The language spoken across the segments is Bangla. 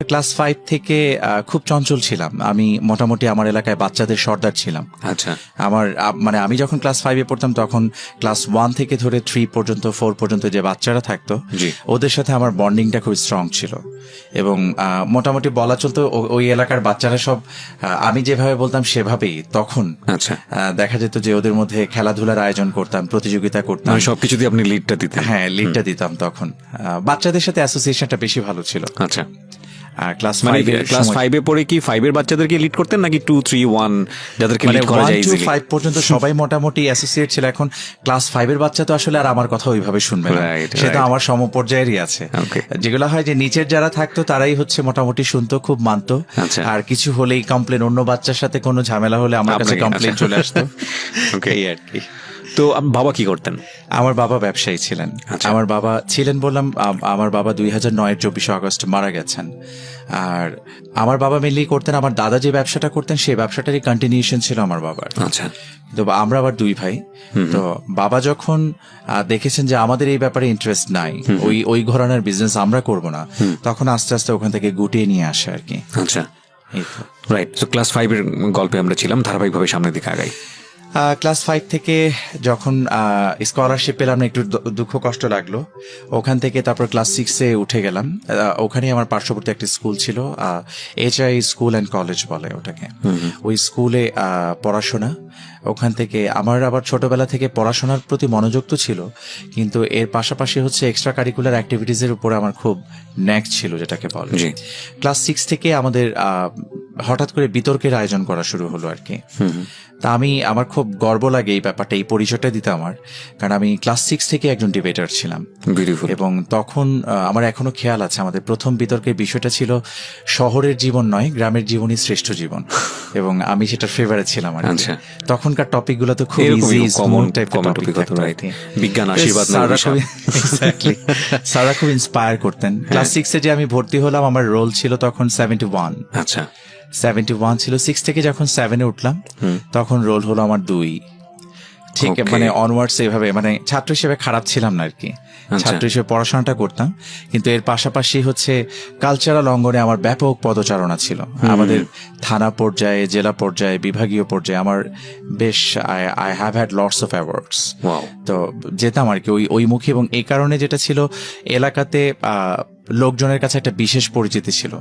ক্লাস 5 থেকে খুব চঞ্চল ছিলাম। আমি মোটামুটি আমার এলাকায় বাচ্চাদের সর্দার ছিলাম। আচ্ছা, আমার মানে আমি যখন ক্লাস 5-এ পড়তাম তখন ক্লাস 1 থেকে ধরে 3 পর্যন্ত 4 পর্যন্ত যে বাচ্চারা থাকতো ওদের সাথে আমার বন্ডিংটা খুব স্ট্রং ছিল এবং মোটামুটি বলা চলতো ওই এলাকার বাচ্চারা সব আমি যেভাবে বলতাম সেভাবেই তখন। আচ্ছা, দেখা যেত যে ওদের মধ্যে খেলাধুলার আয়োজন করতাম, প্রতিযোগিতা করতাম, সবকিছুতে আপনি লিডটা দিতেন। হ্যাঁ, লিডটা দিতাম। তখন বাচ্চাদের সাথে অ্যাসোসিয়েশনটা বেশি ভালো ছিল। আচ্ছা, ক্লাস ক্লাস 5-এ পড়ে কি 5-এর বাচ্চাদেরকে লিড করতেন নাকি 2, 3, 1 যাদেরকে লিড করা যায় ইজিলি? 5 পর্যন্ত সবাই মোটামুটি অ্যাসোসিয়েট ছিল। এখন ক্লাস 5-এর বাচ্চা তো আসলে আর আমার কথা ওইভাবে শুনবে না, সেটা আমার সমপর্যায়েরই আছে। যেগুলো হয় যে নিচের যারা থাকতো তারাই হচ্ছে মোটামুটি শুনতো, খুব মানতো। আর কিছু হলেই কমপ্লেন, অন্য বাচ্চার সাথে কোনো ঝামেলা হলে আমার কাছে কমপ্লেন চলে আসতো। এই আর কি। তো বাবা কি করতেন? আমার বাবা ব্যবসায়ী ছিলেন। আমার বাবা ছিলেন বললাম, আমার বাবা 2009-এর 24শে আগস্ট মারা গেছেন। আর আমার বাবা মেনলি করতেন, আমার দাদা যে ব্যবসাটা করতেন সেই ব্যবসাটারই কন্টিনিউশন ছিল আমার বাবার। আচ্ছা, তো আমরা আবার 2 ভাই। তো বাবা যখন দেখেছেন যে আমাদের এই ব্যাপারে ইন্টারেস্ট নাই, ওই ঘরানার বিজনেস আমরা করব না, তখন আস্তে আস্তে ওখান থেকে গুটিয়ে নিয়ে আসে আর কি। আচ্ছা, রাইট। তো ক্লাস 5-এর গল্পে আমরা ছিলাম, ধারাবাহিকভাবে সামনের দিকে আগাই। ক্লাস 5 থেকে যখন স্কলারশিপ পেলাম না, একটু দুঃখ কষ্ট লাগলো। ওখান থেকে তারপর ক্লাস 6-এ উঠে গেলাম। ওখানে আমার পার্শ্ববর্তী একটা স্কুল ছিল, HI স্কুল অ্যান্ড কলেজ বলে ওটাকে। ওই স্কুলে পড়াশোনা। ওখান থেকে আমার আবার ছোটবেলা থেকে পড়াশোনার প্রতি মনোযোগ তো ছিল, কিন্তু এর পাশাপাশি হচ্ছে এক্সট্রা কারিকুলার অ্যাক্টিভিটিজের উপরে আমার খুব ন্যাক ছিল, যেটাকে বলে। ক্লাস 6 থেকে আমাদের হঠাৎ করে বিতর্কের আয়োজন করা শুরু হলো আর কি। তা আমার খুব গর্ব লাগে এই ব্যাপারটা, এই পরিচয়টা দিতে আমার, কারণ আমি ক্লাস 6 থেকে একজন ডিবেটার ছিলাম। এবং তখন আমার এখনো খেয়াল আছে, আমাদের প্রথম বিতর্কের বিষয়টা ছিল শহরের জীবন নয়, গ্রামের জীবনই শ্রেষ্ঠ জীবন, এবং আমি সেটার ফেভারিট ছিলাম আর কি। তখনকার টপিক গুলো তো খুব ইজি, কমন টাইপের টপিক, বিজ্ঞান, আশীর্বাদ, স্যাররা খুব ইন্সপায়ার করতেন। ক্লাস 6-এ যে আমি ভর্তি হলাম, আমার রোল ছিল তখন 71। আচ্ছা, 71 ছিল। 6 থেকে যখন 7-এ উঠলাম তখন রোল হলো আমার 2। ঠিক মানে অনওয়ার্ডস এভাবে, মানে ছাত্র হিসেবে খারাপ ছিলাম না আর কি, ছাত্র হিসেবে পড়াশোনাটা করতাম, কিন্তু এর পাশাপাশি হচ্ছে কালচারাল অঙ্গনে আমার ব্যাপক পদচারণা ছিল। আমাদের থানা পর্যায়ে, জেলা পর্যায়ে, বিভাগীয় পর্যায়ে আমার বেশ I have had lots of awards. তো যেতাম আর কি ওই মুখে, এবং এই কারণে যেটা ছিল এলাকাতে লোকজনের কাছে একটা বিশেষ পরিচিতি ছিল।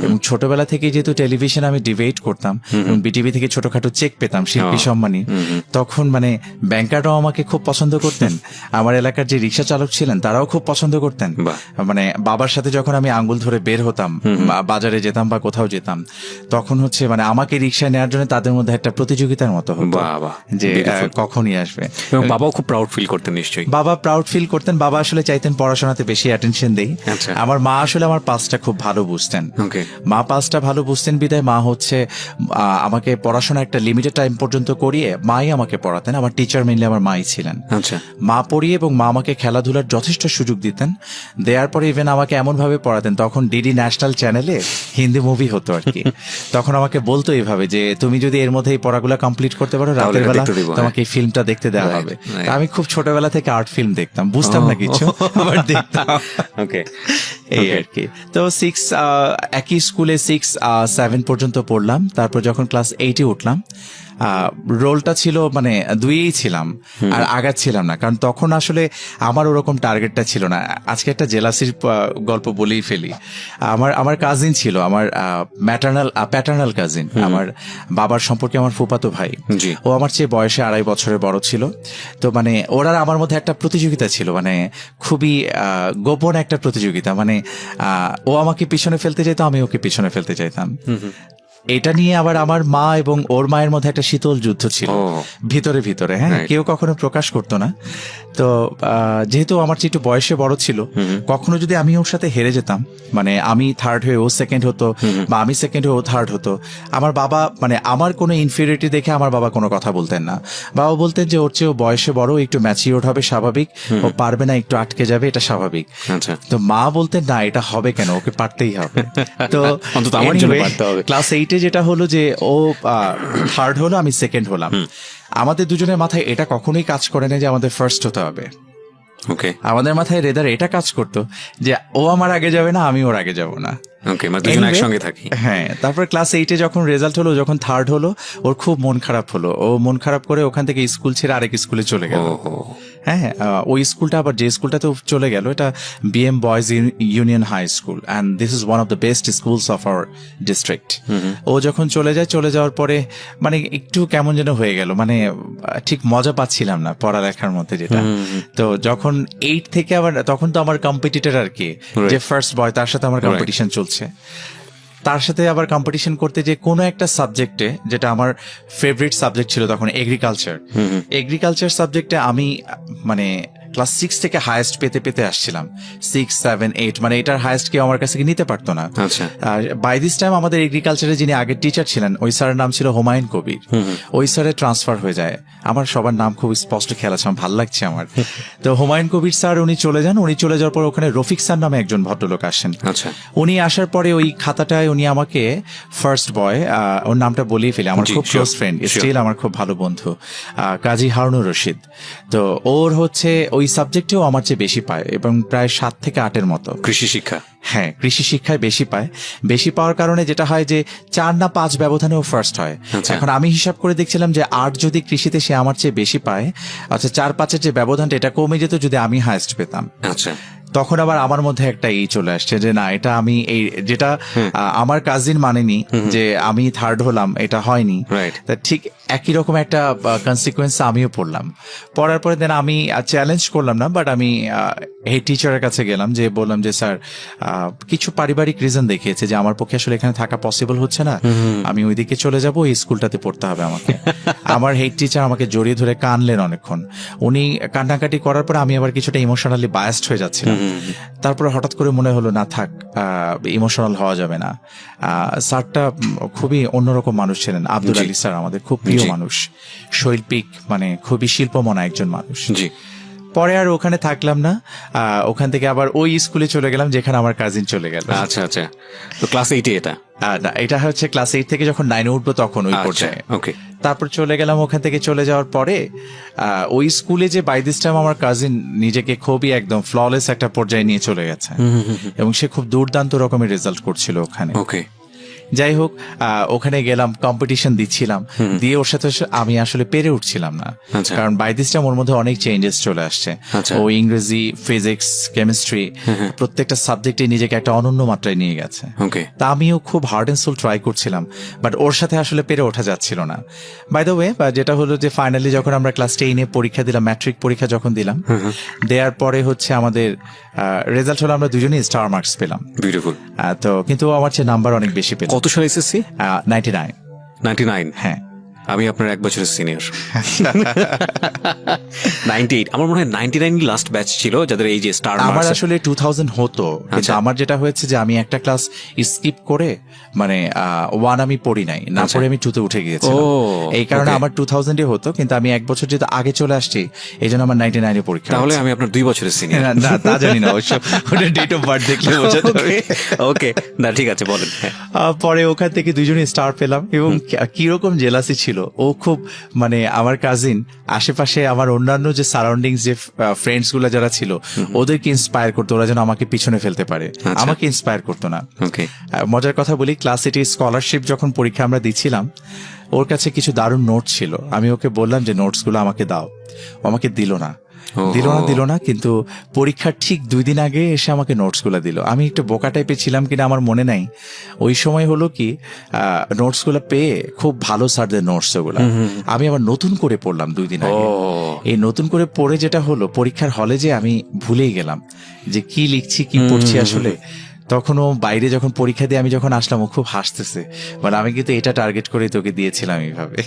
এবং ছোটবেলা থেকে যেহেতু টেলিভিশন আমি ডিবেট করতাম এবং বিটিভি থেকে ছোটখাটো চেক পেতাম, শিল্পী সম্মানী, তখন মানে ব্যাংকাররাও আমাকে খুব পছন্দ করতেন। আমার এলাকার যে রিক্সা চালক ছিলেন তারাও খুব পছন্দ করতেন। মানে বাবার সাথে যখন আমি আঙ্গুল ধরে বের হতাম, বাজারে যেতাম বা কোথাও যেতাম, তখন হচ্ছে মানে আমাকে রিক্সায় নেওয়ার জন্য তাদের মধ্যে একটা প্রতিযোগিতার মতো হতো যে কখনই আসবে। বাবাও খুব প্রাউড ফিল করতেন নিশ্চয়ই? বাবা প্রাউড ফিল করতেন। বাবা আসলে চাইতেন পড়াশোনাতে বেশি অ্যাটেনশন দেই। আমার মা আসলে আমার পাসটা খুব ভালো বুঝতেন। মা পাসটা ভালো বুঝতেন বিদায় মা হচ্ছে আমাকে পড়াশোনা একটা লিমিটেড টাইম পর্যন্ত করিয়ে মাই আমাকে পড়াতেন। আমার টিচার মেনলি আমার মাই ছিলেন। মা পড়িয়ে এবং মা আমাকে খেলাধুলার যথেষ্ট সুযোগ দিতেন। দেওয়ার পরে ইভেন আমাকে এমন ভাবে পড়াতেন, তখন ডিডি ন্যাশনাল চ্যানেলে হিন্দি মুভি হতো আর কি। তখন আমাকে বলতো এইভাবে যে তুমি যদি এর মধ্যে এই পড়াগুলা কমপ্লিট করতে পারো, রাতের বেলা তোমাকে এই ফিল্মটা দেখতে দেওয়া হবে। আমি খুব ছোটবেলা থেকে আর্ট ফিল্ম দেখতাম, বুঝতাম না কিছু, আবার দেখতাম। এই আর কি। তো 6 একই স্কুলে 6-7 পর্যন্ত পড়লাম। তারপর যখন ক্লাস 8-এ উঠলাম, রোলটা ছিল মানে 2-এই ছিলাম, আর আগাচ্ছিলাম না, কারণ তখন আসলে আমার ওরকম টার্গেটটা ছিল না। আজকে একটা জেলাসির গল্প বলেই ফেলি। আমার কাজিন ছিল, আমার প্যাটার্নাল কাজিন, আমার বাবার সম্পর্কে আমার ফুফাতো ভাই। ও আমার চেয়ে বয়সে 2.5 বছরের বড় ছিল। তো মানে ওরা আমার মধ্যে একটা প্রতিযোগিতা ছিল, মানে খুবই গোপন একটা প্রতিযোগিতা। মানে ও আমাকে পিছনে ফেলতে চাইতো, আমি ওকে পিছনে ফেলতে চাইতাম। এটা নিয়ে আবার আমার মা এবং ওর মায়ের মধ্যে একটা শীতল যুদ্ধ ছিল ভিতরে ভিতরে। হ্যাঁ, কেউ কখনো প্রকাশ করতো না। তো যেহেতু আমার চেয়ে একটু বয়সে বড় ছিল, কখনো যদি আমি ওর সাথে হেরে যেতাম, মানে আমি থার্ড হয়ে ও সেকেন্ড হতো বা আমি সেকেন্ড হয়ে ও থার্ড হতো, আমার বাবা মানে আমার কোনো ইনফিরিয়রিটি দেখে আমার বাবা কোনো কথা বলতেন না। বাবা বলতেন যে ওর চেয়ে বয়সে বড়, একটু ম্যাচিওর হবে, স্বাভাবিক, ও পারবে না, একটু আটকে যাবে, এটা স্বাভাবিক। তো মা বলতেন না, এটা হবে কেন, ওকে পারতেই হবে। তো ক্লাস 8-এ যেটা হলো যে ও থার্ড হলো, আমি সেকেন্ড হলাম। আমাদের দুজনের মাথায় এটা কখনোই কাজ করে না যে আমাদের ফার্স্ট হতে হবে। আমাদের মাথায় রেদার এটা কাজ করতো যে ও আমার আগে যাবে না, আমি ওর আগে যাব না। ওকে, মানে দুজন Anyway, একসঙ্গে থাকি। হ্যাঁ, তারপর ক্লাস 8-এ যখন রেজাল্ট হলো, যখন থার্ড হলো, ওর খুব মন খারাপ হলো। ও মন খারাপ করে ওখান থেকে স্কুল ছেড়ে আরেক স্কুলে চলে গেল। হ্যাঁ, ওই স্কুলটা আবার যে স্কুলটাতে চলে গেল, এটা BM boys union high school, and this is one of the best schools of our district. ও যখন চলে যাওয়ার পরে মানে একটু কেমন যেন হয়ে গেল, মানে ঠিক মজা পাচ্ছিলাম না পড়ালেখার মধ্যে যেটা। তো যখন 8 থেকে আবার, তখন তো আমার কম্পিটিটর আর কি, যে ফার্স্ট বয়, তার সাথে আমার কম্পিটিশন চলছে। তার সাথে আবার কম্পিটিশন করতে, যে কোনো একটা সাবজেক্টে, যেটা আমার ফেভারিট সাবজেক্ট ছিল তখন, এগ্রিকালচার সাবজেক্টে আমি মানে ক্লাস 6 থেকে হায়েস্ট পেতে পেতে আসছিলাম, 6, 7, 8, মানে এটার হায়েস্ট কেউ আমার কাছে নিতে পারতো না। আর বাই দিস টাইম আমাদের এগ্রিকালচারে যিনি আগের টিচার ছিলেন, ওই স্যারের নাম ছিল হুমায়ুন কবির। ওই স্যারের ট্রান্সফার হয়ে যায়, আমার সবার নাম খুব স্পষ্ট খেয়াল আছে, আমার ভালো লাগছে আমার। তো হুমায়ুন কবির স্যার উনি চলে যাওয়ার পর ওখানে রফিক স্যার নামে একজন ভদ্রলোক আসেন। উনি আসার পরে ওই খাতাটায় উনি আমাকে ফার্স্ট বয়, ওর নামটা বলিয়ে ফেলে, আমার খুব ক্লোজ ফ্রেন্ড, স্টিল আমার খুব ভালো বন্ধু, কাজী হারুনুর রশিদ। তো ওর হচ্ছে ওই সাবজেক্টেও আমার চেয়ে বেশি পায়, এবং প্রায় 7 থেকে 8-এর মতো। কৃষি শিক্ষা, হ্যাঁ, কৃষি শিক্ষায় বেশি পায়। বেশি পাওয়ার কারণে যেটা হয় যে 4 না 5 ব্যবধানেও ফার্স্ট হয়। এখন আমি হিসাব করে দেখছিলাম যে 8 যদি কৃষিতে সে আমার চেয়ে বেশি পায়, আচ্ছা 4-5-এর যে ব্যবধানটা, এটা কমে যেত যদি আমি হায়েস্ট পেতাম। আচ্ছা, তখন আবার আমার মধ্যে একটা চলে আসছে যে না, এটা আমি এই যেটা আমার কাজিন মানেনি, যে আমি থার্ড হলাম, এটা হয়নি। তা ঠিক একই রকম একটা কনসিকুয়েন্স আমিও পড়লাম। পড়ার পরে দেন আমি চ্যালেঞ্জ করলাম না, বাট আমি এই টিচারের কাছে গেলাম, যে বললাম যে স্যার, কিছু পারিবারিক রিজন দেখিয়েছে যে আমার পক্ষে আসলে এখানে থাকা পসিবল হচ্ছে না, আমি ওইদিকে চলে যাব, এই স্কুলটাতে পড়তে হবে আমাকে। আমার হেড টিচার আমাকে জড়িয়ে ধরে কানলেন অনেকক্ষণ। উনি কান্নাকাটি করার পর আমি আবার কিছুটা ইমোশনালি বায়াসড হয়ে যাচ্ছিলাম। তারপরে হঠাৎ করে মনে হলো, না থাক, ইমোশনাল হওয়া যাবে না। স্যারটা খুবই অন্যরকম মানুষ ছিলেন, আব্দুল আলী স্যার, আমাদের খুব প্রিয় মানুষ, শৈল্পিক, মানে খুবই শিল্পমনা একজন মানুষ। পরে আর ওখানে থাকলাম না, ওখান থেকে আবার ওই স্কুলে চলে গেলাম যেখানে আমার কাজিন চলে গেল। আচ্ছা আচ্ছা, তো ক্লাস 8-এ এটা? না, এটা হচ্ছে ক্লাস 8 থেকে যখন 9-এ উঠবো তখন ওই পর্যায়ে। ওকে, তারপর চলে গেলাম। ওখান থেকে চলে যাওয়ার পরে ওই স্কুলে যে বাই দিস টাইম আমার কাজিন নিজেকে খুবই একদম ফ্ললেস একটা পর্যায়ে নিয়ে চলে গেছে, এবং সে খুব দুর্দান্ত রকমের রেজাল্ট করছিল ওখানে। ওকে, যাই হোক, ওখানে গেলাম, কম্পিটিশন দিচ্ছিলাম, দিয়ে ওর সাথে আমি আসলে পেরে উঠছিলাম না, কারণ বাই দিস টাইম ওর মধ্যে অনেক চেঞ্জেস চলে আসছে। ও ইংরেজি, ফিজিক্স, কেমিস্ট্রি, প্রত্যেকটা সাবজেক্টে নিজেকে একটা অনন্য মাত্রায় নিয়ে গেছে। তা আমিও খুব হার্ড এন্ড সোল ট্রাই করছিলাম, বাট ওর সাথে আসলে পেরে ওঠা যাচ্ছিল না। বাই দ্য ওয়ে, যেটা হলো যে ফাইনালি যখন আমরা ক্লাস 10-এ পরীক্ষা দিলাম, ম্যাট্রিক পরীক্ষা যখন দিলাম, দেওয়ার পরে হচ্ছে আমাদের রেজাল্ট হলো আমরা দুজনেই স্টার মার্কস পেলাম। বিউটিফুল। তো কিন্তু আমার চেয়ে নাম্বার অনেক বেশি পেলাম। কত সালে এসএসসি? 99। হ্যাঁ, আমি আপনার 1 বছরের সিনিয়র। 98, আমার মনে হয় 99 লাস্ট ব্যাচ ছিল যাদের এই যে স্টার মার্কস। আমার আসলে 2000 হতো, কিন্তু আমার যেটা হয়েছে যে আমি একটা ক্লাস স্কিপ করে, মানে 1 আমি পড়ি নাই, না পড়ে আমি 2-তে উঠে গিয়েছিলাম। এই কারণে আমার 2000-এ হতো, কিন্তু আমি 1 বছর যেহেতু আগে চলে আসছি, এই জন্য আমার 99-এ পরীক্ষা। তাহলে আমি আপনার 2 বছরের সিনিয়র। না, তা জানি না, অবশ্য ওটা ডেট অফ বার্থ দেখলে বোঝা যাবে। ওকে, না ঠিক আছে, বলেন। পরে ওখান থেকে দুজনে স্টার পেলাম, এবং কিরকম জেলাসি ছিল, ও খুব, মানে আমার কাজিন আশেপাশে আমার অন্যান্য যে সারাউন্ডিংস, যে ফ্রেন্ডস গুলো যারা ছিল, ওদেরকে ইন্সপায়ার করতো, ওরা যেন আমাকে পিছনে ফেলতে পারে, আমাকে ইন্সপায়ার করতো না। মজার কথা বলি, ক্লাস 8-এ স্কলারশিপ যখন পরীক্ষা আমরা দিচ্ছিলাম, ওর কাছে কিছু দারুণ নোট ছিল, আমি ওকে বললাম যে নোটস গুলো আমাকে দাও, আমাকে দিল না, কিন্তু পরীক্ষার ঠিক 2 দিন আগে এসে আমাকে নোটস গুলা দিল। আমি একটু বোকা টাইপের ছিলাম কিনা আমার মনে নাই, ওই সময় হলো কি, নোটস গুলা পেয়ে, খুব ভালো স্যারদের নোটস ওগুলা, আমি আবার নতুন করে পড়লাম 2 দিন আগে। এই নতুন করে পড়ে যেটা হলো, পরীক্ষার হলে যে আমি ভুলেই গেলাম যে কি লিখছি, কি পড়ছি আসলে। তখনও বাইরে যখন পরীক্ষা দিয়ে আমি যখন আসলাম, ও খুব হাসতেছে, মানে আমি কিন্তু এটা টার্গেট করে তোকে দিয়েছিলাম এইভাবে।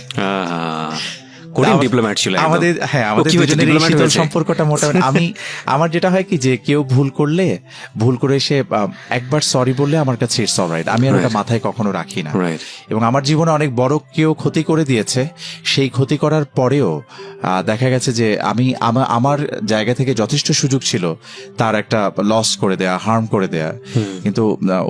কোরিয়ান ডিপ্লোম্যাট ছিল আমাদের। হ্যাঁ, আমাদের দুজনের শীতল সম্পর্কটা মোটামুটি। আমার যেটা হয় কি, যে কেউ ভুল করে সে একবার সরি বললে আমার কাছে ইটস অলরাইট, আমি আর ওটা মাথায় কখনো রাখি না। এবং আমার জীবনে অনেক বড় কেউ ক্ষতি করে দিয়েছে, সেই ক্ষতি করার পরেও দেখা গেছে যে আমি আমার জায়গা থেকে যথেষ্ট সুযোগ ছিল তার একটা লস করে দেয়া, হার্ম করে দেয়া, কিন্তু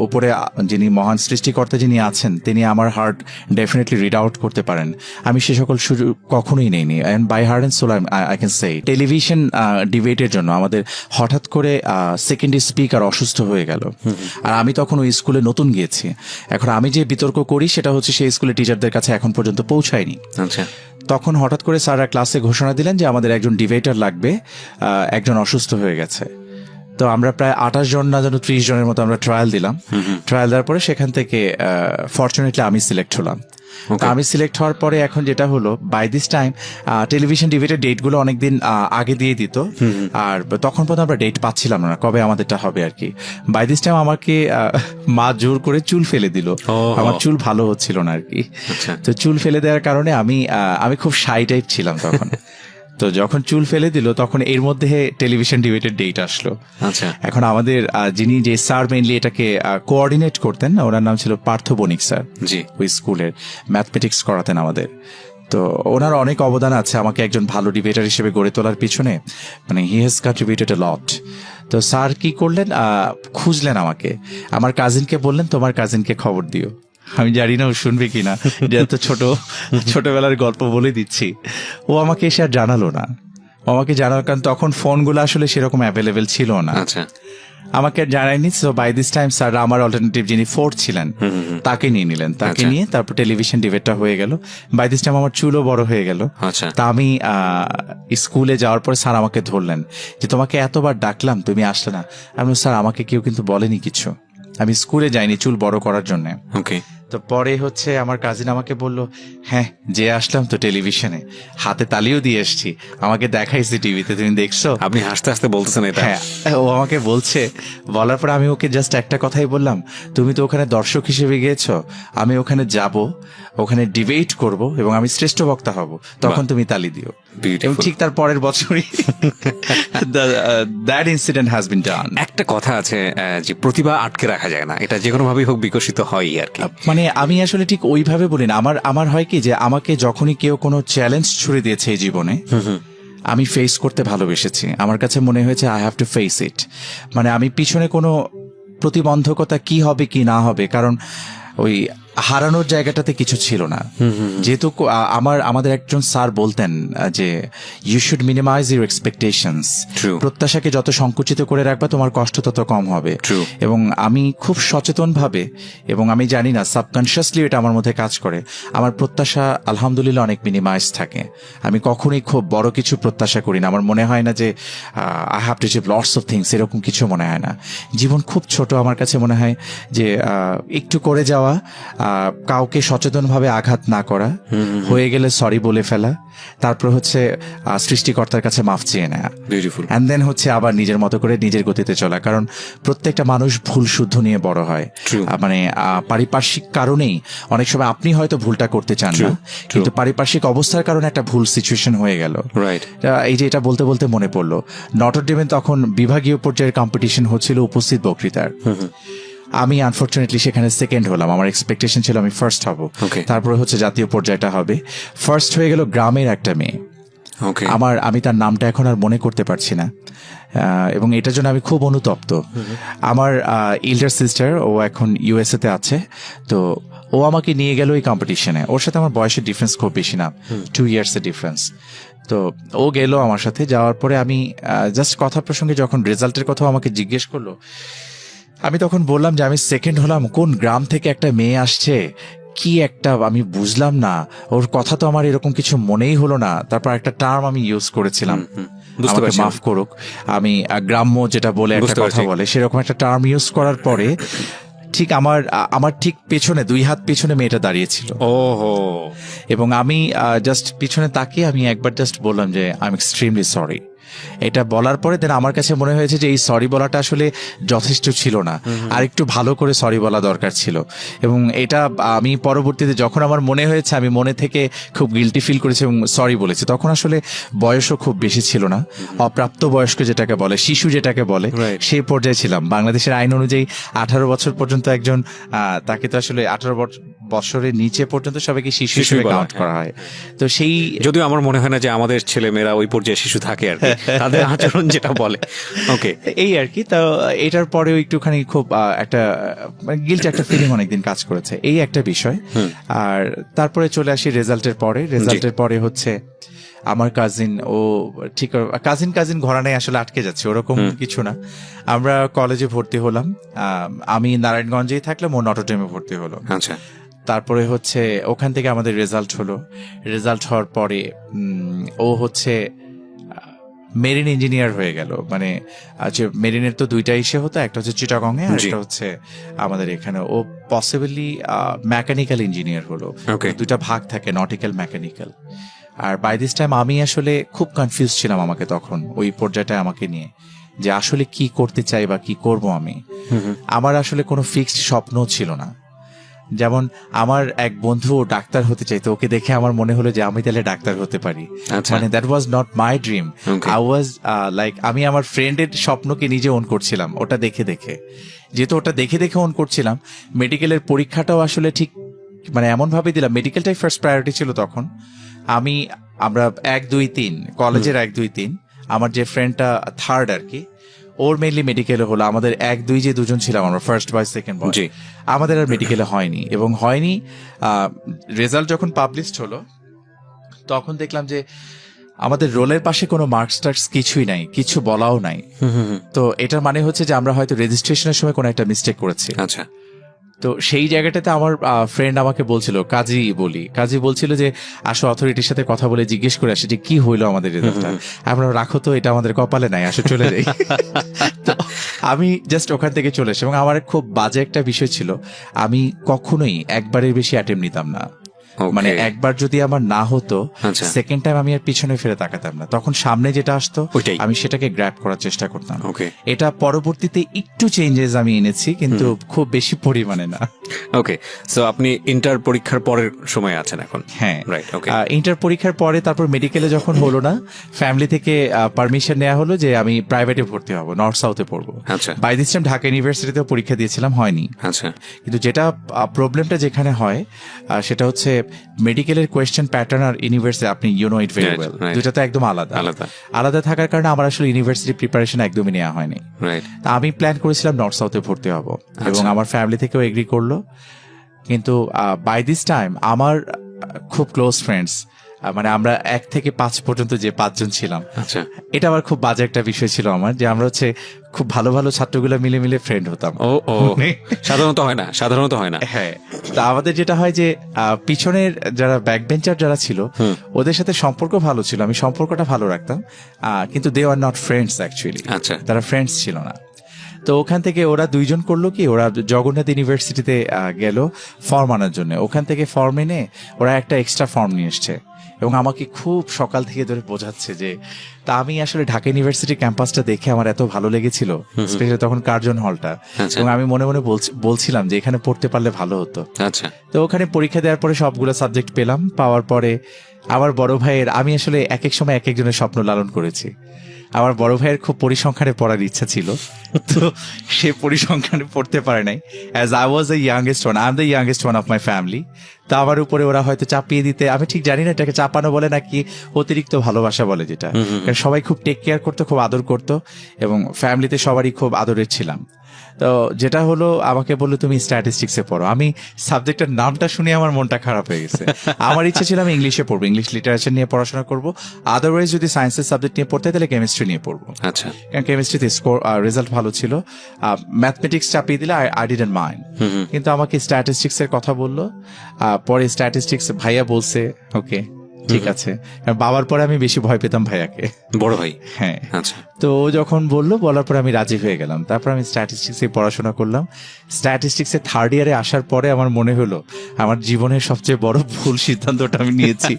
উপরে যিনি মহান সৃষ্টিকর্তা যিনি আছেন, তিনি আমার হার্ট ডেফিনেটলি রিড আউট করতে পারেন। আমি সে সকল সুযোগ কখনো কখনোই নেইনি, and by heart and soul I can say. Television ডিবেটের জন্য আমাদের হঠাৎ করে সেকেন্ড স্পিকার অসুস্থ হয়ে গেল, আর আমি তখন ওই স্কুলে নতুন গিয়েছি। এখন আমি যে বিতর্ক করি সেটা হচ্ছে সেই স্কুলের টিচারদের কাছে এখন পর্যন্ত পৌঁছায়নি। আচ্ছা, তখন হঠাৎ করে স্যাররা ক্লাসে ঘোষণা দিলেন যে আমাদের একজন ডিবেটার লাগবে, একজন অসুস্থ হয়ে গেছে। তো আমরা প্রায় 28 জন না যেন 30 জনের মতো আমরা ট্রায়াল দিলাম। ট্রায়াল দেওয়ার পরে সেখান থেকে ফরচুনেটলি আমি সিলেক্ট হলাম। আমি সিলেক্ট হওয়ার পরে এখন যেটা হলো, বাই দিস টাইম টেলিভিশন ডিবেটের ডেটগুলো অনেকদিন আগে দিয়ে দিত, আর তখন পর্যন্ত আমরা ডেট পাচ্ছিলাম না কবে আমাদেরটা হবে আর কি। বাই দিস টাইম আমাকে মা জোর করে চুল ফেলে দিল, আমার চুল ভালো হচ্ছিল না আর কি। তো চুল ফেলে দেওয়ার কারণে আমি খুব শাই টাইপ ছিলাম তখন। তো যখন চুল ফেলে দিল তখন এর মধ্যে টেলিভিশন ডিবেটের ডেট আসলো। আচ্ছা, এখন আমাদের যিনি যে স্যার মেইনলি এটাকে কোঅর্ডিনেট করতেন, ওনার নাম ছিল পার্থ বণিক স্যার। জি, ওই স্কুলের ম্যাথমেটিক্স করাতেন আমাদের। তো ওনার অনেক অবদান আছে আমাকে একজন ভালো ডিবেটার হিসেবে গড়ে তোলার পিছনে, মানে হি হ্যাজ কন্ট্রিবিউটেড এ লট। তো স্যার কি করলেন, খুঁজলেন আমাকে, আমার কাজিনকে বললেন তোমার কাজিনকে খবর দিও। আমি জানি না ও শুনবে কিনা, যেহেতু ছোটবেলার গল্প বলে দিচ্ছি। ও আমাকে এসে আর জানালো না, আমাকে জানার কারণ তখন ফোনগুলো আসলে সেরকম অ্যাভেলেবেল ছিল না। আচ্ছা, আমাকে আর জানায়নি। So by this time sir আমার অল্টারনেটিভ যিনি ফোর্থ ছিলেন তাকে নিয়ে নিলেন, তাকে নিয়ে তারপর টেলিভিশন ডিবেটটা হয়ে গেল। বাই দিস টাইম আমার চুলও বড় হয়ে গেল। আচ্ছা, তা আমি স্কুলে যাওয়ার পর স্যার আমাকে ধরলেন যে তোমাকে এতবার ডাকলাম তুমি আসলে না। আমি বললাম, স্যার আমাকে কেউ কিন্তু বলেনি কিছু, আমি স্কুলে যাইনি চুল বড় করার জন্য। ওকে। তো পরে হচ্ছে আমার কাজিন আমাকে বলল, হ্যাঁ যে আসলাম তো টেলিভিশনে, হাতে তালিও দিয়ে এসছি, আমাকে দেখাইছি টিভিতে, তুমি দেখছো? আপনি হাসতে হাসতে বলতেছেন এটা? হ্যাঁ, ও আমাকে বলছে। বলার পর আমি ওকে জাস্ট একটা কথাই বললাম, তুমি তো ওখানে দর্শক হিসেবে গিয়েছো, আমি ওখানে যাব, ওখানে ডিবেট করব এবং আমি শ্রেষ্ঠ বক্তা হব, তখন তুমি তালি দিও। এবং ঠিক তার পরের বছরই দ্যাট ইনসিডেন্ট হ্যাজ বিন ডান। একটা কথা আছে যে প্রতিভা আটকে রাখা যায় না, এটা যে কোনো ভাবেই হোক বিকশিত হয় আর কি। মানে আমি আসলে ঠিক ওইভাবে বলি না, আমার হয় কি যে আমাকে যখনই কেউ কোনো চ্যালেঞ্জ ছুড়ে দিয়েছে এই জীবনে, আমি ফেস করতে ভালোবেসেছি। আমার কাছে মনে হয়েছে I have to face it. মানে আমি পিছনে কোনো প্রতিবন্ধকতা কি হবে কি না হবে, কারণ ওই হারানোর জায়গাটাতে কিছু ছিল না। যেহেতু আমাদের একজন স্যার বলতেন যে you should minimize your expectations, প্রত্যাশাকে যত সংকুচিত করে রাখবা তোমার কষ্ট তত কম হবে। এবং আমি খুব সচেতন ভাবে, এবং আমি জানি না সাবকনশিয়াসলি এটা আমার মধ্যে কাজ করে, আমার প্রত্যাশা আলহামদুলিল্লাহ অনেক মিনিমাইজ থাকে। আমি কখনোই খুব বড় কিছু প্রত্যাশা করি না। আমার মনে হয় না যে I have to achieve lots of things, এরকম কিছু মনে হয় না। জীবন খুব ছোট, আমার কাছে মনে হয় যে একটু করে যাওয়া, কাউকে সচেতনভাবে আঘাত না করা, হয়ে গেলে সরি বলে ফেলা, তারপর হচ্ছে সৃষ্টিকর্তার কাছে মাফ চেয়ে নেয়া, এন্ড দেন হচ্ছে আবার নিজের মতো করে নিজের গতিতে চলা। কারণ প্রত্যেকটা মানুষ ভুল শুদ্ধ নিয়ে বড় হয়। মানে পারিপার্শ্বিক কারণেই অনেক সময় আপনি হয়তো ভুলটা করতে চান না, কিন্তু পারিপার্শ্বিক অবস্থার কারণে একটা ভুল সিচুয়েশন হয়ে গেল। এই যে এটা বলতে বলতে মনে পড়লো, নটর ডেমে তখন বিভাগীয় পর্যায়ের কম্পিটিশন হচ্ছিল উপস্থিত বক্তৃতার। আমি আনফরচুনেটলি সেখানে সেকেন্ড হলাম। আমার এক্সপেকটেশন ছিল আমি ফার্স্ট হব, তারপরে হচ্ছে জাতীয় পর্যায়টা হবে। ফার্স্ট হয়ে গেল গ্রামের একটা মেয়ে, আমি তার নামটা এখন আর মনে করতে পারছি না, এবং এটার জন্য আমি খুব অনুতপ্ত। আমার ইল্ডার সিস্টার, ও এখন ইউএসএ তে আছে, তো ও আমাকে নিয়ে গেল এই কম্পিটিশনে। ওর সাথে আমার বয়সের ডিফারেন্স খুব বেশি না, 2 years এর ডিফারেন্স। তো ও গেল আমার সাথে। যাওয়ার পরে আমি জাস্ট কথা প্রসঙ্গে যখন রেজাল্টের কথা আমাকে জিজ্ঞেস করলো, আমি তখন বললাম যে আমি সেকেন্ড হলাম। কোন গ্রাম থেকে একটা মেয়ে আসছে, কি একটা আমি বুঝলাম না, ওর কথা তো আমার এরকম কিছু মনেই হলো না। তারপর একটা টার্ম আমি ইউজ করেছিলাম, আমাকে মাফ করুক, আমি গ্রাম্য যেটা বলে একটা কথা বলে, সেরকম একটা টার্ম ইউজ করার পরে ঠিক আমার ঠিক পেছনে 2 হাত পেছনে মেয়েটা দাঁড়িয়েছিল। এবং আমি জাস্ট পিছনে তাকিয়ে আমি একবার জাস্ট বললাম যে আই এম এক্সট্রিমলি সরি। এটা বলার পরে দেন আমার কাছে মনে হয়েছে যে এই সরি বলাটা আসলে যথেষ্ট ছিল না, আর একটু ভালো করে সরি বলা দরকার ছিল। এবং এটা আমি পরবর্তীতে যখন আমার মনে হয়েছে, আমি মনে থেকে খুব গিল্টি ফিল করেছি এবং সরি বলেছি। তখন আসলে বয়সও খুব বেশি ছিল না, অপ্রাপ্ত বয়স্ক যেটাকে বলে, শিশু যেটাকে বলে, সেই পর্যায়ে ছিলাম। বাংলাদেশের আইন অনুযায়ী 18 বছর পর্যন্ত একজন, তাকে তো আসলে 18 বছরের নিচে পর্যন্ত সবাইকে শিশু হিসেবে বলা কাউন্ট হয়, করা হয়। তো সেই যদিও আমার মনে হয় না যে আমাদের ছেলেমেয়েরা ওই পর্যায়ে শিশু থাকে আর কি, তাদের আচরণ যেটা বলে। ওকে, এই আর কি। তো এটার পরেও একটুখানি খুব একটা গিল্ট একটা ফিলিং অনেকদিন কাজ করেছে, এই একটা বিষয়। আর তারপরে চলে আসি রেজাল্টের পরে। রেজাল্টের পরে হচ্ছে আমার কাজিন, ও ঠিক কাজিন ঘরানায় আসলে আটকে যাচ্ছে, ওরকম কিছু না। আমরা কলেজে ভর্তি হলাম, আমি নারায়ণগঞ্জেই থাকলাম, ও নটরডেমে ভর্তি হলো। আচ্ছা, তারপরে হচ্ছে ওখান থেকে আমাদের রেজাল্ট হলো। রেজাল্ট হওয়ার পরে ও হচ্ছে মেরিন ইঞ্জিনিয়ার হয়ে গেল। মানে যে মেরিনের তো দুইটা ইসে হতো, একটা হচ্ছে চিটাগং এ, আর একটা হচ্ছে আমাদের এখানে। ও পসিবলি মেকানিক্যাল ইঞ্জিনিয়ার হলো। দুইটা ভাগ থাকে, নটিক্যাল, মেকানিক্যাল। আর বাই দিস টাইম আমি আসলে খুব কনফিউজ ছিলাম আমাকে তখন, ওই পর্যায়টায় আমাকে নিয়ে, যে আসলে কি করতে চাই বা কি করব আমি। আমার আসলে কোনো ফিক্সড স্বপ্ন ছিল না। যেমন আমার এক বন্ধু ডাক্তার হতে চাইতো, ওকে দেখে আমার মনে হলো যে আমি তাহলে ডাক্তার হতে পারি। মানে that was not my dream, I was like, আমি আমার ফ্রেন্ডের স্বপ্নকে নিজে ওন করছিলাম ওটা দেখে দেখে। যেহেতু ওটা দেখে দেখে ওন করছিলাম, মেডিকেলের পরীক্ষাটাও আসলে ঠিক মানে এমন ভাবে দিলাম, মেডিকেলটাই ফার্স্ট প্রায়োরিটি ছিল তখন। আমরা 1, 2, 3 কলেজের 1, 2, 3, আমার যে ফ্রেন্ডটা থার্ড আর কি, ওর মেইনলি মেডিকেলে হলো। আমাদের 1, 2 যে দুজন ছিলাম আমরা, ফার্স্ট বয় সেকেন্ড বয়, আমাদের আর মেডিকেলে হয়নি। এবং হয়নি, রেজাল্ট যখন পাবলিশড হলো তখন দেখলাম যে আমাদের রোলের পাশে কোনো মার্কস টার্কস কিছুই নাই, কিছু বলাও নাই। তো এটার মানে হচ্ছে যে আমরা হয়তো রেজিস্ট্রেশনের সময় কোনো একটা মিস্টেক করেছি। আচ্ছা। তো সেই জায়গাটাতে আমার ফ্রেন্ড আমাকে বলছিল, কাজী বলছিল যে আসো অথরিটির সাথে কথা বলে জিজ্ঞেস করে আসি যে কি হইলো আমাদের রেজাল্টটা। আমরা রাখো তো, এটা আমাদের কপালে নাই, আসো চলে যাই। তো আমি জাস্ট ওখান থেকে চলে আসি। এবং আমার খুব বাজে একটা বিষয় ছিল, আমি কখনোই একবারের বেশি অ্যাটেম্প নিতাম না। মানে একবার যদি আমার না হতো, সেকেন্ড টাইম আমি আর পিছনে ফিরে তাকাতাম না। তখন সামনে যেটা আসতো আমি সেটাকে গ্র্যাব করার চেষ্টা করতাম। এটা পরবর্তীতে একটু চেঞ্জেস আমি এনেছি, কিন্তু খুব বেশি পরিমাণে না। ওকে, সো আপনি ইন্টার পরীক্ষার পরের সময় আছেন এখন? হ্যাঁ, রাইট। ওকে, ইন্টার পরীক্ষার পরে তারপর মেডিকেলে যখন হলো না, ফ্যামিলি থেকে পারমিশন নেওয়া হলো যে আমি প্রাইভেটে ভর্তি হব, নর্থ সাউথে পড়বো। আচ্ছা। বাই দিস টাইম ঢাকা ইউনিভার্সিটিতেও পরীক্ষা দিয়েছিলাম, হয়নি। আচ্ছা। কিন্তু যেটা প্রবলেমটা যেখানে হয় সেটা হচ্ছে মেডিকেলের কোয়েশ্চেন প্যাটার্ন আর ইউনিভার্সিটি, আপনি you know it very well, দুইটা তো একদম আলাদা থাকার কারণে আমার আসলে ইউনিভার্সিটি প্রিপারেশন একদমই নেওয়া হয়নি। তা আমি প্ল্যান করেছিলাম নর্থ সাউথে ভর্তি হব, এবং আমার ফ্যামিলি থেকেও এগ্রি করলো। কিন্তু বাই দিস টাইম আমার খুব ক্লোজ ফ্রেন্ডস, মানে আমরা 1 থেকে 5 পর্যন্ত যে 5 জন ছিলাম, এটা আমার খুব বাজে একটা বিষয় ছিল আমার, যে আমরা হচ্ছে খুব ভালো ভালো ছাত্রগুলো মিলে ফ্রেন্ড হতাম। সাধারণত হয় না। হ্যাঁ, তা আমাদের যেটা হয় যে পিছনের যারা ব্যাক বেঞ্চার যারা ছিল, ওদের সাথে সম্পর্ক ভালো ছিল, আমি সম্পর্কটা ভালো রাখতাম, কিন্তু দে আর নট ফ্রেন্ডস অ্যাকচুয়ালি। তারা ফ্রেন্ডস ছিল না। তো ওখান থেকে ওরা 2 জন করলো কি, ওরা জগন্নাথ ইউনিভার্সিটিতে গেল ফর্ম আনার জন্য। ওখান থেকে ফর্ম এনে ওরা একটা এক্সট্রা ফর্ম নিয়ে এসছে, এবং আমাকে খুব সকাল থেকে ধরে বোঝাচ্ছে যে, তা আমি আসলে ঢাকা ইউনিভার্সিটি ক্যাম্পাসটা দেখে আমার এত ভালো লেগেছিল, স্পেশালি তখন কার্জন হলটা, এবং আমি মনে মনে বলছিলাম যে এখানে পড়তে পারলে ভালো হতো। তো ওখানে পরীক্ষা দেওয়ার পরে সবগুলো সাবজেক্ট পেলাম। পাওয়ার পরে আমার বড় ভাইয়ের, আমি আসলে এক এক সময় এক একজনের স্বপ্ন লালন করেছি। আমার বড় ভাইয়ের খুব পরিসংখ্যানে পড়ার ইচ্ছা ছিল, তো সে পরিসংখ্যানে পড়তে পারে নাই। As I was the youngest one, I am the youngest one of my family. তা আমার উপরে ওরা হয়তো চাপিয়ে দিতে, আমি ঠিক জানি না এটাকে চাপানো বলে নাকি অতিরিক্ত ভালোবাসা বলে, যেটা কারণ সবাই খুব টেক কেয়ার করতো, খুব আদর করতো, এবং ফ্যামিলিতে সবারই খুব আদরের ছিলাম। তো যেটা হলো, আমাকে বললো তুমি স্ট্যাটিস্টিক্সে পড়ো। আমি সাবজেক্টের নামটা শুনে আমার মনটা খারাপ হয়ে গেছে। আমার ইচ্ছে ছিল আমি ইংলিশে পড়বো, ইংলিশ লিটারেচার নিয়ে পড়াশোনা করবো। আদারওয়াইজ যদি সায়েন্সের সাবজেক্ট নিয়ে পড়তে তাহলে কেমিস্ট্রি নিয়ে পড়বো। আচ্ছা, কারণ কেমিস্ট্রিতে রেজাল্ট ভালো ছিল। ম্যাথমেটিক্স চাপিয়ে দিলে আই ডিডন্ট মাইন্ড, কিন্তু আমাকে স্ট্যাটিস্টিক্স এর কথা বললো। পরে স্ট্যাটিস্টিক্স ভাইয়া বলছে ওকে ঠিক আছে, কারণ বাবার পরে আমি বেশি ভয় পেতাম ভাইয়াকে, বড় ভাই। হ্যাঁ, আচ্ছা। তো ও যখন বললো, বলার পরে আমি রাজি হয়ে গেলাম। তারপর আমি স্ট্যাটিস্টিক্সে পড়াশোনা করলাম। স্ট্যাটিস্টিক্সে থার্ড ইয়ারে আসার পরে আমার মনে হলো আমার জীবনের সবচেয়ে বড় ভুল সিদ্ধান্তটা আমি নিয়েছি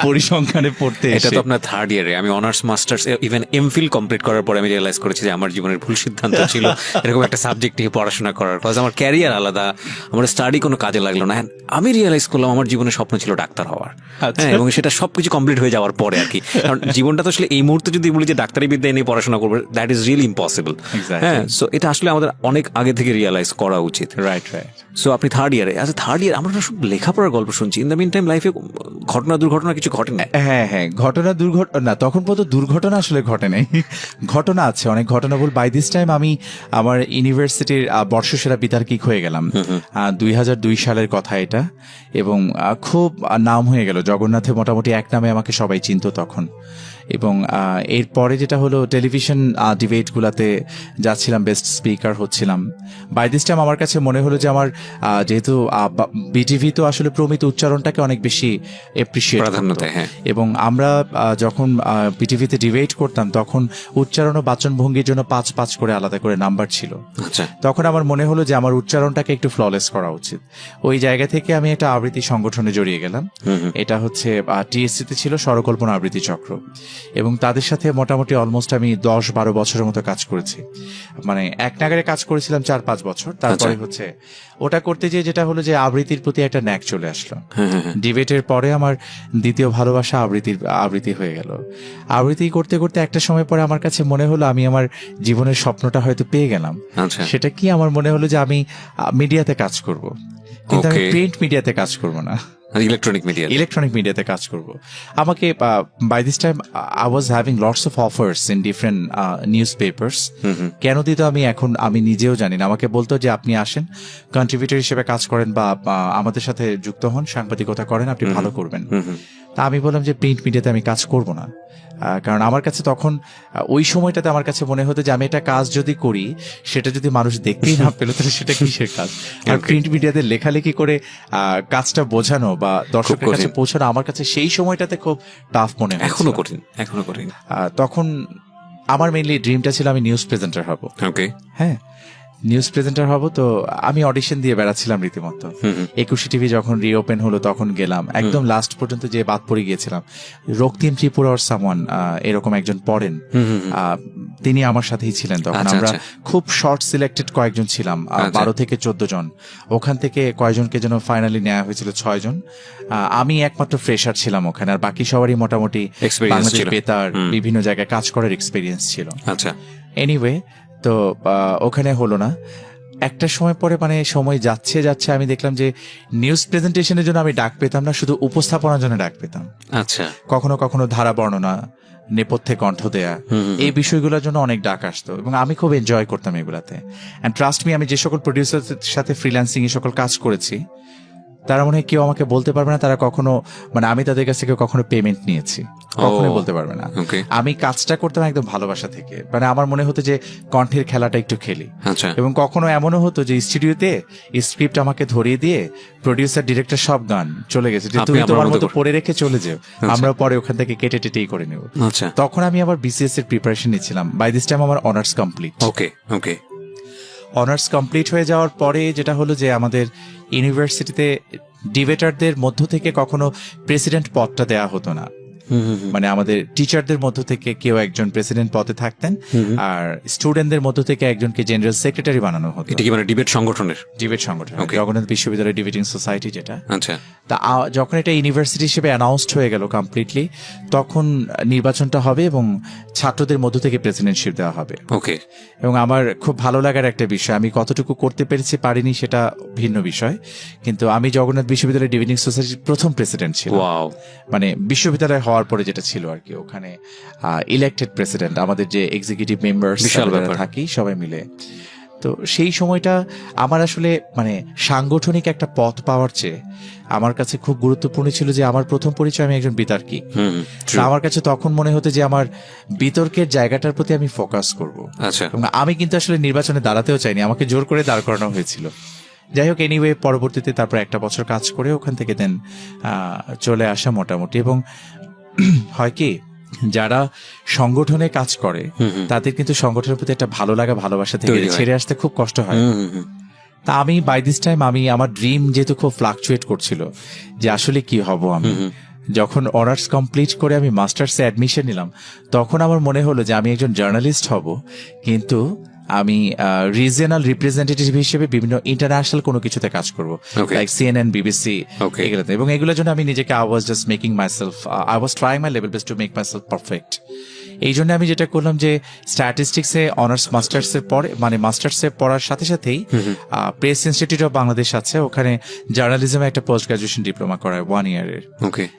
পরিসংখ্যানে পড়তে এসে। এটা তো আপনার থার্ড ইয়ারে। আমি honours masters even MPhil complete করার পরে আমি রিয়েলাইজ করেছি যে আমার জীবনের ভুল সিদ্ধান্ত ছিল এরকম একটা সাবজেক্ট নিয়ে পড়াশোনা করার। কজ আমার ক্যারিয়ার আলাদা, আমার স্টাডি কোনো কাজে লাগলো না। আমি রিয়েলাইজ করলাম আমার জীবনের স্বপ্ন ছিল ডাক্তার হওয়ার, এবং সেটা সবকিছু কমপ্লিট হয়ে যাওয়ার পরে আর কি, কারণ জীবনটা তো আসলে এই মুহূর্তে যদি বলি যে ডাক্তারি বিদ্যা নিয়ে পড়াশোনা করবে, দ্যাট ইজ রিয়েলি ইম্পসিবল। হ্যাঁ, সো এটা আসলে আমাদের অনেক আগে থেকে রিয়ালাইজ করা উচিত। Right right. সো আপনি থার্ড ইয়ারে, আচ্ছা থার্ড ইয়ার আমরা সব লেখাপড়ার গল্প শুনছি, ইন দ্য মিন টাইম লাইফে ঘটনা দুর্ঘটনা কিছু ঘটে না? হ্যাঁ হ্যাঁ, ঘটনা দুর্ঘটনা, তখন পর্যন্ত দুর্ঘটনা আসলে ঘটে নাই, ঘটনা আছে অনেক ঘটনা। বল বাই দিস টাইম আমি আমার ইউনিভার্সিটির বর্ষসেরা বিতার্কিক হয়ে গেলাম। 2002 সালের কথা এটা, এবং খুব নাম হয়ে গেল জগন্নাথে, মোটামুটি এক নামে আমাকে সবাই চিনতো তখন। এবং এরপরে যেটা হলো টেলিভিশন ডিবেটগুলোতে যাচ্ছিলাম, বেস্ট স্পিকার হচ্ছিলাম। বাই দিস টাইম আমার কাছে মনে হলো যে আমার যেহেতু বিটিভি তো আসলে প্রমিত উচ্চারণটাকে অনেক বেশি এপ্রিসিয়েট প্রাধান্য দেয়, হ্যাঁ। এবং আমরা যখন বিটিভিতে ডিবেট করতাম তখন উচ্চারণ ও বাচনভঙ্গির জন্য 5-5 করে আলাদা করে নাম্বার ছিল। আচ্ছা, তখন আমার মনে হলো যে আমার উচ্চারণটাকে একটু ফ্ললেস করা উচিত। ওই জায়গা থেকে আমি একটা আবৃত্তি সংগঠনে জড়িয়ে গেলাম। এটা হচ্ছে টিএসসিতে ছিল স্বরকল্পনা আবৃত্তি চক্র, এবং তাদের সাথে মোটামুটি অলমোস্ট আমি 10-12 বছরের মতো কাজ করেছি। মানে এক নাগারে কাজ করেছিলাম 4-5 বছর। তারপরে হচ্ছে ওটা করতে যেয়ে যেটা হলো যে আবৃত্তির প্রতি একটা ন্যাক চলে আসলো। ডিবেটের পরে আমার দ্বিতীয় ভালোবাসা আবৃত্তি হয়ে গেল। আবৃত্তি করতে করতে একটা সময় পরে আমার কাছে মনে হলো আমি আমার জীবনের স্বপ্নটা হয়তো পেয়ে গেলাম। সেটা কি, আমার মনে হলো যে আমি মিডিয়াতে কাজ করব, কিন্তু আমি প্রিন্ট মিডিয়াতে কাজ করব না, ইলেকট্রনিক মিডিয়াতে কাজ করব। আমাকে by this time I was having lots of offers in different news papers. কেন দিত আমি নিজেও জানি না। আমাকে বলতো যে আপনি আসেন, কন্ট্রিবিউটর হিসেবে কাজ করেন বা আমাদের সাথে যুক্ত হন, সাংবাদিকতা করেন, আপনি ভালো করবেন। তা আমি বললাম যে প্রিন্ট মিডিয়াতে আমি কাজ করব না, কারণ আমার কাছে তখন ওই সময়টাতে আমার কাছে মনে হতো যে আমি একটা কাজ যদি করি, সেটা যদি মানুষ দেখতেই না পেল তাহলে সেটা কিসের কাজ। আর প্রিন্ট মিডিয়াতে লেখালেখি করে কাজটা বোঝানো বা দর্শকের কাছে পৌঁছানো আমার কাছে সেই সময়টাতে খুব টাফ মনে হয়, এখনো কঠিন। তখন আমার মেইনলি ড্রিমটা ছিল আমি নিউজ প্রেজেন্টার হব। হ্যাঁ, নিউজ প্রেজেন্টার হব। তো আমি অডিশন দিয়ে বেড়াচ্ছিলাম রীতিমতো। 21 টিভি যখন রিওপেন হলো তখন গেলাম, একদম লাস্ট পর্যন্ত যে বাদ পড়ে গিয়েছিলাম। রক্তিম ত্রিপুরা ওর সামওয়ান এরকম একজন পড়েন, তিনি আমার সাথেই ছিলেন তখন। আমরা খুব শর্ট সিলেক্টেড কয়েকজন ছিলাম, 12 থেকে 14 জন। ওখান থেকে কয়েকজনকে যেন ফাইনালি নেওয়া হয়েছিল 6 জন। আমি একমাত্র ফ্রেশার ছিলাম ওখানে, আর বাকি সবারই মোটামুটি বাংলাদেশ বেতার বিভিন্ন জায়গায় কাজ করার এক্সপিরিয়েন্স ছিল। আচ্ছা, এনিওয়ে, তো ওখানে হলো না। একটা সময় পরে মানে সময় যাচ্ছে আমি দেখলাম যে নিউজ প্রেজেন্টেশনের জন্য আমি ডাক পেতাম না, শুধু উপস্থাপনার জন্য ডাক পেতাম। আচ্ছা, কখনো কখনো ধারা বর্ণনা, নেপথ্যে কণ্ঠ দেয়া, এই বিষয়গুলোর জন্য অনেক ডাক আসতো, এবং আমি খুব এনজয় করতাম এগুলাতে। অ্যান্ড ট্রাস্ট মি, আমি যে সকল প্রডিউসারদের সাথে ফ্রিল্যান্সিং এ সকল কাজ করেছি, তারা মনে হয় কেউ আমাকে বলতে পারবে না তারা কখনো, মানে আমি তাদের কাছ থেকে কখনো পেমেন্ট নিয়েছি, কখনোই বলতে পারবে না। আমি কাজটা করতাম একদম ভালোবাসা থেকে, মানে আমার মনে হতো যে কণ্ঠের খেলাটা একটু খেলি। এবং কখনো এমনও হতো যে স্টুডিওতে স্ক্রিপ্ট আমাকে ধরিয়ে দিয়ে প্রডিউসার ডিরেক্টর সব গান চলে গেছে, যে তুমি তোমার মতো পড়ে রেখে চলে যাও, আমরা পরে ওখান থেকে কেটে টেটেই করে নেব। তখন আমি আবার বিসিএস এর প্রিপারেশন নিচ্ছিলাম। বাই দিস টাইম আমার অনার্স কমপ্লিট। অনার্স কমপ্লিট হয়ে যাওয়ার পরে যেটা হলো যে আমাদের ইউনিভার্সিটিতে ডিবেটারদের মধ্য থেকে কখনো প্রেসিডেন্ট পদটা দেয়া হতো না। মানে আমাদের টিচারদের মধ্য থেকে কেউ একজন প্রেসিডেন্ট পদে থাকতেন, আর স্টুডেন্টদের মধ্য থেকে একজনকে জেনারেল সেক্রেটারি বানানো হতো। এটা কি মানে ডিবেট সংগঠন জগন্নাথ বিশ্ববিদ্যালয় ডিবেটিং সোসাইটি যেটা। তা যখন এটা ইউনিভার্সিটি হিসেবে অ্যানাউন্সড হয়ে গেল কমপ্লিটলি, তখন নির্বাচনটা হবে এবং ছাত্রদের মধ্য থেকে প্রেসিডেন্টশিপ দেওয়া হবে। এবং আমার খুব ভালো লাগার একটা বিষয়, আমি কতটুকু করতে পেরেছি পারিনি সেটা ভিন্ন বিষয়, কিন্তু আমি জগন্নাথ বিশ্ববিদ্যালয় ডিবেটিং সোসাইটির প্রথম প্রেসিডেন্ট ছিলাম। মানে বিশ্ববিদ্যালয় হওয়ার পরে যেটা ছিল আর কি, ওখানে ইলেক্টেড প্রেসিডেন্ট, আমাদের যে এক্সিকিউটিভ মেম্বার্স থাকি সবাই মিলে। তো সেই সময়টা আমার আসলে মানে সাংগঠনিক একটা পথ পাওয়ার চেয়ে আমার কাছে খুব গুরুত্বপূর্ণ ছিল যে আমার প্রথম পরিচয় আমি একজন বিতর্কী। আমার কাছে তখন মনে হতো যে আমার বিতর্কের জায়গাটার প্রতি আমি ফোকাস করব। এবং আমি কিন্তু আসলে নির্বাচনে দাঁড়াতেও চাইনি, আমাকে জোর করে দাঁড় করানো হয়েছিল। যাই হোক, এনিওয়ে পরবর্তীতে তারপর একটা বছর কাজ করে ওখান থেকে দেন চলে আসা মোটামুটি। এবং হয় কি, যারা সংগঠনে কাজ করে তাদের কিন্তু সংগঠনের প্রতি একটা ভালো লাগা ভালোবাসা থেকে ছেড়ে আসতে খুব কষ্ট হয়। তা আমি বাই দিস টাইম আমি আমার ড্রিম যেহেতু খুব ফ্লাকচুয়েট করছিল যে আসলে কি হব আমি, যখন অনার্স কমপ্লিট করে আমি মাস্টার্সে অ্যাডমিশন নিলাম তখন আমার মনে হলো যে আমি একজন জার্নালিস্ট হব, কিন্তু আমি রিজিয়নাল রিপ্রেজেন্টেটিভ হিসেবে বিভিন্ন ইন্টারন্যাশনাল কোনো কিছুতে কাজ করবো, লাইক CNN, BBC, এগুলোতে। এবং এগুলোর জন্য আমি নিজেকে I was just making myself, I was trying my level best to make myself perfect. এই জন্য আমি যেটা করলাম যে স্ট্যাটিস্টিক্সে অনার্স মাস্টার্সের পরে, মানে মাস্টার্সে পড়ার সাথে সাথেই প্রেস ইনস্টিটিউট অফ বাংলাদেশ আছে, ওখানে জার্নালিজমে একটা পোস্ট গ্রাজুয়েশন ডিপ্লোমা করায় 1 ইয়ারের।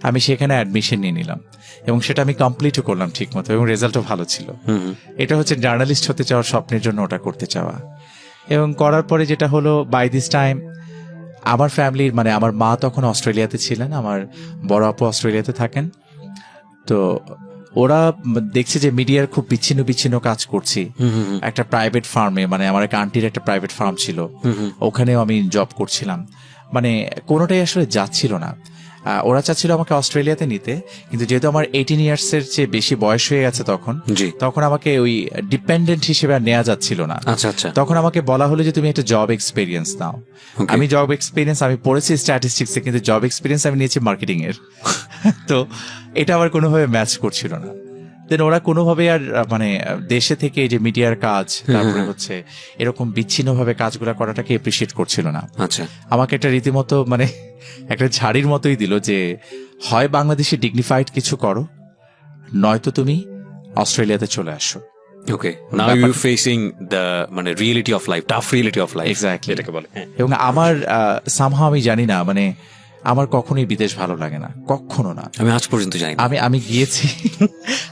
আমি সেখানে অ্যাডমিশন নিয়ে নিলাম এবং সেটা আমি কমপ্লিটও করলাম ঠিক মতো, এবং রেজাল্টও ভালো ছিল। এটা হচ্ছে জার্নালিস্ট হতে চাওয়ার স্বপ্নের জন্য ওটা করতে চাওয়া। এবং করার পরে যেটা হলো, বাই দিস টাইম আমার ফ্যামিলির, মানে আমার মা তখন অস্ট্রেলিয়াতে ছিলেন, আমার বড় আপু অস্ট্রেলিয়াতে থাকেন। তো ওরা দেখছে যে মিডিয়ার খুব বিচ্ছিন্ন বিচ্ছিন্ন কাজ করছি একটা প্রাইভেট ফার্মে, মানে আমার এক আন্টির একটা প্রাইভেট ফার্ম ছিল, ওখানেও আমি জব করছিলাম, মানে কোনোটাই আসলে যাচ্ছিল না। ওরা চাচ্ছিল আমাকে অস্ট্রেলিয়াতে নিতে, কিন্তু যেহেতু আমার 18 ইয়ার্সের চেয়ে বেশি বয়স হয়ে গেছে তখন আমাকে ওই ডিপেন্ডেন্ট হিসেবে আর নেওয়া যাচ্ছিল না। তখন আমাকে বলা হলো যে তুমি একটা জব এক্সপিরিয়েন্স নাও। আমি জব এক্সপিরিয়েন্স আমি পড়েছি স্ট্যাটিস্টিক্সে, কিন্তু জব এক্সপিরিয়েন্স আমি নিয়েছি মার্কেটিং এর। তো এটা আবার কোনোভাবে ম্যাচ করছিল না। দেন ওরা কোনোভাবে আর মানে দেশে থেকে এই যে মিডিয়ার কাজ, তারপরে হচ্ছে এরকম বিচ্ছিন্নভাবে কাজগুলো করাটাকে এপ্রিসিয়েট করছিল না। আমাকে একটা রীতিমতো মানে একটা ঝাড়ির মতোই দিল যে হয় বাংলাদেশে ডিগনিফাইড কিছু করো, নয়তো তুমি অস্ট্রেলিয়াতে চলে আসো। Now you're facing the মানে reality of life, tough reality of life. Exactly. এটাকে বলে। এবং আমার somehow আমি জানি না, মানে আমার কখনোই বিদেশ ভালো লাগে না, কখনো না। আমি আজ পর্যন্ত যাই না।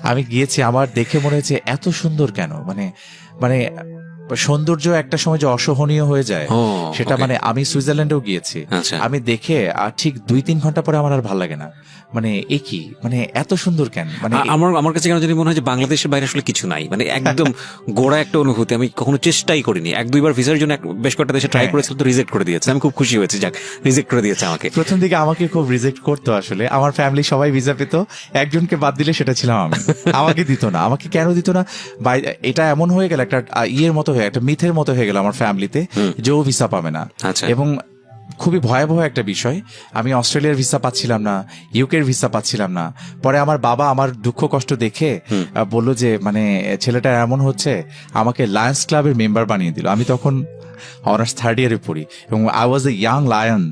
আমি গিয়েছি আমার দেখে মনে হয়েছে এত সুন্দর কেন, মানে সৌন্দর্য একটা সময় যে অসহনীয় হয়ে যায় সেটা। মানে আমি সুইজারল্যান্ডেও গিয়েছি, আমি দেখে আর ঠিক 2-3 ঘন্টা পরে আমার আর ভালো লাগে না, মানে একই, মানে এত সুন্দর কেন। মানে আমার কাছে কেন জানি মনে হয় যে বাংলাদেশের বাইরে আসলে কিছু নাই, মানে একদম গোড়া একটা অনুভূতি। আমি কখনো চেষ্টাই করিনি, 1-2 বার ভিসার জন্য বেশ কয়েকটা দেশে ট্রাই করেছিলাম, তো রিজেক্ট করে দিয়েছে। আমি খুব খুশি হয়েছি, যাক রিজেক্ট করে দিয়েছে আমাকে। প্রথম দিকে আমাকে খুব রিজেক্ট করতো আসলে, আমার ফ্যামিলি সবাই ভিসা পেত, একজনকে বাদ দিলে সেটা ছিলাম আমি। আমাকে দিত না, আমাকে কেন দিত না, এটা এমন হয়ে গেল একটা ইয়ের মতো হয়ে, একটা মিথের মতো হয়ে গেল আমার ফ্যামিলিতে যে ও ভিসা পাবে না। এবং খুবই ভয়াবহ একটা বিষয়, আমি অস্ট্রেলিয়ার ভিসা পাচ্ছিলাম না, ইউকের ভিসা পাচ্ছিলাম না। পরে আমার বাবা আমার দুঃখ কষ্ট দেখে বলল যে মানে ছেলেটা এমন হচ্ছে, আমাকে লায়ন্স ক্লাবের মেম্বার বানিয়ে দিল। আমি তখন অনার্স 3rd ইয়ারে পড়ি এবং I was a young lion.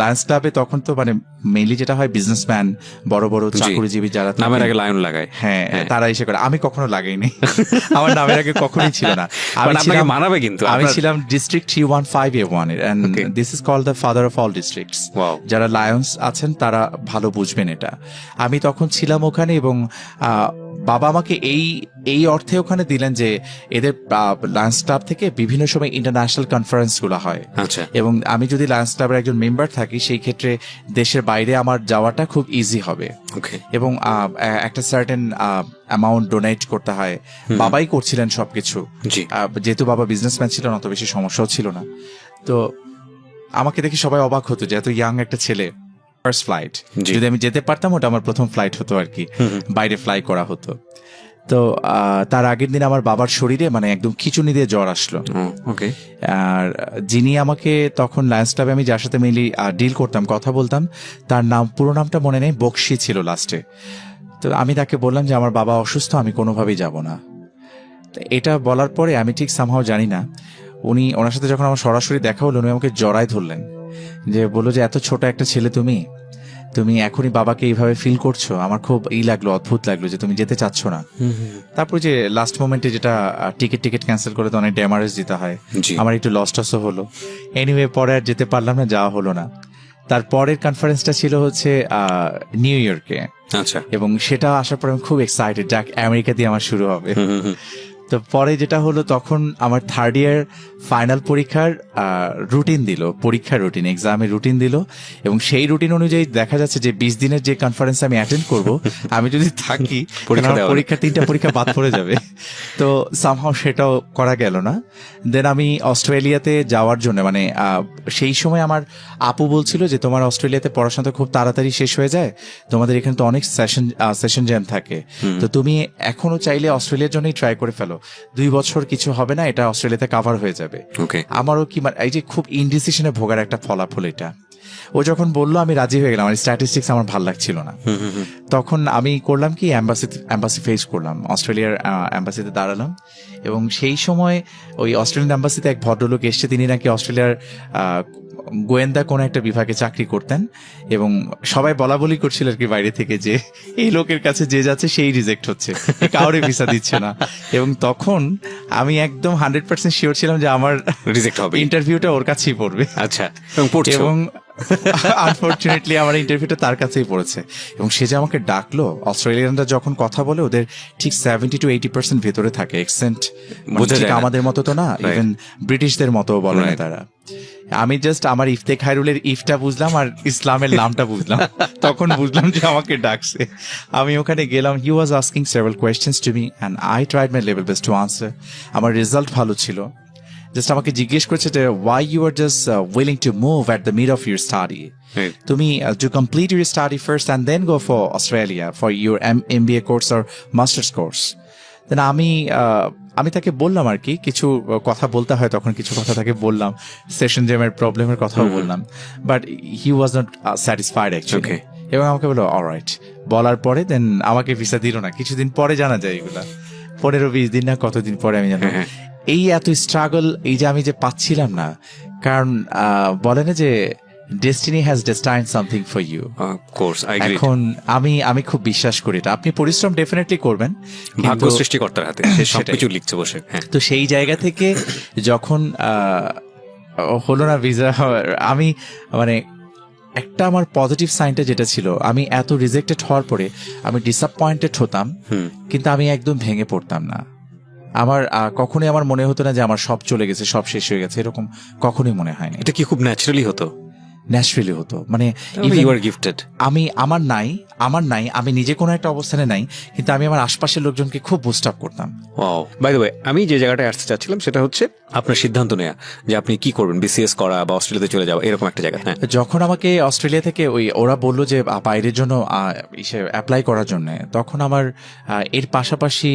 Lions ক্লাবে তখন তো মানে মেইনলি যেটা হয় বিজনেসম্যান, বড় বড় চাকরিজীবী যারা নামের আগে লায়ন লাগায়, হ্যাঁ তারা এসে করে। আমি কখনো লাগাইনি, আমার নামের আগে কখনোই ছিল না। মানাবে কিন্তু আমি ছিলাম ডিস্ট্রিক্ট 315A1 এর, and this is called the father of all districts. যারা লায়ন্স আছেন তারা ভালো বুঝবেন এটা। আমি তখন ছিলাম ওখানে, এবং বাবা আমাকে এই অর্থে ওখানে দিলেন যে এদের লায়ন্স ক্লাব থেকে বিভিন্ন সময় ইন্টারন্যাশনাল কনফারেন্স গুলো হয়, এবং আমি যদি লায়ন্স ক্লাবের একজন মেম্বার থাকি সেই ক্ষেত্রে দেশের বাইরে আমার যাওয়াটা খুব ইজি হবে। এবং একটা সার্টেন অ্যামাউন্ট ডোনেট করতে হয়, বাবাই করছিলেন সবকিছু, যেহেতু বাবা বিজনেসম্যান ছিলেন, অত বেশি সমস্যাও ছিল না। তো আমাকে দেখে সবাই অবাক হতো যে এত ইয়াং একটা ছেলে, ফার্স্ট ফ্লাইট, যদি আমি যেতে পারতাম ওটা আমার প্রথম ফ্লাইট হতো আর কি, বাইরে ফ্লাই করা হতো। তো তার আগের দিন আমার বাবার শরীরে মানে একদম খিচুনি দিয়ে জ্বর আসলো। আর যিনি আমাকে তখন লায়ন্স ক্লাবে আমি যার সাথে মেইনলি ডিল করতাম, কথা বলতাম, তার নাম পুরো নামটা মনে নেই, বক্সি ছিল লাস্টে। তো আমি তাকে বললাম যে আমার বাবা অসুস্থ, আমি কোনোভাবেই যাব না। এটা বলার পরে আমি ঠিক সামহাও জানি না, ওনার সাথে যখন আমার সরাসরি দেখা হলো, উনি আমাকে জড়ায় ধরলেন, যে বললো যে এত ছোট একটা ছেলে তুমি এখনই বাবাকে এইভাবে ফিল করছো। আমার খুব লাগলো, অদ্ভুত লাগলো যে তুমি যেতে চাচ্ছ না। তারপর যে লাস্ট মোমেন্টে যেটা টিকিট ক্যান্সেল করে তো অনেক ড্যামারেজ দিতে হয়, আমার একটু লস টসও হলো। এনিওয়ে পরে আর যেতে পারলাম না, যাওয়া হলো না। তারপরের কনফারেন্সটা ছিল হচ্ছে নিউ ইয়র্কে, এবং সেটা আসার পর আমি খুব এক্সাইটেড, যাক আমেরিকা দিয়ে আমার শুরু হবে। তো পরে যেটা হলো, তখন আমার 3rd ইয়ার ফাইনাল পরীক্ষার রুটিন দিল, পরীক্ষার রুটিন, এক্সামের রুটিন দিল, এবং সেই রুটিন অনুযায়ী দেখা যাচ্ছে যে 20 দিনের যে কনফারেন্স আমি অ্যাটেন্ড করব, আমি যদি থাকি পরীক্ষা 3টা পরীক্ষা বাদ পড়ে যাবে। তো সামহাও সেটাও করা গেল না। দেন আমি অস্ট্রেলিয়াতে যাওয়ার জন্য, মানে সেই সময় আমার আপু বলছিল যে তোমার অস্ট্রেলিয়াতে পড়াশোনা খুব তাড়াতাড়ি শেষ হয়ে যায়, তোমাদের এখানে তো অনেক সেশন জ্যাম থাকে, তো তুমি এখনো চাইলে অস্ট্রেলিয়ার জন্যই ট্রাই করে ফেলো, 2 বছর কিছু হবে না, এটা অস্ট্রেলিয়াতে কাভার হয়ে যাবে। আমারও কি এই যে খুব ইনডিসিশনে ভোগার একটা ফলাফল এটা। ও যখন বললো আমি রাজি হয়ে গেলাম, আমার স্ট্যাটিস্টিক্স আমার ভালো লাগছিল না। তখন আমি করলাম কি, অ্যাম্বাসি ফেস করলাম, অস্ট্রেলিয়ার অ্যাম্বাসিতে দাঁড়ালাম। এবং সেই সময় ওই অস্ট্রেলিয়ান অ্যাম্বাসিতে এক ভদ্রলোক এসছে, তিনি নাকি অস্ট্রেলিয়ার গোয়েন্দা কোন একটা বিভাগে চাকরি করতেন, এবং সবাই বলা বলি করছিল আর কি বাইরে থেকে যে এই লোকের কাছে যে যাচ্ছে সেই রিজেক্ট হচ্ছে, কাউরে ভিসা দিচ্ছে না। এবং তখন আমি একদম 100% শিওর ছিলাম যে আমার রিজেক্ট হবে, ইন্টারভিউটা ওর কাছেই পড়বে। আচ্ছা, এবং আনফরচুনেটলি আমার ইন্টারভিউটা তার কাছেই পড়েছে। এবং সে যে আমাকে ডাকলো, অস্ট্রেলিয়ানরা যখন কথা বলে ওদের ঠিক 70 to 80% ভেতরে থাকে, এক্সেন্ট আমাদের মতো তো না, ইভেন ব্রিটিশদের মতো বলে না তারা। আমি জাস্ট আমার ইফতে খায়রুলের ইফটা বুঝলাম আর ইসলামের নামটা বুঝলাম, তখন বুঝলাম যে আমাকে ডাকছে। আমি ওখানে গেলাম, he was asking several questions to me and I tried my level best to answer. আমার রেজাল্ট ভালো ছিল, জাস্ট আমাকে জিজ্ঞেস করছে যে why you are just willing to move at the mid of your study, তুমি to complete your study first and then go for Australia for your MBA course or masters course. Then আমি তাকে বললাম আর কি, কিছু কথা বলতে হয় তখন কিছু কথা তাকে বললাম, সেশন জ্যামের প্রবলেমের কথাও বললাম, but he was not satisfied actually. এবং আমাকে বললো অলরাইট, বলার পরে দেন আমাকে ভিসা দিল না, কিছুদিন পরে জানা যায় এগুলা, 15-20 দিন না কতদিন পরে আমি জানলাম। এই এত স্ট্রাগল, এই যে আমি যে পাচ্ছিলাম না, কারণ বলে না যে destiny has destined something for you. এখন আমি খুব বিশ্বাস করি এটা, আপনি পরিশ্রম ডেফিনেটলি করবেন, ভাগ্য সৃষ্টিকর্তার হাতে, সে সবকিছু লিখছে বসে। তো সেই জায়গা থেকে যখন হলো না ভিসা, আমি মানে একটা আমার পজিটিভ সাইনটা যেটা ছিল, আমি এত রিজেক্টেড হওয়ার পরে আমি ডিসঅ্যাপয়েন্টেড হতাম, কিন্তু আমি একদম ভেঙে পড়তাম না। আমার কখনোই আমার মনে হতো না যে আমার সব চলে গেছে, সব শেষ হয়ে গেছে, এরকম কখনোই মনে হয়নি। এটা কি খুব ন্যাচারালি হতো? ন্যাচারালি হতো, মানে ইউ আর গিফটেড। আমার নাই, আমি নিজে কোনো একটা অবস্থানে নাই, কিন্তু আমি আমার আশপাশের লোকজনকে খুব বুস্ট আপ করতাম। ওয়াও, বাই দ্য ওয়ে, আমি যে জায়গাটায় আসতে চাচ্ছিলাম সেটা হচ্ছে আপনার সিদ্ধান্ত নেওয়া যে আপনি কি করবেন, BCS করা বা অস্ট্রেলিয়াতে চলে যাওয়া, এরকম একটা জায়গা। যখন আমাকে অস্ট্রেলিয়া থেকে ওরা বললো যে বাইরের জন্য অ্যাপ্লাই করার জন্য, তখন আমার এর পাশাপাশি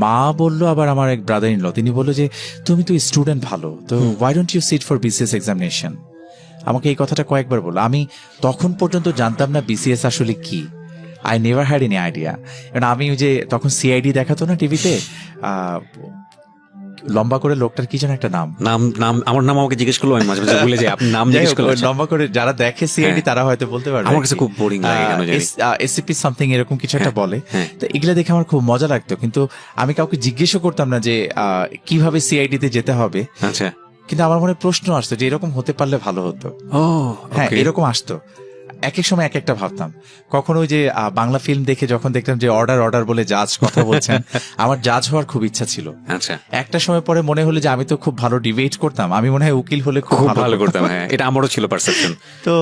মা বললো, আবার আমার এক ব্রাদার ইন ল, তিনি বললো যে তুমি তো স্টুডেন্ট ভালো, তো why don't you sit for BCS examination. আমাকে এই কথাটা কয়েকবার বললো। আমি তখন পর্যন্ত জানতাম না BCS আসলে কি, I never had any idea. কারণ আমি ওই যে তখন CID দেখাতো না টিভিতে, লম্বা করে লোকটার কি যেন একটা নাম, আমার নাম আমাকে জিজ্ঞেস করলো, আমি মাঝে মাঝে ভুলে যাই, আপনি নাম জিজ্ঞেস করলেন। লম্বা করে যারা দেখে CID তারা হয়তো বলতে পারবে, আমার কাছে খুব বোরিং লাগে কেন জানি, SCP সামথিং এরকম কিছু একটা বলে। তো এগুলা দেখে আমার খুব মজা লাগতো, কিন্তু আমি কাউকে জিজ্ঞেসও করতাম না যে কিভাবে CID তে যেতে হবে। আচ্ছা, কিন্তু আমার মনে প্রশ্ন আসতো যে এরকম হতে পারলে ভালো হতো। হ্যাঁ, এরকম আসতো, এক এক সময় এক একটা ভাবতাম। কখনো ওই যে বাংলা ফিল্ম দেখে যখন দেখতাম যে অর্ডার বলে জাজ কথা বলছেন, আমার জাজ হওয়ার খুব ইচ্ছা ছিল। আচ্ছা, একটা সময় পরে মনে হলো যে আমি তো খুব ভালো ডিবেট করতাম, আমি মনে হয় উকিল হলে খুব ভালো করতাম। হ্যাঁ, এটা আমারও ছিল পারসেপশন। তো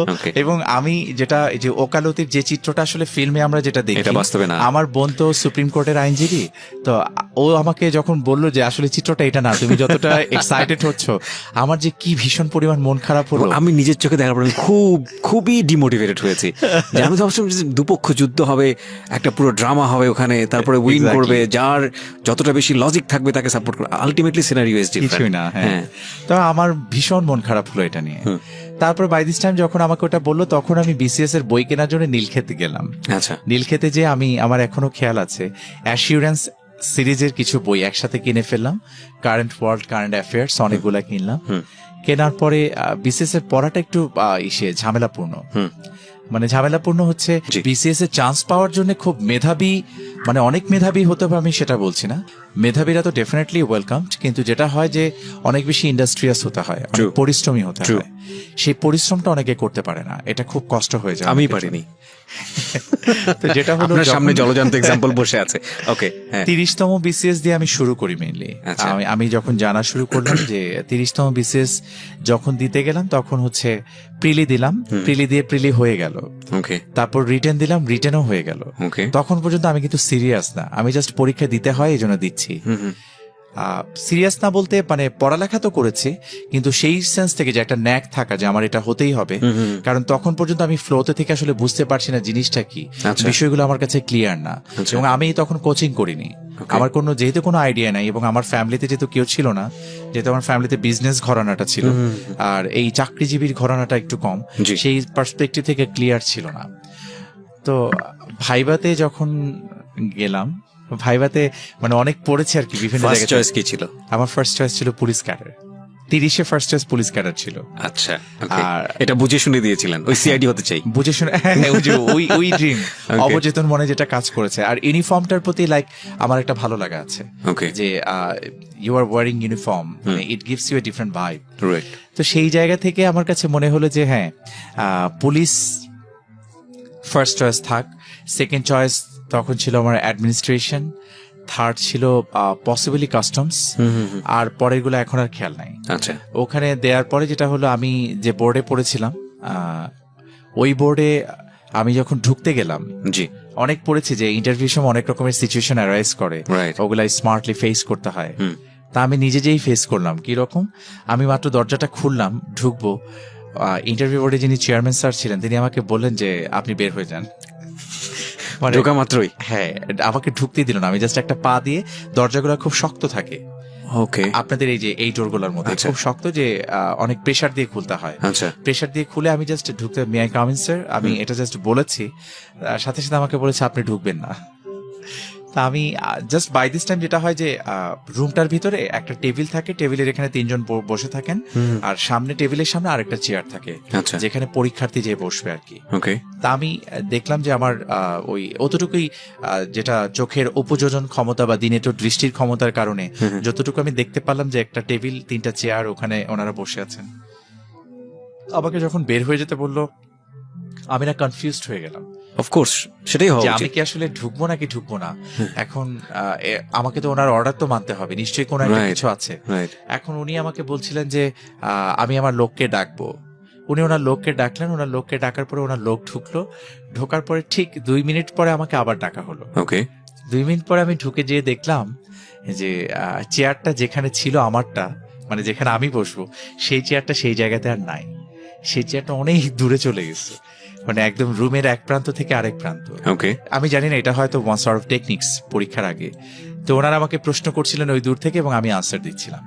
এবং আমি যেটা যে ওকালতির যে চিত্রটা আসলে ফিল্মে আমরা যেটা দেখি, এটা বাস্তবে না। আমার বোন তো সুপ্রিম কোর্টের আইনজীবী, তো ও আমাকে যখন বললো যে আসলে চিত্রটা এটা না, তুমি যতটা এক্সাইটেড হচ্ছ, আমার যে কি ভীষণ পরিমাণ মন খারাপ হলো। আমি নিজের চোখে দেখার পরে খুবই ডিমোটিভেটেড হয়েছি। আমি ভাবছিলাম যে দুপক্ষ যুদ্ধ হবে, একটা পুরো ড্রামা হবে ওখানে, তারপরে উইন করবে যার যতটা বেশি লজিক থাকবে তাকে সাপোর্ট করবে, আলটিমেটলি সিনারিও ইজ ডিফারেন্ট। কিছুই না। হ্যাঁ, তো আমার ভীষণ মন খারাপ হলো এটা নিয়ে। তারপর বাই দিস টাইম যখন আমাকে ওটা বললো, তখন আমি BCS এর বই কেনার জন্য নীলক্ষেতে গেলাম। আচ্ছা, নীলক্ষেতে যে আমার এখনো খেয়াল আছে, অ্যাসিউরেন্স সিরিজের কিছু বই একসাথে কিনে ফেললাম, কারেন্ট ওয়ার্ল্ড, কারেন্ট অ্যাফেয়ার্স অনেকগুলা কিনলাম। কেনার পরে BCS এর পড়াটা একটু ঝামেলাপূর্ণ। মানে ঝামেলাপূর্ণ হচ্ছে BCS এর চান্স পাওয়ার জন্য খুব মেধাবী, মানে অনেক মেধাবী হতে হবে আমি সেটা বলছি না, মেধাবীরা তো ডেফিনেটলি ওয়েলকাম, কিন্তু যেটা হয় যে অনেক বেশি ইন্ডাস্ট্রিয়াস হতে হয়, অনেক পরিশ্রমী হতে হয়, সেই পরিশ্রমটা অনেকে করতে পারে না, এটা খুব কষ্ট হয়ে যায়। আমি পারিনি। তো যেটা হলো, আপনার সামনে জলজান্ত এক্সাম্পল বসে আছে। ওকে, 30তম BCS দিয়ে আমি শুরু করি মেইনলি। আমি যখন জানা শুরু করলাম যে 30তম BCS যখন দিতে গেলাম, তখন হচ্ছে প্রিলি দিলাম, প্রিলি হয়ে গেল। তারপর রিটেন দিলাম, রিটেনও হয়ে গেল। তখন পর্যন্ত আমি কিন্তু সিরিয়াস না, আমি জাস্ট পরীক্ষা দিতে হয় এই জন্য দিচ্ছি। সিরিয়াস না বলতে মানে পড়ালেখা তো করেছি, কিন্তু সেই সেন্স থেকে যে একটা ন্যাক থাকা যে আমার এটা হতেই হবে, কারণ তখন পর্যন্ত আমি ফ্লোতে থেকে আসলে বুঝতে পারছি না জিনিসটা কি, বিষয়গুলো আমার কাছে ক্লিয়ার না, এবং আমি তখন কোচিং করিনি, আমার কোনো যেহেতু কোনো আইডিয়া নাই, এবং আমার ফ্যামিলিতে যেহেতু কেউ ছিল না, যেহেতু আমার ফ্যামিলিতে বিজনেস ঘরানাটা ছিল আর এই চাকরিজীবীর ঘরানাটা একটু কম, সেই পার্সপেক্টিভ থেকে ক্লিয়ার ছিল না। তো ভাইভাতে যখন গেলাম, ভাইভাতে মানে অনেক পড়েছি আর কি বিভিন্ন জায়গায়। চয়েস কি ছিল? আমার ফার্স্ট চয়েস ছিল পুলিশ ক্যাডার, 30-এ ফার্স্ট চয়েস পুলিশ ক্যাডার ছিল। আচ্ছা, আর এটা বুঝে শুনে দিয়েছিলেন, ওই সিআইডি হতে চাই বুঝে শুনে, ওই ড্রিম অবচেতন মনে যেটা কাজ করেছে। আর ইউনিফর্মটার প্রতি লাইক আমার একটা ভালো লাগা আছে, যে ইউ আর ওয়ারিং ইউনিফর্ম, মানে it gives you a different vibe. তো সেই জায়গা থেকে আমার কাছে মনে হলো যে হ্যাঁ, পুলিশ ফার্স্ট চয়েস থাক। সেকেন্ড চয়েস তখন ছিল আমার অ্যাডমিনিস্ট্রেশন, থার্ড ছিল পসিবলি কাস্টমস, আর পরের গুলো এখন আর খেয়াল নাই। আচ্ছা, ওখানে দেওয়ার পরে যেটা হলো, আমি যে বোর্ডে পড়েছিলাম ওই বোর্ডে আমি যখন ঢুকতে গেলাম, জি অনেক পড়েছি যে ইন্টারভিউ সময় অনেক রকমের সিচুয়েশন অ্যারাইজ করে, ওগুলা স্মার্টলি ফেস করতে হয়। তা আমি নিজে যেই ফেস করলাম, কি রকম, আমি মাত্র দরজাটা খুললাম, ঢুকবো, ইন্টারভিউ বোর্ডে যিনি চেয়ারম্যান স্যার ছিলেন তিনি আমাকে বললেন যে আপনি বের হয়ে যান। ঢোকা মাত্রই? হ্যাঁ, আমাকে ঢুকতেই দিল না। আমি জাস্ট একটা পা দিয়ে, দরজাগুলো খুব শক্ত থাকে, ওকে, আপনাদের এই যে এই ডোরগুলোর মধ্যে খুব শক্ত, যে অনেক প্রেসার দিয়ে খুলতে হয়। আচ্ছা, প্রেসার দিয়ে খুলে আমি জাস্ট ঢুকতে, may I come in sir, আমি এটা জাস্ট বলেছি, সাথে সাথে আমাকে বলেছে আপনি ঢুকবেন না। তা আমি জাস্ট বাই দিস টাইম যেটা হয় যে রুমটার ভিতরে একটা টেবিল থাকে, টেবিলের এখানে 3 জন বসে থাকেন, আর সামনে টেবিলের সামনে আরেকটা চেয়ার থাকে, যেখানে পরীক্ষার্থী যে বসবে আর কি। তা আমি দেখলাম যে আমার ওই অতটুকুই, যেটা চোখের উপযোজন ক্ষমতা বা দিনে তো দৃষ্টির ক্ষমতার কারণে যতটুকু আমি দেখতে পারলাম যে একটা টেবিল, 3টা চেয়ার, ওখানে ওনারা বসে আছেন। আমাকে যখন বের হয়ে যেতে বললো, আমি না কনফিউজড হয়ে গেলাম। অফকোর্স, সেটাই হবে, আমি কি আসলে ঢুকবো নাকি ঢুকবো না। এখন আমাকে তো ওনার অর্ডার তো মানতে হবে, নিশ্চয়ই কোনো একটা কিছু আছে। এখন উনি আমাকে বলছিলেন যে আমি আমার লোককে ডাকবো। উনি ওনার লোককে ডাকলেন, ওনার লোককে ডাকার পরে ওনার লোক ঢুকলো, ঢোকার পরে ঠিক 2 মিনিট পরে আমাকে আবার ডাকা হলো। 2 মিনিট পরে আমি ঢুকে যেয়ে দেখলাম যে চেয়ারটা যেখানে ছিল আমারটা, মানে যেখানে আমি বসবো, সেই চেয়ারটা সেই জায়গাতে আর নাই। সেই চেয়ারটা অনেক দূরে চলে গেছে, মানে একদম রুমের এক প্রান্ত থেকে আরেক প্রান্ত। আমি জানি না, এটা হয়তো ওয়ান সর্ট অফ টেকনিক্স পরীক্ষার আগে। তো ওনারা আমাকে প্রশ্ন করছিলেন ওই দূর থেকে, এবং আমি আনসার দিচ্ছিলাম।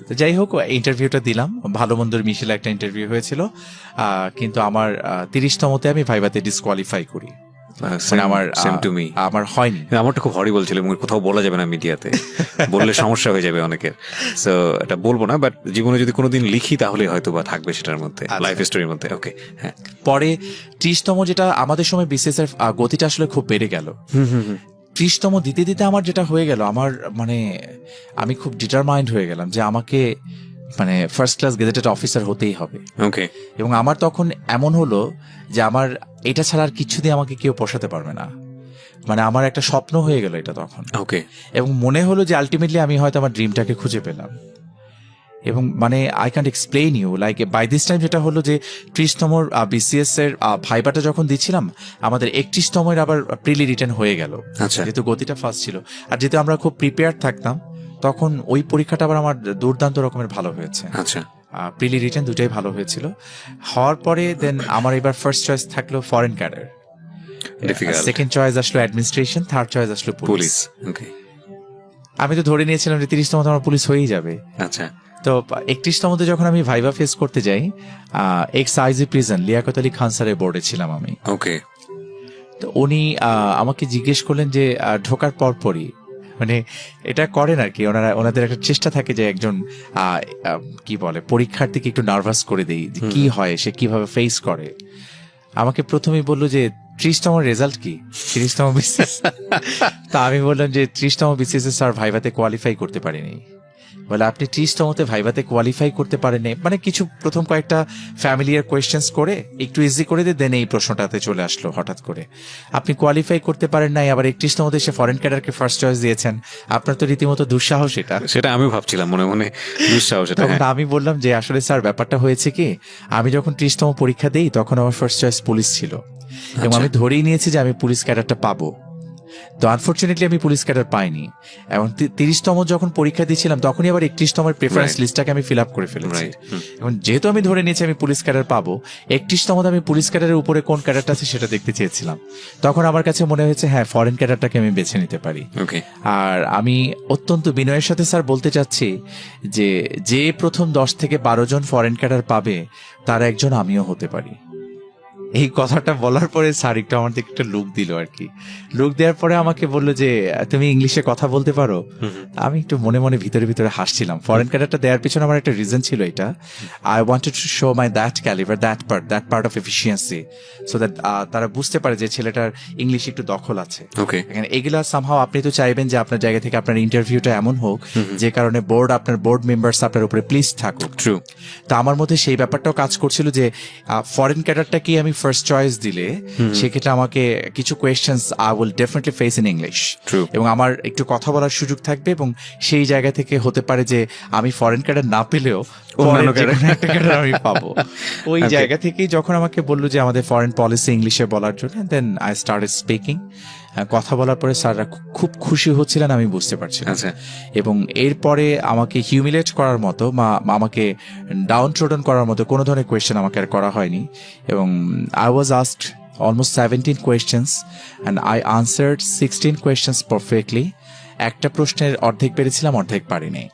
তো যাই হোক, ইন্টারভিউটা দিলাম, ভালো মন্দর মিশেল একটা ইন্টারভিউ হয়েছিল, কিন্তু আমার 30তমতে আমি ভাইভাতে ডিসকোয়ালিফাই করি। আমার হয়নি। আমারটা খুব হরিবল ছিল, কোথাও বলা যাবে না মিডিয়াতে, বললে সমস্যা হয়ে যাবে অনেকের, সো এটা বলবো না, বাট জীবনে যদি কোনোদিন লিখি তাহলে হয়তো বা থাকবে সেটার মধ্যে, লাইফ স্টোরির মধ্যে। ওকে, হ্যাঁ। পরে 30তম, যেটা আমাদের সময় বিসিএস এর গতিটা আসলে খুব বেড়ে গেল। 30তম দিতে দিতে আমার যেটা হয়ে গেল, আমার মানে আমি খুব ডিটারমাইন্ড হয়ে গেলাম যে আমাকে মানে ফার্স্ট ক্লাস গেজেটেড অফিসার হতেই হবে। এবং আমার তখন এমন হলো যে আমার এটা ছাড়া আর কিছু দিয়ে আমাকে কেউ পোষাতে পারবে না, মানে আমার একটা স্বপ্ন হয়ে গেল এটা তখন। এবং মনে হলো যে আলটিমেটলি আমি হয়তো আমার ড্রিমটাকে খুঁজে পেলাম। এবং মানে I can't explain you, like by this time যেটা হলো যে 30তম বিসিএস এর ভাইবাটা যখন দিচ্ছিলাম, আমাদের 31তমের আবার প্রিলি রিটেন হয়ে গেল, যেহেতু গতিটা ফাস্ট ছিল। আর যেহেতু আমরা খুব প্রিপেয়ার থাকতাম, তখন ওই পরীক্ষাটা আবার আমার দুর্দান্ত রকমের ভালো হয়েছে। প্রিলি রিটেন দুটাই ভালো হয়েছিল। হওয়ার পরে দেন আমার এবার ফার্স্ট চয়েস থাকলো ফরেন ক্যাডার, সেকেন্ড চয়েস আসলো অ্যাডমিনিস্ট্রেশন, থার্ড চয়েস আসলো পুলিশ। আমি তো ধরে নিয়েছিলাম যে 30তম আমার পুলিশ হয়েই যাবে। তো 31তমতে যখন আমি ভাইভা ফেস করতে যাই, ex IG prison Liaquat Ali Khan স্যারের বোর্ডে ছিলাম আমি। তো উনি আমাকে জিজ্ঞেস করলেন যে ঢোকার পরপরই, মানে এটা করেন আর কি, ওনাদের একটা চেষ্টা থাকে যে একজন কি বলে পরীক্ষার্থীকে একটু নার্ভাস করে দেই, কি হয়, সে কিভাবে ফেস করে। আমাকে প্রথমেই বললো যে 30তম রেজাল্ট কি, 30তম বিসিএস। তা আমি বললাম যে 30তম বিসিএস স্যার ভাইভাতে কোয়ালিফাই করতে পারিনি। বলে আপনি 30তমতে ভাইভাতে কোয়ালিফাই করতে পারেন, মানে কিছু প্রথম কয়েকটা ফ্যামিলিয়ার কোয়েশ্চেন্স করে একটু ইজি করে দিয়ে দেন এই প্রশ্নটাতে চলে আসলো হঠাৎ করে, আপনি কোয়ালিফাই করতে পারেন নাই, আবার 31তমতে সে ফরেন ক্যাডারকে ফার্স্ট চয়েস দিয়েছেন, আপনার তো রীতিমতো দুঃসাহস। সেটা আমি ভাবছিলাম মনে মনে, দুঃসাহস। তখন আমি বললাম যে আসলে স্যার ব্যাপারটা হয়েছে কি, আমি যখন 30তম পরীক্ষা দিই তখন আমার ফার্স্ট চয়েস পুলিশ ছিল, এবং আমি ধরেই নিয়েছি যে আমি পুলিশ ক্যাডারটা পাবো। তো আনফরচুনেটলি আমি পুলিশ ক্যাডার পাইনি, এবং 30তম যখন পরীক্ষা দিয়েছিলাম তখনই আবার 31তম প্রেফারেন্স লিস্টটাকে আমি ফিল আপ করে ফেলেছি। এবং যেহেতু আমি ধরে নিয়েছি আমি পুলিশ ক্যাডার পাবো, 31তম আমি পুলিশ ক্যাডারের উপরে কোন ক্যাডারটা আছে সেটা দেখতে চেয়েছিলাম। তখন আমার কাছে মনে হয়েছে হ্যাঁ, ফরেন ক্যাডারটাকে আমি বেছে নিতে পারি। আর আমি অত্যন্ত বিনয়ের সাথে স্যার বলতে চাচ্ছি যে প্রথম 10 থেকে 12 জন ফরেন ক্যাডার পাবে তার একজন আমিও হতে পারি। এই কথাটা বলার পরে স্যার একটু আমার দিকে একটা লুক দিল আর কি। লুক দেওয়ার পরে আমাকে বললো যে তুমি ইংলিশে কথা বলতে পারো। আমি একটু মনে মনে ভিতরে ভিতরে হাসছিলাম। ফরেন ক্যাডারটা দেওয়ার পিছনে আমার একটা রিজন ছিল এটা, I wanted to show my that calibre, that part of efficiency, so that তারা বুঝতে পারে যে ছেলেটার ইংলিশ একটু দখল আছে। এখানে এগুলা সামহাও আপনি তো চাইবেন যে আপনার জায়গা থেকে আপনার ইন্টারভিউটা এমন হোক যে কারণে আপনার বোর্ড মেম্বার্স আপনার উপরে প্লিজ থাকুক। ট্রু। তো আমার মধ্যে সেই ব্যাপারটাও কাজ করছিল যে ফরেন ক্যাডারটাকে আমি ফার্স্ট চয়েস দিলে সেক্ষেত্রে আমাকে কিছু questions I will definitely face in English, এবং আমার একটু কথা বলার সুযোগ থাকবে, এবং সেই জায়গা থেকে হতে পারে যে আমি ফরেন ক্যাডার না পেলেও একটা ক্যাডার আমি পাবো। ওই জায়গা থেকেই যখন আমাকে বললো যে আমাদের ফরেন পলিসি ইংলিশে বলার জন্য, দেন আই স্টার্টেড স্পিকিং। কথা বলার পরে স্যাররা খুব খুশি হচ্ছিলেন, আমি বুঝতে পারছিলাম। এবং এরপরে আমাকে হিউমিলেট করার মতো বা আমাকে ডাউন ট্রোডন করার মতো কোনো ধরনের কোয়েশ্চেন আমাকে আর করা হয়নি। এবং I was asked almost 17 questions and I answered 16 questions perfectly. একটা প্রশ্নের অর্ধেক পেরেছিলাম, অর্ধেক পারিনি।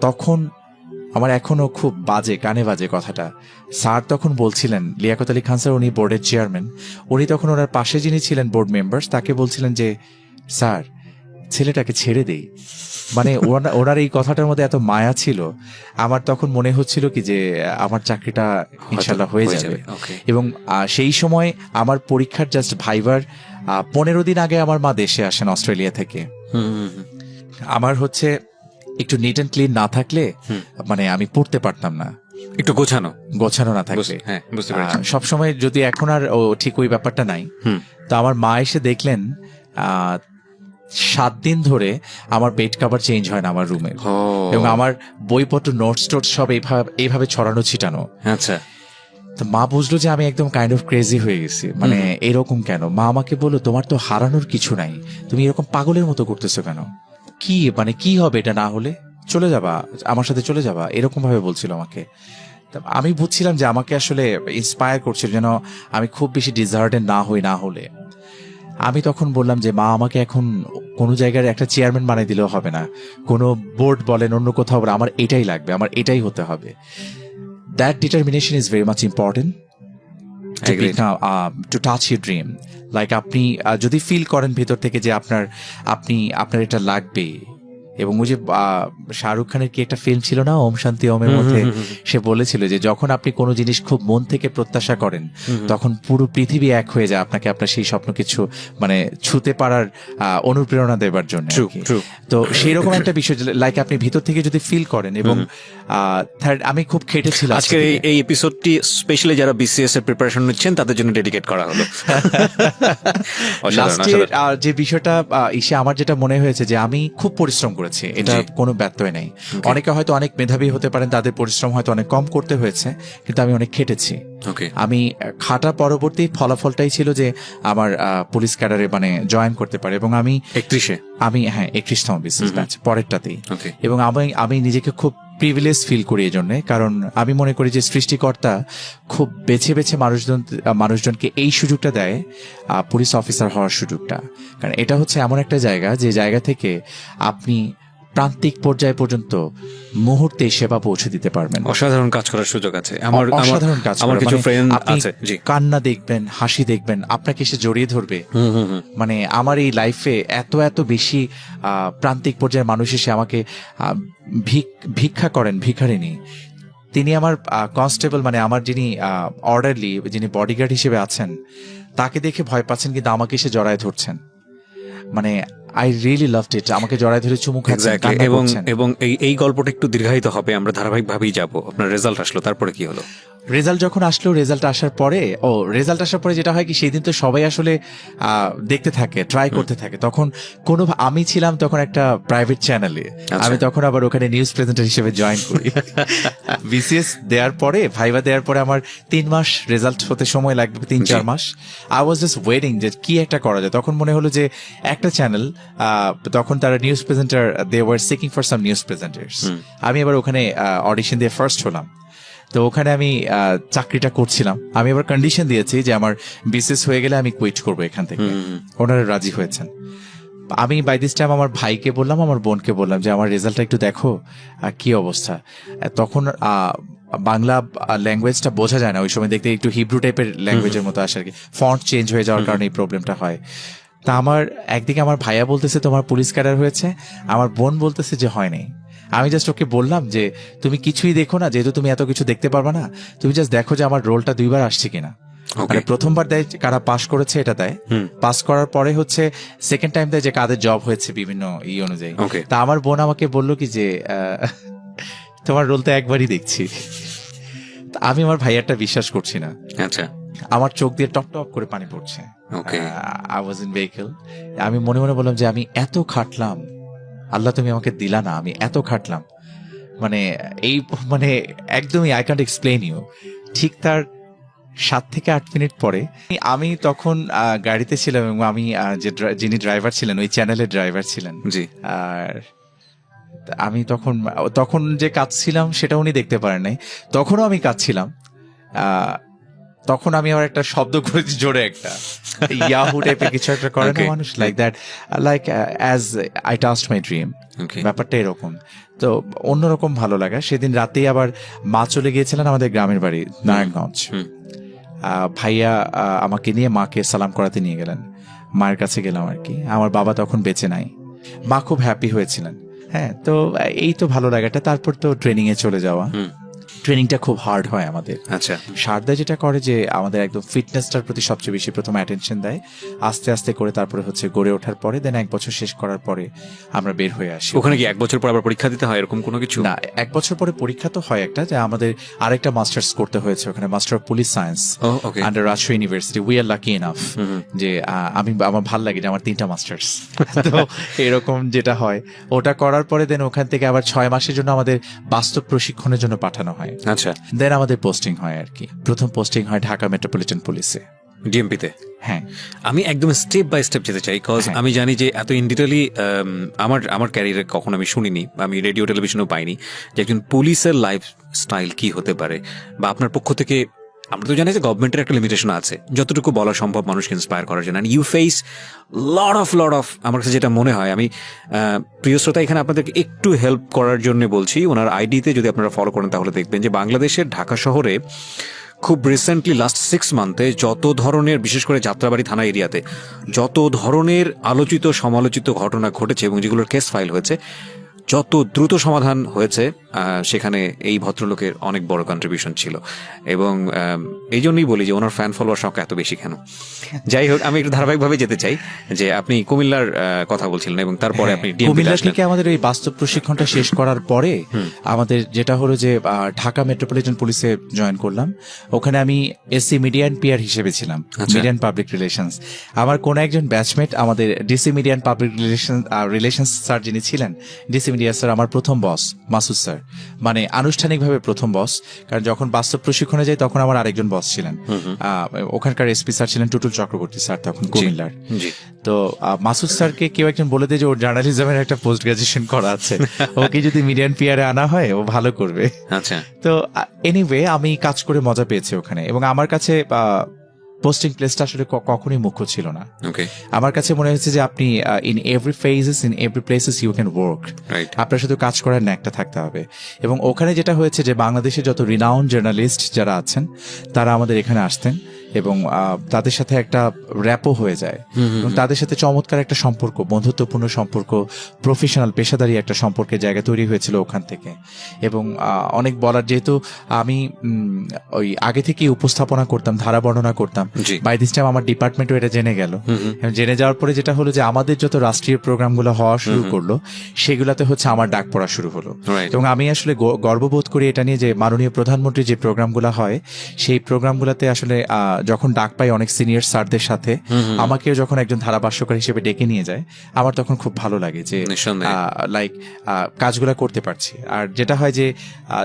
তখন আমার এখনো খুব কানে বাজে কথাটা। স্যার তখন বলছিলেন, লিয়াকত আলী খান স্যার, উনি বোর্ডের চেয়ারম্যান, উনি তখন ওনার পাশে যিনি ছিলেন বোর্ড মেম্বার্স, তাকে বলছিলেন যে স্যার ছেলেটাকে ছেড়ে দেই। মানে ওনার এই কথাটার মধ্যে এত মায়া ছিল, আমার তখন মনে হচ্ছিল কি যে আমার চাকরিটা ইনশাল্লাহ হয়ে যাবে। এবং সেই সময় আমার পরীক্ষার জাস্ট ভাইবার 15 দিন আগে আমার মা দেশে আসেন অস্ট্রেলিয়া থেকে। আমার হচ্ছে একটু নিট অ্যান্ড ক্লিন না থাকলে মানে আমি পড়তে পারতাম না, একটু গোছানো না থাকলে। সবসময় যদি এখন আর ঠিক ওই ব্যাপারটা নাই। তো আমার মা এসে দেখলেন 7 দিন ধরে আমার বেড কভার চেঞ্জ হয় না আমার রুমে, এবং আমার বইপত্র নোটস সব এইভাবে ছড়ানো ছিটানো। আচ্ছা। তো মা বুঝলো যে আমি একদম কাইন্ড অফ ক্রেজি হয়ে গেছি, মানে এরকম কেন। মা আমাকে বললো তোমার তো হারানোর কিছু নাই, তুমি এরকম পাগলের মতো করতেছো কেন, কি হবে এটা না হলে, চলে যাবা আমার সাথে, চলে যাবা, এরকম ভাবে বলছিল আমাকে। আমি বুঝছিলাম যে আমাকে আসলে ইন্সপায়ার করছিল যেন আমি খুব বেশি ডিজার্টেড না হলে। আমি তখন বললাম যে মা, আমাকে এখন কোনো জায়গার একটা চেয়ারম্যান বানিয়ে দিলেও হবে না, কোনো বোর্ড বলেন অন্য কোথাও বলেন, আমার এটাই লাগবে, আমার এটাই হতে হবে। That determination is very much important to touch your dream. Like আপনি যদি ফিল করেন ভিতর থেকে যে আপনার এটা লাগবে। এবং ওই যে শাহরুখ খানের কি একটা ফিল্ম ছিল না, ওম শান্তি ওমের মধ্যে, সে বলেছিল যে যখন আপনি কোনো জিনিস খুব মন থেকে প্রত্যাশা করেন তখন পুরো পৃথিবী এক হয়ে যায় আপনাকে আপনার সেই স্বপ্ন কিছু মানে ছুতে পারার অনুপ্রেরণা দেবার জন্য। তো সেই রকম একটা বিষয়, লাইক আপনি ভিতর থেকে যদি ফিল করেন। এবং আমি খুব খেটেছিলাম। আজকে এই এপিসোডটি স্পেশালি যারা বিসিএস এর প্রিপারেশন নিচ্ছেন তাদের জন্য ডেডিকেট করা হলো। যে বিষয়টা এসে আমার যেটা মনে হয়েছে যে আমি খুব পরিশ্রম করেছি, এটা কোনো ব্যত্যয় নেই। অনেকে হয়তো অনেক মেধাবী হতে পারেন, তাদের পরিশ্রম হয়তো অনেক কম করতে হয়েছে, কিন্তু আমি অনেক খেটেছি। আমি খাটা পরবর্তী ফলাফলটাই ছিল যে আমার পুলিশ ক্যাডারে মানে জয়েন করতে পারে। এবং আমি 31তম বিসিএস ব্যাচ পরেরটাতেই। এবং আমি নিজেকে খুব প্রিভিলেজ ফিল করি এই জন্যে, কারণ আমি মনে করি যে সৃষ্টিকর্তা খুব বেছে বেছে মানুষজনকে এই সুযোগটা দেয়, পুলিশ অফিসার হওয়ার সুযোগটা। কারণ এটা হচ্ছে এমন একটা জায়গা যে জায়গা থেকে আপনি প্রান্তিক পর্যায় পর্যন্ত মুহূর্তে সেবা পৌঁছে দিতে পারবেন। অসাধারণ কাজ করার সুযোগ আছে। অসাধারণ কাজ। আমার কিছু ফ্রেন্ড আছে, কান্না দেখবেন, হাসি দেখবেন, আপনাকে এসে জড়িয়ে ধরবে। মানে আমার এই লাইফে এত বেশি প্রান্তিক পর্যায়ের মানুষ এসে আমাকে ভিক্ষা করেন, ভিখারিনী। তিনি আমার কনস্টেবল, মানে আমার যিনি অর্ডারলি, যিনি বডিগার্ড হিসেবে আছেন, তাকে দেখে ভয় পাচ্ছেন, কিন্তু আমাকে এসে জড়ায় ধরছেন। মানে I really loved it. আমাকে জড়ায় ধরে চুমু খাচ্ছেন, কান্না করছেন। এবং এই গল্পটা একটু দীর্ঘায়িত হবে, আমরা ধারাবাহিকভাবেই যাব। আপনার রেজাল্ট আসলো, তারপরে কি হলো? রেজাল্ট যখন আসলো, রেজাল্ট আসার পরে যেটা হয় কি, সেই দিন তো সবাই আসলে দেখতে থাকে, ট্রাই করতে থাকে। তখন আমি ছিলাম তখন একটা প্রাইভেট চ্যানেলে, আমি তখন আবার ওখানে নিউজ প্রেজেন্টার হিসেবে জয়েন করি। বিসিএস দেওয়ার পরে, ভাইভা দেওয়ার পরে আমার 3 মাস রেজাল্ট হতে সময় লাগবে, 3-4 মাস। আই ওয়াজ জাস্ট ওয়েটিং যে কি একটা করা যায়। তখন মনে হলো যে একটা চ্যানেল, তখন তারা news presenter, they were seeking for some news presenters. আমি আবার ওখানে অডিশন দিয়ে ফার্স্ট হলাম। তো ওখানে আমি চাকরিটা করছিলাম। আমি আবার কন্ডিশন দিয়েছি যে আমার বিসিএস হয়ে গেলে আমি কুইট করবো এখান থেকে। ওনারা রাজি হয়েছেন। আমি বাই দিস টাইম আমার ভাইকে বললাম, আমার বোনকে বললাম যে আমার রেজাল্টটা একটু দেখো, কি অবস্থা। তখন বাংলা ল্যাঙ্গুয়েজটা বোঝা যায় না ওই সময়, দেখতে একটু হিব্রু টাইপের ল্যাঙ্গুয়েজের মতো আসে আর কি, ফন্ট চেঞ্জ হয়ে যাওয়ার কারণে এই প্রবলেমটা হয়। তা আমার একদিকে আমার ভাইয়া বলতেছে তোমার পুলিশ ক্যাডার হয়েছে, আমার বোন বলতেছে যে হয়নি। আমি জাস্ট ওকে বললাম যে তুমি কিছুই দেখো না, যেহেতু তুমি এত কিছু দেখতে পারবা না, তুমি জাস্ট দেখো যে আমার রোলটা 2 বার আসছে কিনা। মানে প্রথমবার দেয় কারা পাস করেছে এটা দেয়, পাস করার পরে হচ্ছে সেকেন্ড টাইম দেয় যে কাদের জব হয়েছে বিভিন্ন অনুযায়ী। তা আমার বোন আমাকে বললো কি যে তোমার রোল তো একবারই দেখছি। আমি আমার ভাইয়ারটা বিশ্বাস করছি না। আচ্ছা, আমার চোখ দিয়ে টপ টপ করে পানি পড়ছে। I was in vehicle. আমি মনে মনে বললাম যে আমি এত খাটলাম, আল্লাহ তুমি আমাকে দিলা না, আমি এত খাটলাম, মানে একদমই আই ক্যান্ট এক্সপ্লেইন ইউ। ঠিক তার 7 থেকে 8 মিনিট পরে আমি তখন গাড়িতে ছিলাম, এবং আমি যিনি ড্রাইভার ছিলেন ওই চ্যানেলের ড্রাইভার ছিলেন। জি। আর আমি তখন যে কাঁদছিলাম সেটা উনি দেখতে পারেন নাই। তখনও আমি কাঁদছিলাম। তখন আমি আবার একটা শব্দ করেছি জোরে, একটা ইয়াহু টাইপের কিছু একটা করে না মানুষ, like that, like as I touched my dream. ব্যাপারটা এরকম। তো অন্যরকম ভালো লাগা। সেদিন রাতেই আবার মা চলে গিয়েছিলেন আমাদের গ্রামের বাড়ি নারায়ণগঞ্জ। ভাইয়া আমাকে নিয়ে মাকে সালাম করাতে নিয়ে গেলেন, মায়ের কাছে গেলাম আর কি। আমার বাবা তখন বেঁচে নাই। মা খুব হ্যাপি হয়েছিলেন। হ্যাঁ, তো এই তো ভালো লাগাটা। তারপর তো ট্রেনিং এ চলে যাওয়া। ট্রেনিংটা খুব হার্ড হয় আমাদের। আচ্ছা, সারদা যেটা করে যে আমাদের একদম ফিটনেসটার প্রতি সবচেয়ে বেশি প্রথম অ্যাটেনশন দেয়, আস্তে আস্তে করে তারপরে হচ্ছে গড়ে ওঠার পরে দেন 1 বছর শেষ করার পরে আমরা বের হয়ে আসি। ওখানে কি 1 বছর পর আবার পরীক্ষা দিতে হয় এরকম কোনো কিছু? না, 1 বছর পরে পরীক্ষা তো হয় একটা, যে আমাদের আরেকটা মাস্টার্স করতে হয়েছে ওখানে, master of police science under Rajshahi university. We are lucky enough যে আমার ভাল লাগে যে আমার 3টা মাস্টার্স। তো এরকম যেটা হয় ওটা করার পরে দেন ওখান থেকে আবার 6 মাসের জন্য আমাদের বাস্তব প্রশিক্ষণের জন্য পাঠানো হয়। আচ্ছা, দেন আমাদের পোস্টিং হয় আর কি। প্রথম পোস্টিং হয় ঢাকা মেট্রোপলিটন পুলিশে, ডিএমপিতে। হ্যাঁ, আমি একদম স্টেপ বাই স্টেপ যেতে চাই, কজ আমি জানি যে এত ইন ডিটেইলি আমার ক্যারিয়ারে কখনো আমি শুনিনি, আমি রেডিও টেলিভিশনও পাইনি যে একজন পুলিশের লাইফ স্টাইল কি হতে পারে, বা আপনার পক্ষ থেকে। আমরা তো জানি যে গভর্নমেন্টের একটা লিমিটেশন আছে, যতটুকু বলা সম্ভব মানুষকে ইন্সপায়ার করার জন্য। ইউ ফেস লট অফ আমার কাছে যেটা মনে হয়, আমি প্রিয় শ্রোতা এখানে আপনাদেরকে একটু হেল্প করার জন্য বলছি। ওনার আইডিতে যদি আপনারা ফলো করেন তাহলে দেখবেন যে বাংলাদেশের ঢাকা শহরে খুব রিসেন্টলি লাস্ট 6 মান্থে যত ধরনের, বিশেষ করে যাত্রাবাড়ি থানা এরিয়াতে যত ধরনের আলোচিত সমালোচিত ঘটনা ঘটেছে এবং যেগুলোর কেস ফাইল হয়েছে, যত দ্রুত সমাধান হয়েছে, সেখানে এই ভদ্রলোকের অনেক বড় কন্ট্রিবিউশন ছিল। এবং এই জন্যই বলি যে ওনার ফ্যান ফলোয়ার সংখ্যা এত বেশি কেন। যাই হোক, আমি একটু ধারাবাহিকভাবে যেতে চাই যে আপনি কুমিল্লার কথা বলছিলেন এবং তারপরে আপনি কুমিল্লা থেকে আমাদের এই বাস্তব প্রশিক্ষণটা শেষ করার পরে আমাদের যেটা হলো যে ঢাকা মেট্রোপলিটন পুলিশে জয়েন করলাম। ওখানে আমি এসসি মিডিয়া অ্যান্ড পিআর হিসেবে ছিলাম, মিডিয়া অ্যান্ড পাবলিক রিলেশনস। আমার কোন একজন ব্যাচমেট আমাদের DC media and public relations sir যিনি ছিলেন, ডিসি মিডিয়া স্যার আমার প্রথম বস মাসুদ স্যার, মানে আনুষ্ঠানিকভাবে প্রথম বস। কারণ যখন বাস্তব প্রশিক্ষণে যাই তখন আমার আরেকজন বস ছিলেন, ওখানকার এসপি স্যার ছিলেন টুটুল চক্রবর্তী স্যার তখন কুমিল্লার। তো মাসুদ স্যারকে কেউ একজন বলে দেয় যে ওর জার্নালিজমের একটা পোস্ট গ্রাজুয়েশন করা আছে, ওকে যদি মিডিয়া অ্যান্ড পিআরে আনা হয় ও ভালো করবে। আচ্ছা, তো এনিওয়ে আমি কাজ করে মজা পেয়েছি ওখানে, এবং আমার কাছে পোস্টিং প্লেসটা আসলে কখনোই মুখ্য ছিল না। আমার কাছে মনে হয়েছে যে আপনি in every phases in every places you can work, আপনার শুধু কাজ করার ন্যাকটা থাকতে হবে। এবং ওখানে যেটা হয়েছে যে বাংলাদেশে যত রিনাউন্ড জার্নালিস্ট যারা আছেন তারা আমাদের এখানে আসতেন এবং তাদের সাথে একটা র্যাপও হয়ে যায় এবং তাদের সাথে চমৎকার একটা সম্পর্ক, বন্ধুত্বপূর্ণ সম্পর্ক, প্রফেশনাল পেশাদারি একটা সম্পর্কের জায়গা তৈরি হয়েছিল ওখান থেকে। এবং অনেক বলার, যেহেতু আমি ওই আগে থেকেই উপস্থাপনা করতাম, ধারা বর্ণনা করতাম, বাই দিস টাইম আমার ডিপার্টমেন্টও এটা জেনে গেল। জেনে যাওয়ার পরে যেটা হলো যে আমাদের যত রাষ্ট্রীয় প্রোগ্রামগুলো হওয়া শুরু করলো সেগুলাতে হচ্ছে আমার ডাক পড়া শুরু হলো। এবং আমি আসলে গর্ববোধ করি এটা নিয়ে যে মাননীয় প্রধানমন্ত্রী যে প্রোগ্রামগুলো হয় সেই প্রোগ্রামগুলোতে আসলে যখন ডাক পাই অনেক সিনিয়র স্যারদের সাথে, আমাকেও যখন একজন ধারাভাষ্যকার হিসেবে ডেকে নিয়ে যায়, আমার তখন খুব ভালো লাগে যে লাইক কাজগুলো করতে পারছি। আর যেটা হয় যে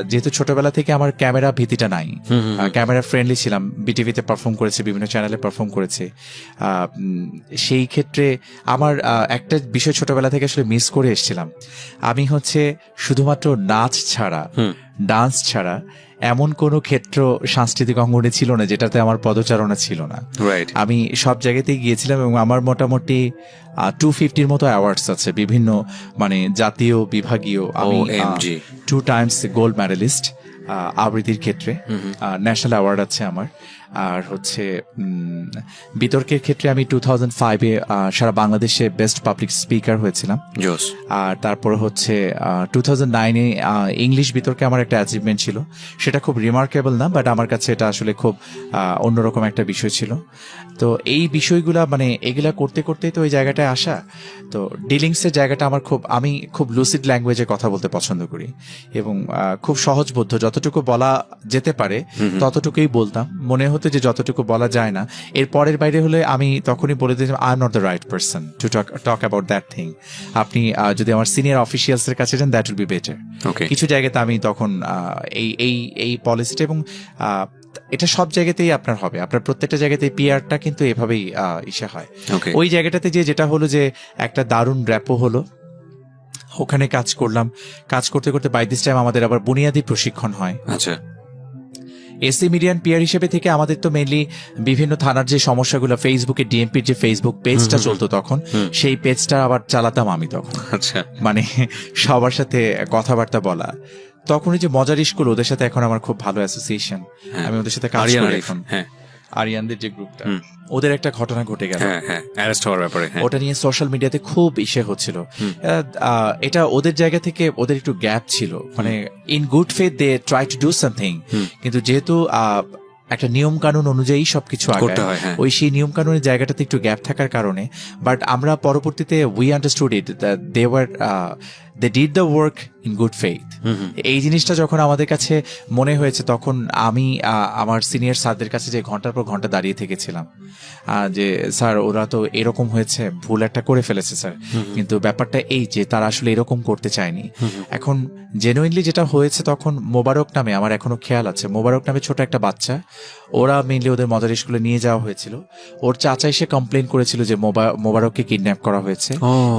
যেহেতু ছোটবেলা থেকে আমার ক্যামেরা ভীতিটা নাই, ক্যামেরা ফ্রেন্ডলি ছিলাম, বিটিভিতে পারফর্ম করেছি, বিভিন্ন চ্যানেলে পারফর্ম করেছি, সেই ক্ষেত্রে আমার একটা বিষয় ছোটবেলা থেকে আসলে মিস করে এসেছিলাম। আমি হচ্ছে শুধুমাত্র নাচ ছাড়া, ডান্স ছাড়া এমন কোনো ক্ষেত্র সাংস্কৃতিক অঙ্গনে ছিল না যেটাতে আমার পদচারণা ছিল না। আমি সব জায়গাতেই গিয়েছিলাম এবং আমার মোটামুটি 250-র মতো অ্যাওয়ার্ডস আছে বিভিন্ন, মানে জাতীয়, বিভাগীয়। আমি 2 টাইমস গোল্ড মেডেলিস্ট আবৃত্তির ক্ষেত্রে, ন্যাশনাল অ্যাওয়ার্ড আছে আমার। আর হচ্ছে বিতর্কের ক্ষেত্রে আমি 2005-এ সারা বাংলাদেশে বেস্ট পাবলিক স্পিকার হয়েছিলাম। আর তারপর হচ্ছে 2009-এ ইংলিশ বিতর্কে আমার একটা অ্যাচিভমেন্ট ছিল, সেটা খুব রিমার্কেবল না, বাট আমার কাছে এটা আসলে খুব অন্যরকম একটা বিষয় ছিল। তো এই বিষয়গুলা, মানে এগুলা করতে করতেই তো ওই জায়গাটায় আসা। তো ডিলিংসের জায়গাটা আমার আমি খুব লুসিড ল্যাঙ্গুয়েজে কথা বলতে পছন্দ করি এবং খুব সহজবোধ্য, যতটুকু বলা যেতে পারে ততটুকুই বলতাম। মনে হতো যে যতটুকু বলা যায় না এর পরের বাইরে হলে আমি তখনই বলে দিই I am not the right person to talk about that thing. আপনি যদি আমার সিনিয়র অফিসিয়ালসের কাছে যান, দ্যাট উইল বি বেটার। কিছু জায়গাতে আমি তখন এই পলিসিটা, এবং এটা সব জায়গাতেই আপনার হবে, আপনার প্রত্যেকটা জায়গাতেই পিআরটা কিন্তু এভাবেই ইসে হয়। ওই জায়গাটাতে যেটা হলো যে একটা দারুণ র্যাপও হলো, ওখানে কাজ করলাম, কাজ করতে করতে বাই দিস টাইম আমাদের আবার বুনিয়াদী প্রশিক্ষণ হয়। আচ্ছা, এসি মিডিয়ান পিয়ার হিসেবে থেকে আমাদের তো মেইনলি বিভিন্ন থানার যে সমস্যাগুলো, ফেসবুকে ডিএমপির যে ফেসবুক পেজটা চলতো তখন, সেই পেজটা আবার চালাতাম আমি তখন। আচ্ছা, মানে সবার সাথে কথাবার্তা বলা, তখন যে মজার স্কুল, ওদের সাথে এখন আমার খুব ভালো অ্যাসোসিয়েশন, আমি ওদের সাথে কাজ করি এখন। আরিয়ানদের যে গ্রুপটা, ওদের একটা ঘটনা ঘটে গেল ওটা নিয়ে সোশ্যাল মিডিয়াতে খুব ইসে হচ্ছিল। এটা ওদের জায়গা থেকে ওদের একটু গ্যাপ ছিল, মানে in good faith they try to do something, কিন্তু যেহেতু একটা নিয়ম কানুন অনুযায়ী সবকিছু আগায়, ওই সেই নিয়ম কানুনের জায়গাটাতে একটু গ্যাপ থাকার কারণে, বাট আমরা পরবর্তীতে we understood it, they were they did the work in good faith. এই জিনিসটা যখন আমাদের কাছে মনে হয়েছে, তখন আমি আমার সিনিয়র স্যারদের কাছে যে ঘন্টার পর ঘন্টা দাঁড়িয়ে থেকেছিলাম, যে স্যার ওরা তো এরকম হয়েছে, ভুল একটা করে ফেলেছে স্যার, কিন্তু ব্যাপারটা এই যে তারা আসলে এরকম করতে চায়নি। এখন জেনুইনলি যেটা হয়েছে, তখন মোবারক নামে, আমার এখনো খেয়াল আছে, মোবারক নামে ছোট একটা বাচ্চা, ওরা মেইনলি ওদের মদার স্কুলে নিয়ে যাওয়া হয়েছিল। ওর চাচা এসে কমপ্লেন করেছিল যে মোবারককে কিডন্যাপ করা হয়েছে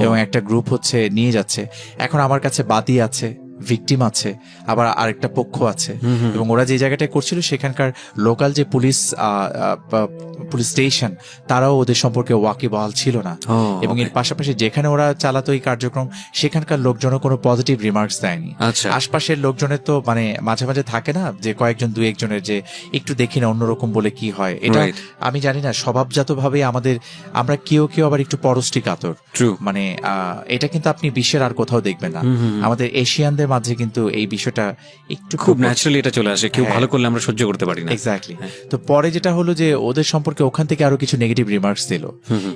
এবং একটা গ্রুপ হচ্ছে নিয়ে যাচ্ছে। এখন আমার কাছে বাদী আছে, ভিকটিম আছে, আবার আরেকটা পক্ষ আছে, এবং ওরা যে জায়গাটায় করছিল সেখানকার লোকাল যে পুলিশ স্টেশন, তারাও ওদের সম্পর্কে ওয়াকিবহাল ছিল না। এবং এর পাশাপাশি যেখানে ওরা চালাতো এই কার্যক্রম, সেখানকার লোকজনও কোনো পজিটিভ রিমার্কস দেয়নি। আশপাশের লোকজনের তো মানে মাঝে মাঝে থাকে না যে কয়েকজন দুই একজনের যে একটু দেখি না অন্যরকম বলে কি হয়, এটা আমি জানি না, স্বভাবজাত ভাবে আমরা কেউ আবার একটু পরশ্রী কাতর, মানে এটা কিন্তু আপনি বিশ্বের আর কোথাও দেখবেন না। আমাদের এশিয়ানদের মাঝে কিন্তু এই বিষয়টা একটু খুব ন্যাচারালি এটা চলে আসে, কেউ ভালো করলে আমরা সহ্য করতে পারি না। এক্স্যাক্টলি। তো পরে যেটা হলো যে ওদের সম্পর্কে ওখান থেকে আরো কিছু নেগেটিভ রিমার্কস দিল।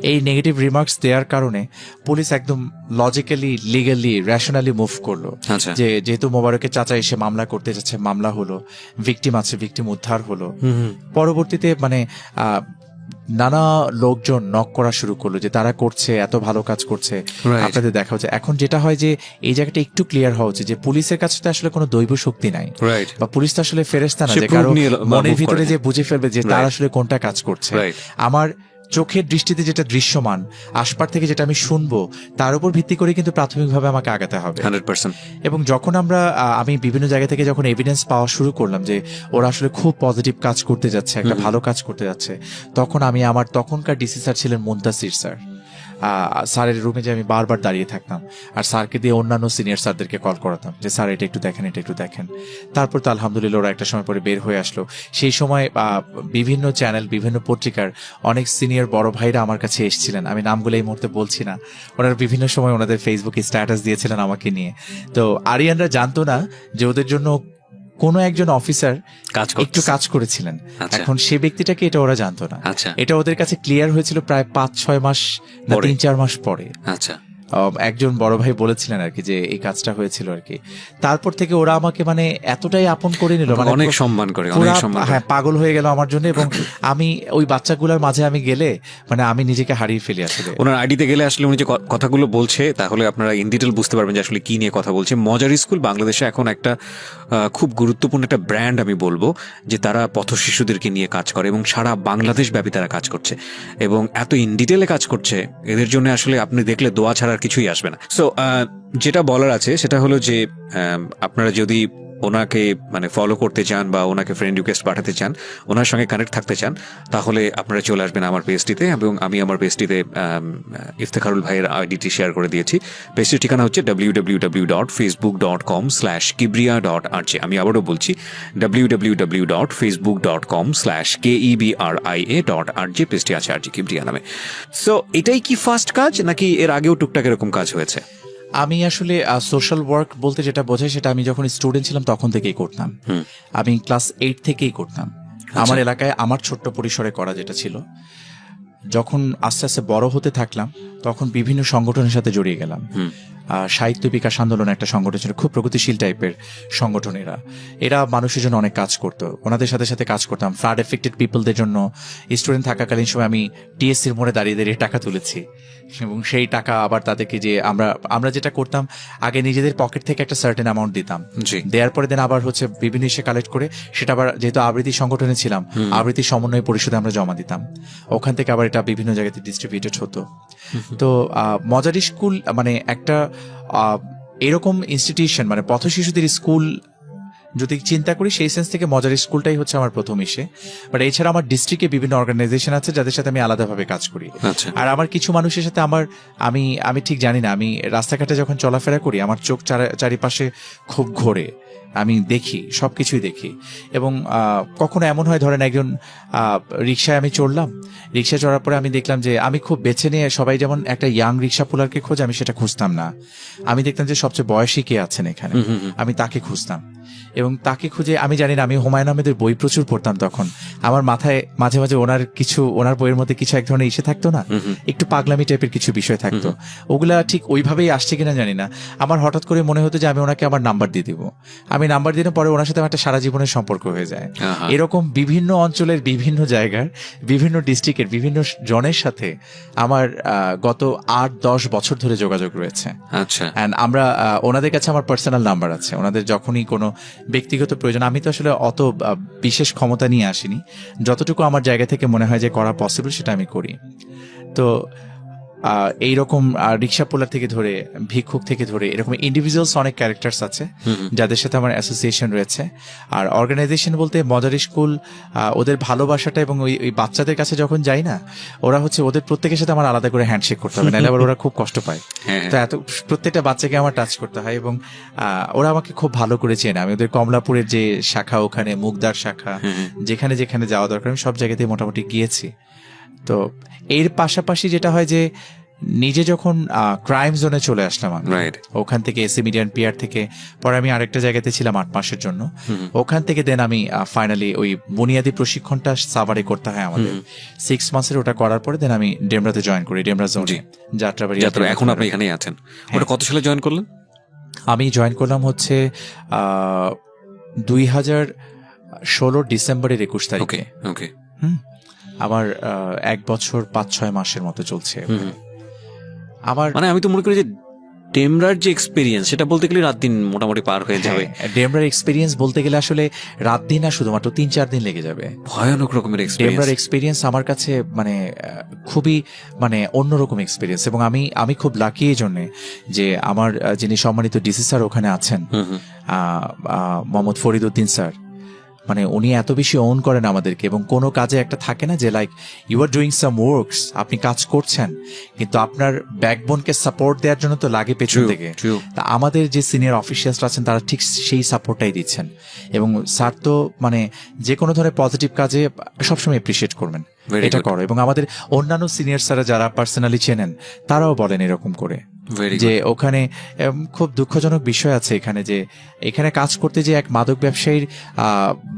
এই নেগেটিভ রিমার্কস দেওয়ার কারণে পুলিশ একদম লজিক্যালি, লিগালি, রেশনালি মুভ করলো, যে যেহেতু মোবারকের চাচা এসে মামলা করতে যাচ্ছে, মামলা হলো, ভিকটিম আছে, ভিকটিম উদ্ধার হলো। পরবর্তীতে মানে নানা লোকজন নক করা শুরু করলো যে তারা করছে, এত ভালো কাজ করছে, আপনাদের দেখা হচ্ছে। এখন যেটা হয় যে এই জায়গাটা একটু ক্লিয়ার হওয়া উচিত যে পুলিশের কাছে তো আসলে কোনো দৈব শক্তি নাই, বা পুলিশ তো আসলে ফেরেশতা না যে কারো মনের ভিতরে যে বুঝে ফেলবে যে তার আসলে কোনটা কাজ করছে। আমার চোখের দৃষ্টিতে যেটা দৃশ্যমান, আশপাশ থেকে যেটা আমি শুনবো, তার উপর ভিত্তি করে কিন্তু প্রাথমিকভাবে আমাকে আগাতে হবে 100%। এবং যখন আমি বিভিন্ন জায়গা থেকে যখন এভিডেন্স পাওয়া শুরু করলাম যে ওরা আসলে খুব পজিটিভ কাজ করতে যাচ্ছে, একটা ভালো কাজ করতে যাচ্ছে, তখন আমি আমার তখনকার ডিসি স্যার ছিলেন মুনতাসির স্যার, স্যারের রুমে যে আমি বারবার দাঁড়িয়ে থাকতাম, আর স্যারকে দিয়ে অন্যান্য সিনিয়র স্যারদেরকে কল করাতাম যে স্যার এটা একটু দেখেন, এটা একটু দেখেন। তারপর তো আলহামদুলিল্লাহ ওরা একটা সময় পরে বের হয়ে আসলো। সেই সময় বিভিন্ন চ্যানেল, বিভিন্ন পত্রিকার অনেক সিনিয়র বড় ভাইরা আমার কাছে এসেছিলেন, আমি নামগুলো এই মুহূর্তে বলছি না। ওনারা বিভিন্ন সময় ওনাদের ফেসবুকে স্ট্যাটাস দিয়েছিলেন আমাকে নিয়ে। তো আরিয়ানরা জানতো না যে ওদের জন্য কোনো একজন অফিসার একটু কাজ করেছিলেন। এখন সে ব্যক্তিটাকে এটা ওরা জানতো না। এটা ওদের কাছে ক্লিয়ার হয়েছিল প্রায় 5-6 মাস না 3-4 মাস পরে। আচ্ছা, একজন বড় ভাই বলেছিলেন আর কি যে এই কাজটা হয়েছিল আর কি। তারপর থেকে ওরা আমাকে মানে এতটাই আপন করে নিল, মানে অনেক সম্মান করে, হ্যাঁ, পাগল হয়ে গেল আমার জন্য। এবং আমি ওই বাচ্চাগুলোর মাঝে আমি গেলে মানে আমি নিজেকে হারিয়ে ফেলি আসলে। ওনার আইডিতে গেলে আসলে উনি যে কথাগুলো বলছে তাহলে আপনারা ইন ডিটেল বুঝতে পারবেন যে আসলে কি নিয়ে কথা বলছে। মজার স্কুল বাংলাদেশে এখন একটা খুব গুরুত্বপূর্ণ একটা ব্র্যান্ড আমি বলবো, যে তারা পথ শিশুদেরকে নিয়ে কাজ করে এবং সারা বাংলাদেশ ব্যাপী তারা কাজ করছে এবং এত ইন ডিটেলে কাজ করছে, এদের জন্য আসলে আপনি দেখলে দোয়া ছাড়া আর কিছুই আসবে না। সো যেটা বলার আছে সেটা হলো যে আপনারা যদি ওনাকে মানে ফলো করতে চান বা ওনাকে ফ্রেন্ড রিকোয়েস্ট পাঠাতে চান, ওনার সঙ্গে কানেক্ট থাকতে চান, তাহলে আপনারা চলে আসবেন আমার পেজটিতে এবং আমি আমার পেজটিতে ইফতেখারুল ভাইয়ের আইডিটি শেয়ার করে দিয়েছি। পেজটির ঠিকানা হচ্ছে www.facebook.com/kibria.rj। আমি আবারও বলছি www.facebook.com/kebria.rj। পেজটি আছে আরজি কিবরিয়া নামে। সো এটাই কি ফার্স্ট কাজ নাকি এর আগেও টুকটাক এরকম কাজ হয়েছে? আমি আসলে সোশ্যাল ওয়ার্ক বলতে যেটা বোঝায় সেটা আমি যখন স্টুডেন্ট ছিলাম তখন থেকেই করতাম। আমি ক্লাস 8 থেকেই করতাম। আমার এলাকায় আমার ছোট্ট পরিসরে করা যেটা ছিল। যখন আস্তে আস্তে বড় হতে থাকলাম তখন বিভিন্ন সংগঠনের সাথে জড়িয়ে গেলাম। সাহিত্য বিকাশ আন্দোলন একটা সংগঠন ছিল, খুব প্রগতিশীল টাইপের সংগঠন। এরা মানুষের জন্য অনেক কাজ করতো, ওনাদের সাথে সাথে কাজ করতাম। ফ্লাড এফেক্টেড পিপলদের জন্য স্টুডেন্ট থাকাকালীন সময় আমি টিএসসির মোড়ে দাঁড়িয়ে দাঁড়িয়ে টাকা তুলেছি এবং সেই টাকা আবার তাদেরকে যে আমরা যেটা করতাম আগে নিজেদের পকেট থেকে একটা সার্টেন অ্যামাউন্ট দিতাম, দেওয়ার পরে দেন আবার হচ্ছে বিভিন্ন ইসে কালেক্ট করে সেটা আবার যেহেতু আবৃত্তি সংগঠনে ছিলাম আবৃত্তি সমন্বয় পরিষদে আমরা জমা দিতাম, ওখান থেকে আবার এটা বিভিন্ন জায়গাতে ডিস্ট্রিবিউটেড হতো। তো মজার স্কুল মানে একটা এরকম ইনস্টিটিউশন, মানে পথ শিশুদের স্কুল যদি চিন্তা করি সেই সেন্স থেকে মজার স্কুলটাই হচ্ছে আমার প্রথম ইসে। বাট এছাড়া আমার ডিস্ট্রিক্টে বিভিন্ন অর্গানাইজেশন আছে যাদের সাথে আমি আলাদাভাবে কাজ করি। আর আমার কিছু মানুষের সাথে আমি ঠিক জানি না, আমি রাস্তাঘাটে যখন চলাফেরা করি আমার চোখ চারিপাশে খুব ঘোরে, আমি দেখি, সবকিছুই দেখি। এবং কখনো এমন হয় ধরেন একজন রিক্সায় আমি চড়লাম, রিক্সা চড়ার পরে আমি দেখলাম যে আমি খুব বেছে নিয়ে, সবাই যেমন একটা ইয়াং রিক্সা পুলারকে খোঁজ, আমি সেটা খুঁজতাম না। আমি দেখতাম যে সবচেয়ে বয়সী কে আছেন এখানে, আমি তাকে খুঁজতাম। এবং তাকে খুঁজে আমি জানি না, আমি হুমায়ুন আহমেদের বই প্রচুর পড়তাম তখন। আমার মাথায় মাঝে মাঝে ওনার বইয়ের মধ্যে কিছু এক ধরনের ইসে থাকতো না, একটু পাগলামি টাইপের কিছু বিষয় থাকতো, ওগুলা ঠিক ওইভাবেই আসছে কিনা জানি না। আমার হঠাৎ করে মনে হতো যে আমি ওনাকে আমার নাম্বার দিয়ে দিব, আমি নাম্বার দিলে পরে ওনার সাথে আমার একটা সারা জীবনের সম্পর্ক হয়ে যায়। এরকম বিভিন্ন অঞ্চলের বিভিন্ন জায়গার বিভিন্ন ডিস্ট্রিক্টের বিভিন্ন জনের সাথে আমার গত 8-10 বছর ধরে যোগাযোগ রয়েছে। আচ্ছা, আমরা ওনাদের কাছে আমার পার্সোনাল নাম্বার আছে, ওনাদের যখনই কোনো ব্যক্তিগত প্রয়োজন, আমি তো আসলে অত বিশেষ ক্ষমতা নিয়ে আসিনি, যতটুকু আমার জায়গা থেকে মনে হয় যে করা পসিবল সেটা আমি করি। তো এইরকম রিক্সা পোলার থেকে ধরে ভিক্ষুক থেকে ধরে এরকম ইন্ডিভিজুয়ালস অনেক ক্যারেক্টার্স আছে যাদের সাথে আমার অ্যাসোসিয়েশন রয়েছে। আর অর্গানাইজেশন বলতে মজার স্কুল, ওদের ভালোবাসাটা এবং ওই বাচ্চাদের কাছে যখন যাই না, ওরা হচ্ছে ওদের প্রত্যেকের সাথে আমার আলাদা করে হ্যান্ডশেক করতে হবে, নাহলে আবার ওরা খুব কষ্ট পায়। তো প্রত্যেকটা বাচ্চাকে আমার টাচ করতে হয় এবং ওরা আমাকে খুব ভালো করে চেনে। আমি ওদের কমলাপুরের যে শাখা, ওখানে মুগদার শাখা, যেখানে যেখানে যাওয়া দরকার আমি সব জায়গাতেই মোটামুটি গিয়েছি। তো এর পাশাপাশি যেটা হয় যে নিজে যখন ক্রাইম জোনে চলে আসলাম, ওখান থেকে এসি মিডিয়ান পিআর থেকে পরে আমি আরেকটা জায়গাতে ছিলাম 8 মাসের জন্য, ওখান থেকে দেন আমি ফাইনালি ওই বুনিয়াদী প্রশিক্ষণটা সাভারে করতে হয় আমাদের 6 মাসের, ওটা করার পরে দেন আমি ডেমরাতে জয়েন করি, ডেমরা জোনে যাত্রাবাড়ি। এখন আপনি এখানেই আছেন, ওটা কত সালে জয়েন করলেন? আমি জয়েন করলাম হচ্ছে 2016 ডিসেম্বরের 21 তারিখে। আমার 1 বছর 5-6 মাসের মতো চলছে। আমার মানে আমি তো মনে করি যে ডেমরার যে এক্সপেরিয়েন্স সেটা বলতে গেলে রাত দিন মোটামুটি পার হয়ে যাবে। ডেমরার এক্সপেরিয়েন্স বলতে গেলে আসলে রাত দিন না, শুধুমাত্র 3-4 দিন লেগে যাবে। ভয়ানক রকমের এক্সপেরিয়েন্স। ডেমরার এক্সপেরিয়েন্স আমার কাছে মানে খুবই মানে অন্যরকম এক্সপেরিয়েন্স। এবং আমি খুব লাকি এই জন্যে যে আমার যিনি সম্মানিত ডিসি স্যার ওখানে আছেন, মোহাম্মদ ফরিদ উদ্দিন স্যার, মানে উনি এত বেশি ওন করেন আমাদেরকে, এবং কোনো কাজে একটা থাকে না যে like you are doing some works, আপনি কাজ করছেন কিন্তু আপনার ব্যাকবোনকে সাপোর্ট দেওয়ার জন্য তো লাগে পেছন থেকে। তা আমাদের যে সিনিয়র অফিসিয়ালসরা আছেন তারা ঠিক সেই সাপোর্টটাই দিচ্ছেন, এবং স্যার তো মানে যে কোনো ধরনের পজিটিভ কাজে সবসময় এপ্রিসিয়েট করবেন, এটা করো। এবং আমাদের অন্যান্য সিনিয়র স্যারা যারা পার্সোনালি চেনেন তারাও বলেন এরকম করে যে ওখানে খুব দুঃখজনক বিষয় আছে এখানে, যে এখানে কাজ করতে যে এক মাদক ব্যবসায়ীর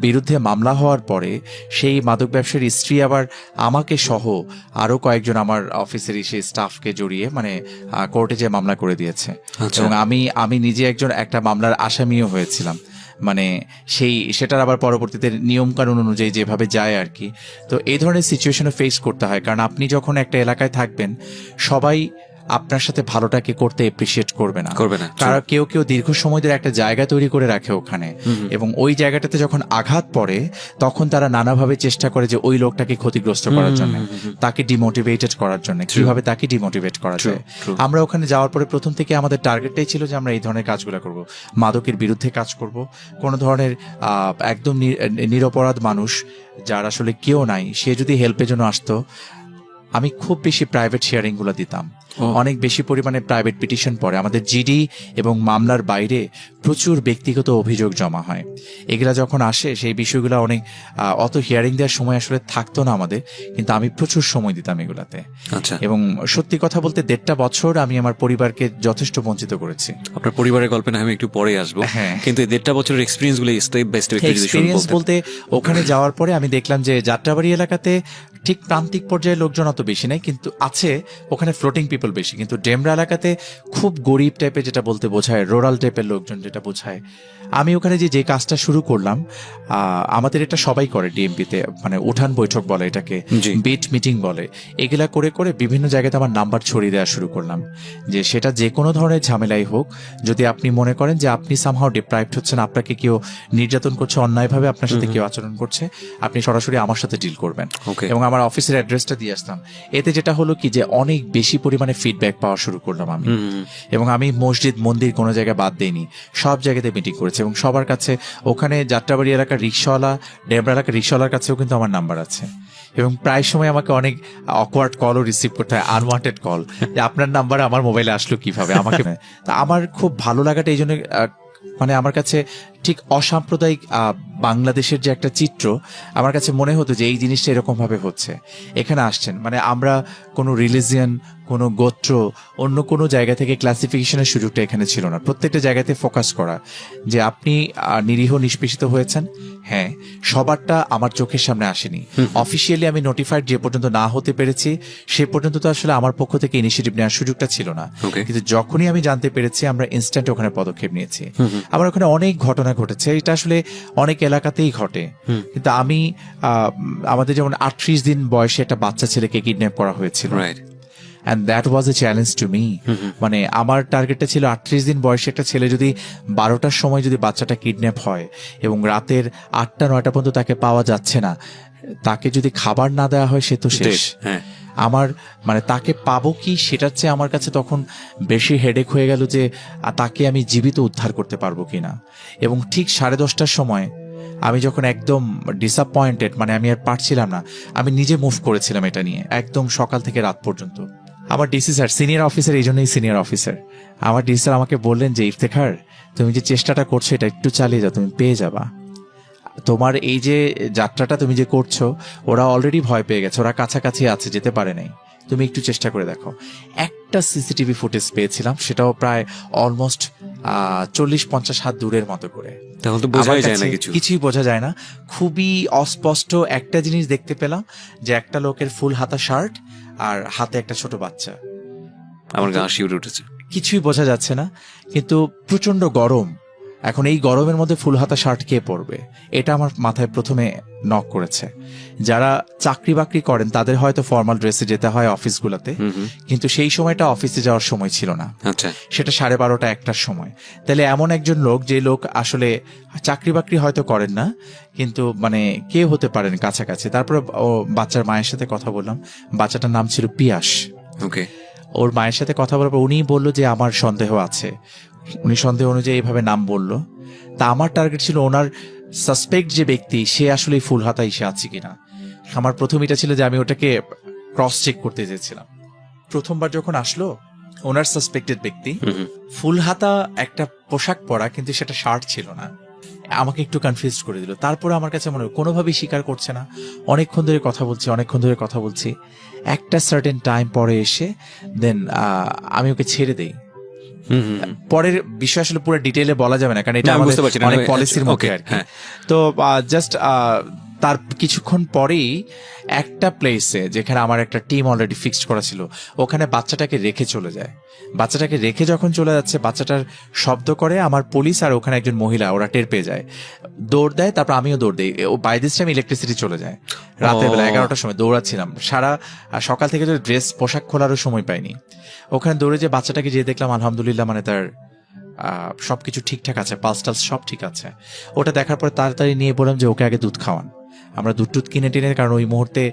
বিরুদ্ধে মামলা হওয়ার পরে সেই মাদক ব্যবসায়ীর স্ত্রী আবার আমাকে সহ আরো কয়েকজন আমার অফিসেরই সেই স্টাফকে জড়িয়ে মানে কোর্টে যে মামলা করে দিয়েছে, এবং আমি নিজে একটা মামলার আসামিও হয়েছিলাম। মানে সেটার আবার পরবর্তীতে নিয়ম কানুন অনুযায়ী যেভাবে যায় আর কি। তো এই ধরনের সিচুয়েশনে ফেস করতে হয়, কারণ আপনি যখন একটা এলাকায় থাকবেন সবাই আপনার সাথে ভালোটাকে করতে এপ্রিসিয়েট করবে না। কারণ কেউ দীর্ঘ সময় ধরে একটা জায়গা তৈরি করে রাখে ওখানে, এবং ওই জায়গাটাতে যখন আঘাত পড়ে তখন তারা নানাভাবে চেষ্টা করে যে ওই লোকটাকে ক্ষতিগ্রস্ত করার জন্য, তাকে ডিমোটিভেটেড করার জন্য, কিভাবে তাকে ডিমোটিভেট করা যায়। আমরা ওখানে যাওয়ার পরে প্রথম থেকে আমাদের টার্গেটটাই ছিল যে আমরা এই ধরনের কাজগুলো করব, মাদকের বিরুদ্ধে কাজ করব। কোনো ধরনের একদম নিরপরাধ মানুষ যার আসলে কেউ নাই, সে যদি হেল্পের জন্য আসতো, আমি খুব বেশি প্রাইভেট শেয়ারিং গুলো দিতাম, অনেক বেশি পরিমাণে প্রাইভেট পিটিশন পড়ে আমাদের জিডি, এবং মামলার বাইরে প্রচুর ব্যক্তিগত অভিযোগ জমা হয়। এগুলা যখন আসে সেই বিষয়গুলো অনেক অত হিয়ারিং দেওয়ার সময় আসলে থাকতো না আমাদের, কিন্তু আমি প্রচুর সময় দিতাম এগুলাতে। এবং সত্যি কথা বলতে 1.5 বছর আমি আমার পরিবারকে যথেষ্ট বঞ্চিত করেছি। আপনার পরিবারের গল্পে না আমি একটু পরে আসবো, কিন্তু 1.5 বছরের এক্সপেরিয়েন্স গুলো স্টেপ বাই স্টেপ এক্সপেরিয়েন্স বলতে ওখানে যাওয়ার পরে আমি দেখলাম যে যাত্রাবাড়ি এলাকাতে ঠিক প্রান্তিক পর্যায়ে লোকজন অত বেশি নাই, কিন্তু আছে ওখানে ফ্লোটিং পিপল বেশি, কিন্তু ডেমরা এলাকাতে খুব গরিব টাইপের, যেটা বলতে বোঝায় রুরাল টাইপের লোকজন যেটা বোঝায়। আমি ওখানে যে কাজটা শুরু করলাম, আমাদের এটা সবাই করে ডিএমপিতে, মানে উঠান বৈঠক বলে এটাকে, বিট মিটিং বলে, এগুলা করে করে বিভিন্ন জায়গাতে আমার নাম্বার ছড়িয়ে দেওয়া শুরু করলাম, যে সেটা যে কোনো ধরনের ঝামেলাই হোক, যদি আপনি মনে করেন যে আপনি সামহাও ডিপ্রাইভড হচ্ছেন, আপনাকে কেউ নির্যাতন করছে, অন্যায়ভাবে আপনার সাথে কেউ আচরণ করছে, আপনি সরাসরি আমার সাথে ডিল করবেন। এবং আমার অফিসের অ্যাড্রেসটা দিয়ে আসতাম। এতে যেটা হলো কি যে অনেক বেশি পরিমাণে ফিডব্যাক পাওয়া শুরু করলাম আমি, এবং আমি মসজিদ মন্দির কোনো জায়গায় বাদ দেইনি, সব জায়গাতে মিটিং করেছি, এবং সবার কাছে ওখানে যাত্রাবাড়ি এলাকার রিক্সাওয়ালা, ডেমরা এলাকার রিক্সাওয়ালার কাছেও কিন্তু আমার নাম্বার আছে, এবং প্রায় সময় আমাকে অনেক অকওয়ার্ড কলও রিসিভ করতে হয়, আনওয়ান্টেড কল, যে আপনার নাম্বার আমার মোবাইলে আসলো কিভাবে আমাকে। তা আমার খুব ভালো লাগাটা এই জন্য, মানে আমার কাছে ঠিক অসাম্প্রদায়িক বাংলাদেশের যে একটা চিত্র, আমার কাছে মনে হতো যে এই জিনিসটা এরকম ভাবে হচ্ছে। এখানে আসছেন মানে আমরা কোনো রিলিজিয়ন, কোনো গোত্র, অন্য কোনো জায়গা থেকে ক্লাসিফিকেশনের সুযোগটা এখানে ছিল না। প্রত্যেকটা জায়গাতে ফোকাস করা যে আপনি নিরীহ নিষ্পেষিত হয়েছেন, হ্যাঁ, সবারটা আমার চোখের সামনে আসেনি। অফিসিয়ালি আমি নোটিফাইড যে পর্যন্ত না হতে পেরেছি সে পর্যন্ত তো আসলে আমার পক্ষ থেকে ইনিশিয়েটিভ নেওয়ার সুযোগটা ছিল না, কিন্তু যখনই আমি জানতে পেরেছি আমরা ইনস্ট্যান্ট ওখানে পদক্ষেপ নিয়েছি। আমার ওখানে অনেক ঘটনা ঘটেছে, এটা আসলে অনেক এলাকাতেই ঘটে, কিন্তু আমি আমাদের যেমন 38 দিন বয়সে একটা বাচ্চা ছেলেকে কিডন্যাপ করা হয়েছিল, and that was a challenge to me. মানে আমার টার্গেটটা ছিল 38 দিন বয়সে একটা ছেলে যদি 12টার সময় যদি বাচ্চাটা কিডন্যাপ হয় এবং রাতের 8টা-9টা পর্যন্ত তাকে পাওয়া যাচ্ছে না, তাকে যদি খাবার না দেওয়া হয় সে তো শেষ। আমার মানে তাকে পাবো কি সেটার চেয়ে আমার কাছে তখন বেশি হেডেক হয়ে গেল যে তাকে আমি জীবিত উদ্ধার করতে পারবো কিনা। এবং ঠিক 10:30টার সময় আমি যখন একদম ডিসঅ্যাপয়েন্টেড, মানে আমি আর পারছিলাম না, আমি নিজে মুভ করেছিলাম এটা নিয়ে একদম সকাল থেকে রাত পর্যন্ত। আমার ডিসি স্যার সিনিয়র অফিসার, এই জন্যই সিনিয়র অফিসার, আমার ডিসি স্যার আমাকে বললেন যে ইফতেখার, তুমি যে চেষ্টাটা করছো এটা একটু চালিয়ে যাও, তুমি পেয়ে যাবা। তোমার এই যে যাত্রাটা তুমি যে করছো, ওরা অলরেডি ভয় পেয়ে গেছে, ওরা কাছাকাছি আছে, যেতে পারে নাই, তুমি একটু চেষ্টা করে দেখো। একটা সিসিটিভি ফুটেজ পেয়েছিলাম, সেটাও প্রায় অলমোস্ট 40-50 হাত দূরের মতো করে, কিছুই বোঝা যায় না, খুবই অস্পষ্ট। একটা জিনিস দেখতে পেলাম যে একটা লোকের ফুল হাতা শার্ট আর হাতে একটা ছোট বাচ্চা, আমার গা শিউরে উঠেছে, কিছুই বোঝা যাচ্ছে না, কিন্তু প্রচন্ড গরম। এখন এই গরমের মধ্যে ফুল হাতা শার্ট কে পরবে, এটা আমার মাথায় প্রথমে নক করেছে। যারা চাকরি বাকরি করেন তাদের হয়তো ফর্মাল ড্রেসে যেতে হয় অফিসগুলোতে, কিন্তু সেই সময়টা অফিসে যাওয়ার সময় ছিল না, সেটা 12:30-1টার সময়। তাহলে এমন একজন লোক, যে লোক আসলে চাকরি বাকরি হয়তো করেন না, কিন্তু মানে কে হতে পারেন কাছাকাছি। তারপরে ও বাচ্চার মায়ের সাথে কথা বললাম, বাচ্চাটার নাম ছিল পিয়াস। ওর মায়ের সাথে কথা বলার পর উনি বললো যে আমার সন্দেহ আছে, উনি সন্দেহ অনুযায়ী এইভাবে নাম বললো। তা আমার টার্গেট ছিল ওনার সাসপেক্ট যে ব্যক্তি সে আসলে ফুল হাতা এসে আছে কিনা। আমার প্রথম এটা ছিল যে আমি ওটাকে ক্রস চেক করতে চেয়েছিলাম। প্রথমবার যখন আসলো ওনার সাসপেক্টেড ব্যক্তি ফুল হাতা একটা পোশাক পরা, কিন্তু সেটা শার্ট ছিল না, আমাকে একটু কনফিউজ করে দিল। তারপরে আমার কাছে মনে হয় কোনোভাবেই স্বীকার করছে না, অনেকক্ষণ ধরে কথা বলছি। একটা সার্টেন টাইম পরে এসে দেন আমি ওকে ছেড়ে দেই। পরের বিষয় আসলে পুরো ডিটেইলে বলা যাবে না, কারণ এটা অনেক পলিসির মধ্যে আর কি। তো জাস্ট তার কিছুক্ষণ পরেই একটা প্লেসে, যেখানে আমার একটা টিম অলরেডি ফিক্সড করা ছিল, ওখানে বাচ্চাটাকে রেখে চলে যায়। বাচ্চাটাকে রেখে যখন চলে যাচ্ছে, বাচ্চাটার শব্দ করে আমার পুলিশ আর ওখানে একজন মহিলা, ওরা টের পেয়ে যায়, দৌড় দেয়। তারপর আমিও দৌড় দিই। ও বাই দিস টাইম ইলেকট্রিসিটি চলে যায়। রাতের বেলা 11টার সময় দৌড়াচ্ছিলাম, সারা সকাল থেকে তো ড্রেস পোশাক খোলারও সময় পাইনি। ওখানে দৌড়ে যে বাচ্চাটাকে যেয়ে দেখলাম আলহামদুলিল্লাহ, মানে তার সবকিছু ঠিকঠাক আছে, পালস টালস সব ঠিক আছে। ওটা দেখার পরে তাড়াতাড়ি নিয়ে বললাম যে ওকে আগে দুধ খাওয়ান। আমরা দুধ টুধ কিনে টেনে, কারণ ওই মুহূর্তে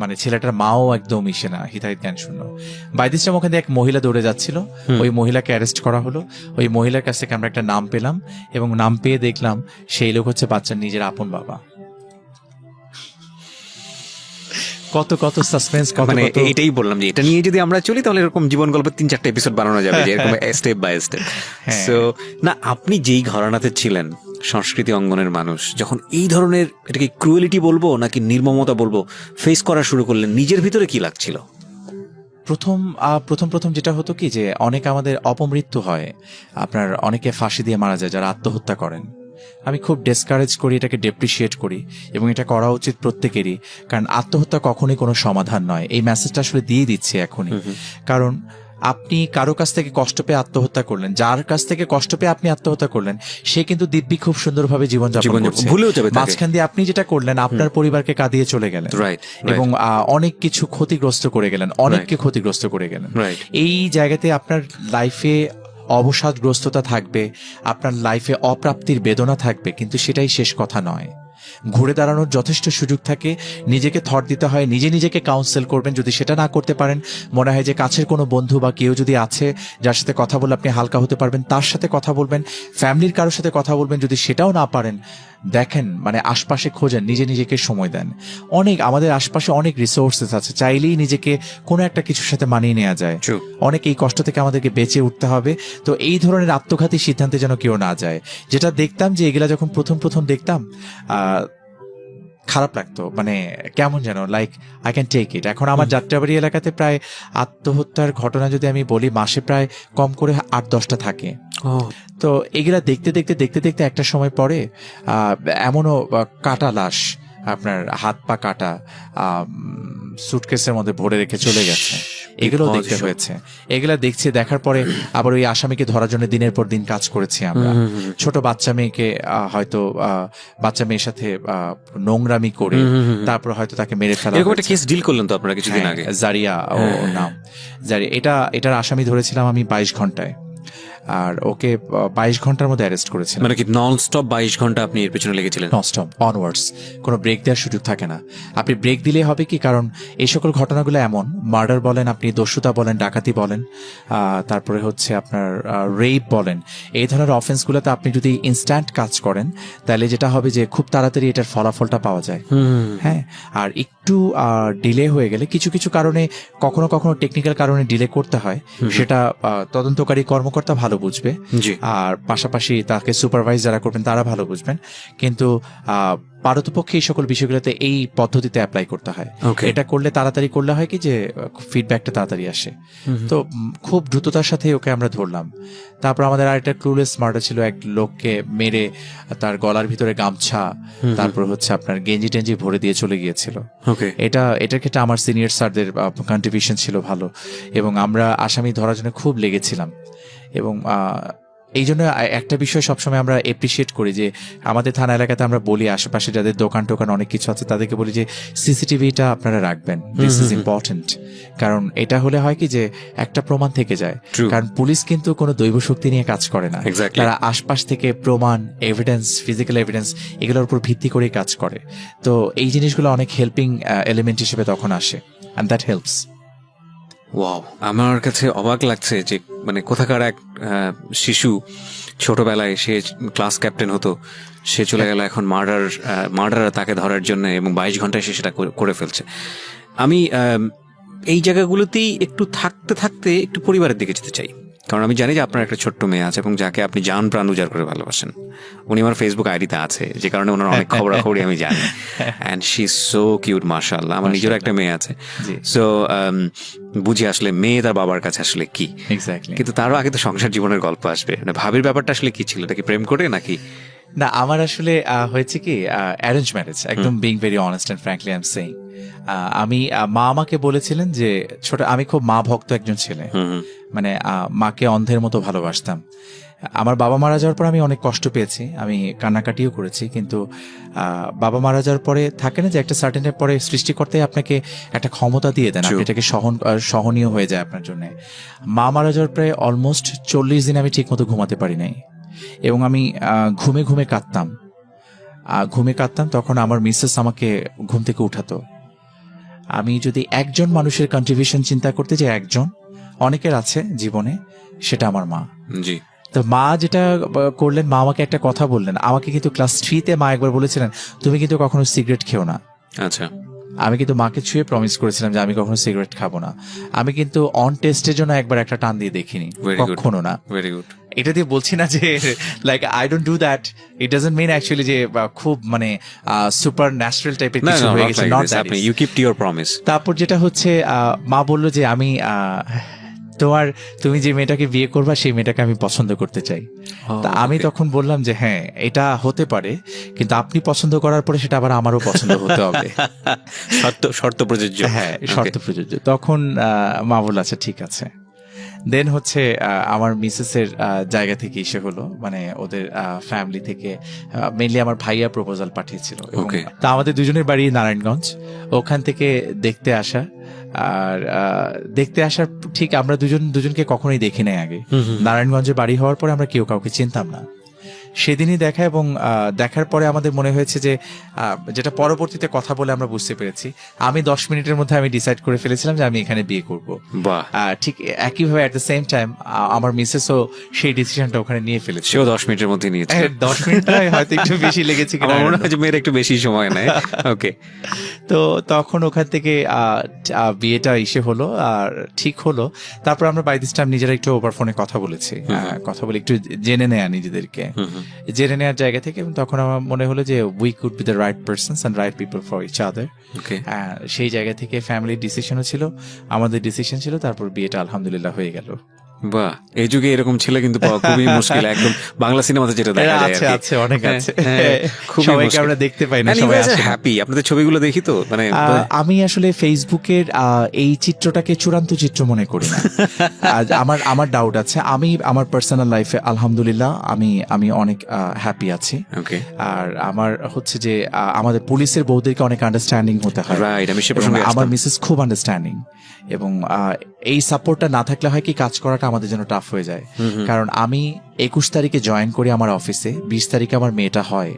মানে ছেলেটার মাও একদম ইসে না, হিতাহিত জ্ঞান শূন্য। বাই দিস টাইম ওখানে এক মহিলা দৌড়ে যাচ্ছিল, ওই মহিলাকে অ্যারেস্ট করা হলো। ওই মহিলার কাছ থেকে আমরা একটা নাম পেলাম, এবং নাম পেয়ে দেখলাম সেই লোক হচ্ছে বাচ্চার নিজের আপন বাবা। কত কত সাসপেন্স, মানে এটাই বললাম যে এটা নিয়ে যদি আমরা চলি তাহলে এরকম জীবন গল্পের 3-4টা এপিসোড বানানো যাবে, যে এরকম স্টেপ বাই স্টেপ। সো না, আপনি যেই ঘরানাতে ছিলেন, সংস্কৃতি অঙ্গনের মানুষ, যখন এই ধরনের, এটাকে ক্রুয়েলিটি বলবো নাকি নির্মমতা বলবো, ফেস করা শুরু করলেন, নিজের ভিতরে কি লাগছিল? প্রথম যেটা হতো কি, যে অনেক আমাদের অপমৃত্যু হয়, আপনার অনেকে ফাঁসি দিয়ে মারা যায় যারা আত্মহত্যা করেন। আমি খুব ডিসকারেজ করি, এটাকে ডেপ্রিসিয়েট করি, এবং এটা করা উচিত প্রত্যেকেরই, কারণ আত্মহত্যা কখনোই কোনো সমাধান নয়। এই মেসেজটা আসলে দিয়ে দিচ্ছে এখনই। কারণ আপনি কারো কাছ থেকে কষ্ট পেয়ে আত্মহত্যা করলেন, যার কাছ থেকে কষ্ট পেয়ে আপনি আত্মহত্যা করলেন, সে কিন্তু দিব্যি খুব সুন্দরভাবে জীবনযাপন করছে। ভুলেও যাবে, মাঝখান দিয়ে আপনি যেটা করলেন, আপনার পরিবারকে কাঁদিয়ে চলে গেলেন, এবং অনেক কিছু ক্ষতিগ্রস্ত করে গেলেন, অনেককে ক্ষতিগ্রস্ত করে গেলেন। এই জায়গাতে আপনার লাইফে অবসাদগ্রস্ততা থাকবে, আপনার লাইফে অপ্রাপ্তির বেদনা থাকবে, কিন্তু সেটাই শেষ কথা নয়। ঘুরে দাঁড়ানোর যথেষ্ট সুযোগ থাকে। নিজেকে থট দিতে হয়, নিজেকে কাউন্সেল করবেন। যদি সেটা না করতে পারেন, মনে হয় যে কাছের কোনো বন্ধু বা কেউ যদি আছে যার সাথে কথা বলে আপনি হালকা হতে পারবেন, তার সাথে কথা বলবেন। ফ্যামিলির কারোর সাথে কথা বলবেন। যদি সেটাও না পারেন, দেখেন, মানে আশপাশে খোঁজেন, নিজেকে সময় দেন। আমাদের আশপাশে অনেক রিসোর্সেস আছে, চাইলেই নিজেকে কোনো একটা কিছুর সাথে মানিয়ে নেওয়া যায়। অনেক এই কষ্ট থেকে আমাদেরকে বেঁচে উঠতে হবে। তো এই ধরনের আত্মঘাতী সিদ্ধান্তে যেন কেউ না যায়। যেটা দেখতাম যে এগুলা যখন প্রথম দেখতাম, খারাপ লাগতো, মানে কেমন যেন like I can take it. এখন আমার যাত্রাবাড়ি এলাকাতে প্রায় আত্মহত্যার ঘটনা যদি আমি বলি, মাসে প্রায় কম করে 8-10টা থাকে। তো এগুলা দেখতে একটা সময় পরে এমনও কাটা লাশ, আপনার হাত পা কাটা, সুটকেসের মধ্যে ভরে রেখে চলে গেছে, এগুলো দেখতে হয়েছে। এগুলা দেখার পরে আবার ওই আসামিকে ধরার জন্য দিনের পর দিন কাজ করেছি আমরা। ছোট বাচ্চা মেয়েকে হয়তো বাচ্চা মেয়ের সাথে নোংরামি করে তারপর হয়তো তাকে মেরে ফেলা। এরকম একটা কেস ডিল করলেন তো আপনারা কিছুদিন আগে, জারিয়া ও নাম, জারিয়া। এটার আসামি ধরেছিলাম আমি 22 ঘন্টায়, আর ওকে 22 ঘন্টার মধ্যে অ্যারেস্ট করেছিলাম। মানে কি নন স্টপ 22 ঘন্টা আপনি এর পেছনে লেগেছিলেন? নন স্টপ, অনওয়ার্ডস, কোনো ব্রেক দেওয়ার সুযোগ থাকে না। আপনি ব্রেক দিলে হবে কি, কারণ এই সকল ঘটনাগুলো এমন, মার্ডার বলেন, আপনি দস্যুতা বলেন, ডাকাতি বলেন, তারপরে হচ্ছে আপনার রেপ বলেন, এই ধরনের অফেন্সগুলোতে আপনি যদি ইনস্ট্যান্ট কাজ করেন, তাহলে যেটা হবে যে খুব তাড়াতাড়ি এটার ফলাফলটা পাওয়া যায়। হ্যাঁ, আর একটু ডিলে হয়ে গেলে, কিছু কারণে, কখনো টেকনিক্যাল কারণে ডিলে করতে হয়, সেটা তদন্তকারী কর্মকর্তা ভালো বুঝবে, আর পাশাপাশি তাকে সুপারভাইজ যারা করবেন তারা ভালো বুঝবেন। কিন্তু পারতপক্ষে এই সকল বিষয়গুলোতে এই পদ্ধতিতে অ্যাপ্লাই করতে হয়। এটা করলে, তাড়াতাড়ি করলে হয় কি যে ফিডব্যাকটা তাড়াতাড়ি আসে। তো খুব দ্রুততার সাথে ওকে আমরা ধরলাম। তারপর আমাদের আরেকটা ক্লুলেস মার্ডার ছিল, এক লোককে মেরে তার গলার ভিতরে গামছা, তারপর হচ্ছে আপনার গেঞ্জি টেঞ্জি ভরে দিয়ে চলে গিয়েছিল। এটার ক্ষেত্রে আমার সিনিয়র স্যারদের কন্ট্রিবিউশন ছিল ভালো, এবং আমরা আসামি ধরার জন্য খুব লেগেছিলাম। এবং এই জন্য একটা বিষয় সবসময় আমরা এপ্রিসিয়েট করি, যে আমাদের থানা এলাকাতে আমরা বলি, আশেপাশে যাদের দোকান টোকান অনেক কিছু আছে তাদেরকে বলি যে সিসিটিভিটা আপনারা রাখবেন, দিস ইজ ইম্পর্টেন্ট। কারণ এটা হলে হয় কি যে একটা প্রমাণ থেকে যায়। কারণ পুলিশ কিন্তু কোনো দৈব শক্তি নিয়ে কাজ করে না, তারা আশপাশ থেকে প্রমাণ, এভিডেন্স, ফিজিক্যাল এভিডেন্স, এগুলোর উপর ভিত্তি করেই কাজ করে। তো এই জিনিসগুলো অনেক হেল্পিং এলিমেন্ট হিসেবে তখন আসে, অ্যান্ড দ্যাট হেল্পস। ওয়াও, আমার কাছে অবাক লাগছে যে মানে কোথাকার এক শিশু ছোটবেলায় সে ক্লাস ক্যাপ্টেন হতো, সে চলে গেল এখন মার্ডার তাকে ধরার জন্য, এবং 22 ঘন্টায় সে সেটা করে ফেলছে। আমি এই জায়গাগুলোতেই একটু থাকতে থাকতে একটু পরিবারের দিকে যেতে চাই, কারণ আমি জানি যে আপনার একটা ছোট্ট মেয়ে আছে এবং যাকে আপনি জান প্রাণ উজাড় করে ভালোবাসেন। উনি আমার ফেসবুক আইডিতে আছে, যে কারণে ওনার অনেক খবরাখবরই আমি জানি। And she is so cute, মাশাআল্লাহ। আমার নিজেরও একটা মেয়ে আছে, সো বুঝি আসলে মেয়ে তার বাবার কাছে আসলে কি। কিন্তু তারও আগে তো সংসার জীবনের গল্প আসবে। মানে ভাবির ব্যাপারটা আসলে কি ছিল, এটা কি প্রেম করে নাকি? না, আমার আসলে হয়েছে কি অ্যারেঞ্জ ম্যারেজ, একদম being very honest and frankly I am saying. আমি মা আমাকে বলেছিলেন যে আমি খুব মা ভক্ত একজন ছেলে, মানে মাকে অন্ধের মতো ভালোবাসতাম। আমার বাবা মারা যাওয়ার পর আমি অনেক কষ্ট পেয়েছি, আমি কান্নাকাটিও করেছি, কিন্তু বাবা মারা যাওয়ার পরে থাকে না যে একটা সার্টেনের পরে সৃষ্টিকর্তাই আপনাকে একটা ক্ষমতা দিয়ে দেন, আপনি এটাকে সহনীয় হয়ে যায় আপনার জন্য। মা মারা যাওয়ার পরে অলমোস্ট 40 দিন আমি ঠিক মতো ঘুমাতে পারি নাই, এবং আমি ঘুমে ঘুমে কাঁদতাম। তখন আমার মিসেস আমাকে ঘুম থেকে উঠাতো। আমি যদি একজন মানুষের কন্ট্রিবিউশন চিন্তা করতে, যে একজন, অনেকের আছে জীবনে, সেটা আমার মা। জি। তো মা যেটা করলেন, মা আমাকে একটা কথা বললেন। আমাকে কিন্তু ক্লাস 3-তে মা একবার বলেছিলেন, তুমি কিন্তু কখনো সিগারেট খেও না। আচ্ছা। আমি কিন্তু মাকে ছুঁয়ে প্রমিস করেছিলাম যে আমি কখনো সিগারেট খাবো না। আমি কিন্তু অন টেস্টের জন্য একবার একটা টান দিয়ে দেখিনি, কখনো না। Very good. এটা দিয়ে বলছি না যে like I don't do that, it doesn't mean actually যে খুব মানে সুপার ন্যাচারাল টাইপের কিছু হয়ে গেছে, not that. You keep to your promise. তারপর যেটা হচ্ছে, মা বললো যে আমি তুমি যে মেয়েটাকে বিয়ে করবা সেই মেয়েটাকে আমি পছন্দ করতে চাই। তা আমি তখন বললাম যে হ্যাঁ, এটা হতে পারে, কিন্তু আপনি পছন্দ করার পরে সেটা আবার আমারও পছন্দ হতে হবে। শর্ত প্রযোজ্য। হ্যাঁ, শর্ত প্রযোজ্য। তখন মা বলল আচ্ছা ঠিক আছে। দেন হচ্ছে আমার মিসেসের জায়গা থেকে এসে হলো, মানে ওদের ফ্যামিলি থেকে মেইনলি আমার ভাইয়া প্রপোজাল পাঠিয়েছিল। তা আমাদের দুজনের বাড়ি নারায়ণগঞ্জ, ওখান থেকে দেখতে আসা। আর দেখতে আসার ঠিক আমরা দুজনকে কখনোই দেখি নাই আগে। নারায়ণগঞ্জে বাড়ি হওয়ার পরে আমরা কেউ কাউকে চিনতাম না। সেদিনই দেখা, এবং দেখার পরে আমাদের মনে হয়েছে যে, যেটা পরবর্তীতে কথা বলে আমরা বুঝতে পেরেছি, আমি 10 মিনিটের মধ্যে আমি ডিসাইড করে ফেলেছিলাম যে আমি এখানে বিয়ে করব। ঠিক একইভাবে অ্যাট দ্য সেম টাইম আমার মিসেসও সেই ডিসিশনটা ওখানে নিয়ে ফেলেছে। সেও 10 মিনিটের মধ্যে নিয়েছে। 10 মিনিট হয়তো একটু বেশি লেগেছে, আমার মনে হয় যে মেয়ের একটু বেশি সময় নেয়। ওকে। তো তখন ওখান থেকে বিয়েটা এসে হলো, আর ঠিক হলো। তারপর আমরা বাই দিস টাইম নিজেরা একটু ওভার ফোনে কথা বলেছি, কথা বলে একটু জেনে নেয়া নিজেদেরকে, জেনে নেওয়ার জায়গা থেকে। তখন আমার মনে হলো যে we could be the right persons and right people for each other. সেই জায়গা থেকে ফ্যামিলির ডিসিশনও ছিল, আমাদের ডিসিশন ছিল, তারপর বিয়েটা আলহামদুলিল্লাহ হয়ে গেল। বাহ, এই যুগে এরকম ছেলে কিন্তু পাওয়া খুবই মুশকিল। একদম বাংলা সিনেমাতে যেটা দেখা যায় আছে অনেক আছে, সবাইকে আমরা দেখতে পাই না, সবাই আছে হ্যাপি। আপনাদের ছবিগুলো দেখি তো, মানে আমি আসলে ফেসবুকের এই চিত্রটাকে চূড়ান্ত চিত্র মনে করি না। আমার ডাউট আছে। আমি আমার পার্সোনাল লাইফে আলহামদুলিল্লাহ আমি অনেক হ্যাপি আছি। আর আমার হচ্ছে যে আমাদের পুলিশের বউদেরকে অনেক আন্ডারস্ট্যান্ডিং হতে হয়। আমার মিসেস খুব আন্ডারস্ট্যান্ডিং, এবং এই সাপোর্টটা না থাকলে হয় কি, কাজ করাটা আমাদের জন্য টাফ হয়ে যায়। কারণ আমি 21 তারিখে জয়েন করি আমার অফিসে, 20 তারিখে আমার মেয়েটা হয়।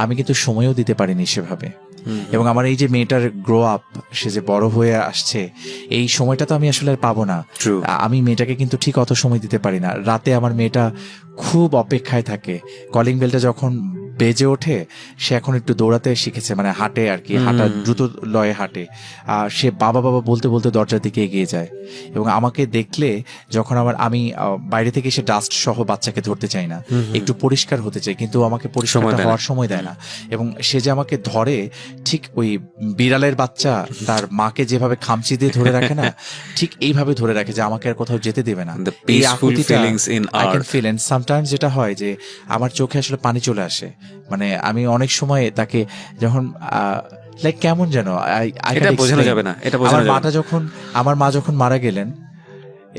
আমি কিন্তু সময়ও দিতে পারিনি সেভাবে, এবং আমার এই যে মেয়েটার গ্রো আপ, সে যে বড় হয়ে আসছে, এই সময়টা তো আমি আসলে আর পাবো না। আমি মেয়েটাকে কিন্তু ঠিক অত সময় দিতে পারি না। রাতে আমার মেয়েটা খুব অপেক্ষায় থাকে, কলিং বেলটা যখন বেজে ওঠে, সে এখন একটু দৌড়াতে শিখেছে, মানে হাঁটে আর কি, হাঁটা দ্রুত লয়ে হাঁটে। আর সে বাবা বাবা বলতে বলতে দরজার দিকে এগিয়ে যায়, এবং আমাকে দেখলে যখন আমি বাইরে থেকে এসে ডাস্ট সহ বাচ্চাকে ধরতে চাই না, একটু পরিষ্কার হতে চাই, কিন্তু আমাকে পরিষ্কার হওয়ার সময় দেয় না। এবং সে যে আমাকে ধরে, ঠিক ওই বিড়ালের বাচ্চা তার মাকে যেভাবে খামচি দিয়ে ধরে রাখে না, ঠিক এইভাবে ধরে রাখে যে আমাকে আর কোথাও যেতে দেবে না। এই আকুতিটা I can feel. And sometimes যেটা হয় যে আমার চোখে আসলে পানি চলে আসে, মানে আমি অনেক সময় তাকে যখন লাইক কেমন যেন বোঝানো যাবে না, এটা আমার মা যখন মারা গেলেন,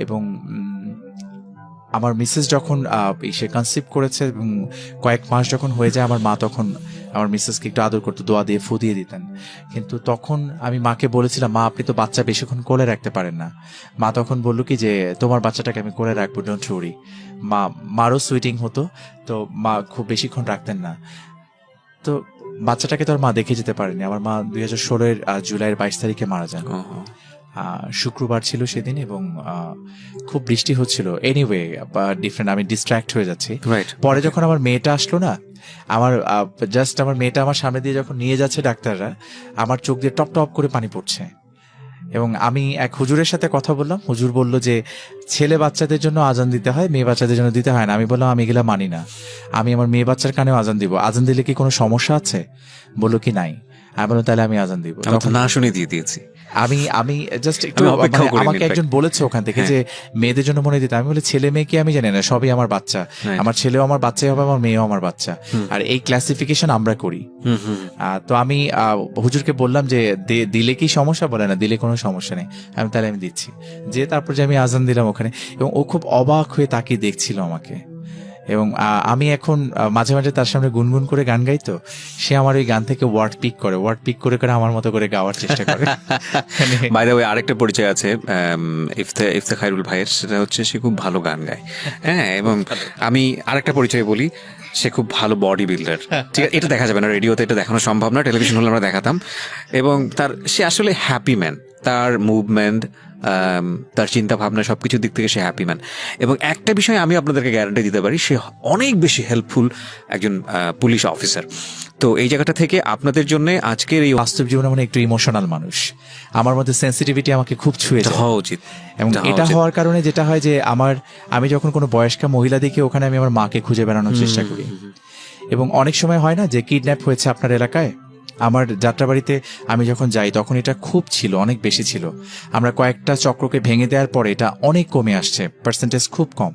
এবং আমার মিসেস যখন সে কনসিভ করেছে, এবং কয়েক মাস যখন হয়ে যায় আমার মা, তখন আমার মিসেসকে একটু আদর করতো, দোয়া দিয়ে ফু দিয়ে দিতেন। কিন্তু তখন আমি মাকে বলেছিলাম, মা আপনি তো বাচ্চা বেশিক্ষণ কোলে রাখতে পারেন না। মা তখন বললো কি যে তোমার বাচ্চাটাকে আমি কোলে রাখবো, ডোন্ট ওয়ারি। মারও সুইটিং হতো, তো মা খুব বেশিক্ষণ রাখতেন না। তো বাচ্চাটাকে তো আর মা দেখে যেতে পারেনি। আমার মা 2016 জুলাইয়ের 22 তারিখে মারা যান। শুক্রবার ছিল সেদিন এবং খুব বৃষ্টি হচ্ছিল। এনিওয়ে ডিফারেন্ট, আমি ডিস্ট্র্যাক্ট হয়ে যাচ্ছি। পরে যখন আমার মেয়েটা আসলো না, আমার জাস্ট আমার মেয়েটা আমার সামনে দিয়ে যখন নিয়ে যাচ্ছে ডাক্তাররা, আমার চোখ দিয়ে টপ টপ করে পানি পড়ছে। এবং আমি এক হুজুরের সাথে কথা বললাম, হুজুর বলল যে ছেলে বাচ্চাদের জন্য আজান দিতে হয়, মেয়ে বাচ্চাদের জন্য দিতে হয় না। আমি বললাম আমি এগুলা মানি না, আমি আমার মেয়ে বাচ্চার কানেও আজান দিব। আজান দিলে কি কোনো সমস্যা আছে? বললো কি নাই। আমি বললাম তাহলে আমি আজান দিব। তখন না শুনে দিয়ে দিয়েছি। আমি জাস্ট একটু আমাকে একজন বলেছে ওখান থেকে যে মেয়েদের জন্য মনে দিতে। আমি বলি ছেলে মেয়ে কি আমি জানি না, সবই আমার বাচ্চা। আমার ছেলেও আমার বাচ্চাই হবে, আমার মেয়েও আমার বাচ্চা। আর এই ক্লাসিফিকেশন আমরা করি। তো আমি হুজুরকে বললাম যে দিলে কি সমস্যা? বলে না, দিলে কোনো সমস্যা নেই। আমি তাহলে আমি দিচ্ছি। যে তারপর যে আমি আজান দিলাম ওখানে, এবং ও খুব অবাক হয়ে তাকিয়ে দেখছিল আমাকে। এবং আমি এখন মাঝে মাঝে তার সামনে গুনগুন করে গান গাইতো, সে আমার ওই গান থেকে ওয়ার্ড পিক করে আমার মতো করে গাওয়ার চেষ্টা করে। বাই দ্য ওয়ে আরেকটা পরিচয় আছে ইফতে খায়রুল ভাইয়ের, সেটা হচ্ছে সে খুব ভালো গান গায়। হ্যাঁ, এবং আমি আরেকটা পরিচয় বলি, সে খুব ভালো বডি বিল্ডার। ঠিক আছে, এটা দেখা যাবে না রেডিওতে, এটা দেখানো সম্ভব না, টেলিভিশন হলে আমরা দেখাতাম। এবং সে আসলে হ্যাপি ম্যান, তার মুভমেন্ট, তার চিন্তা ভাবনা সবকিছুর দিক থেকে সে হ্যাপি ম্যান। এবং একটা বিষয় আমি আপনাদেরকে গ্যারান্টি দিতে পারি, সে অনেক বেশি হেল্পফুল একজন পুলিশ অফিসার। তো এই জায়গাটা থেকে আপনাদের জন্য আজকের এই বাস্তব জীবনে মানে একটু ইমোশনাল মানুষ, আমার মধ্যে সেন্সিটিভিটি আমাকে খুব ছুঁয়ে যায়। হওয়া উচিত। এবং এটা হওয়ার কারণে যেটা হয় যে আমি যখন কোনো বয়স্কা মহিলা দেখি, ওখানে আমি আমার মাকে খুঁজে বেড়ানোর চেষ্টা করি। এবং অনেক সময় হয় না যে কিডন্যাপ হয়েছে আপনার এলাকায়, আমার যাত্রাবাড়িতে আমি যখন যাই তখন এটা খুব ছিল, অনেক বেশি ছিল। আমরা কয়েকটা চক্রকে ভেঙে দেওয়ার পরে এটা অনেক কমে আসছে, পার্সেন্টেজ খুব কম।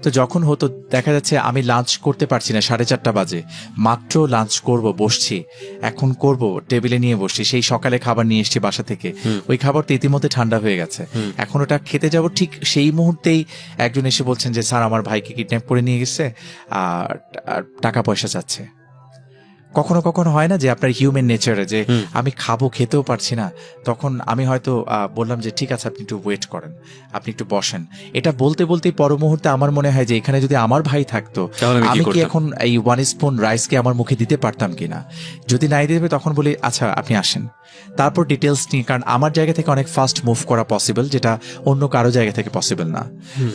তো যখন হতো দেখা যাচ্ছে আমি লাঞ্চ করতে পারছি না, 4:30 বাজে, মাত্র লাঞ্চ করব, বসছি, এখন করব, টেবিলে নিয়ে বসছি, সেই সকালে খাবার নিয়ে এসেছি বাসা থেকে, ওই খাবার তো ইতিমধ্যে ঠান্ডা হয়ে গেছে, এখন ওটা খেতে যাব, ঠিক সেই মুহূর্তেই একজন এসে বলছেন যে স্যার আমার ভাইকে কিডন্যাপ করে নিয়ে গেছে আর টাকা পয়সা চাচ্ছে। কখনো কখনো হয় না যে আপনার হিউম্যান নেচারে যে আমি খাবো, খেতেও পারছি না, তখন আমি হয়তো বললাম যে ঠিক আছে আপনি একটু ওয়েট করেন, আপনি একটু বসেন। এটা বলতে বলতেই পর মুহূর্তে আমার মনে হয় যে এখানে যদি আমার ভাই থাকতো, আমি কি এখন এই 1 স্পুন রাইসকে আমার মুখে দিতে পারতাম কিনা? যদি নাই দিতে, তখন বলি আচ্ছা আপনি আসেন, তারপর ডিটেলস নিই, কারণ আমার জায়গা থেকে অনেক ফাস্ট মুভ করা পসিবল, যেটা অন্য কারো জায়গা থেকে পসিবল না।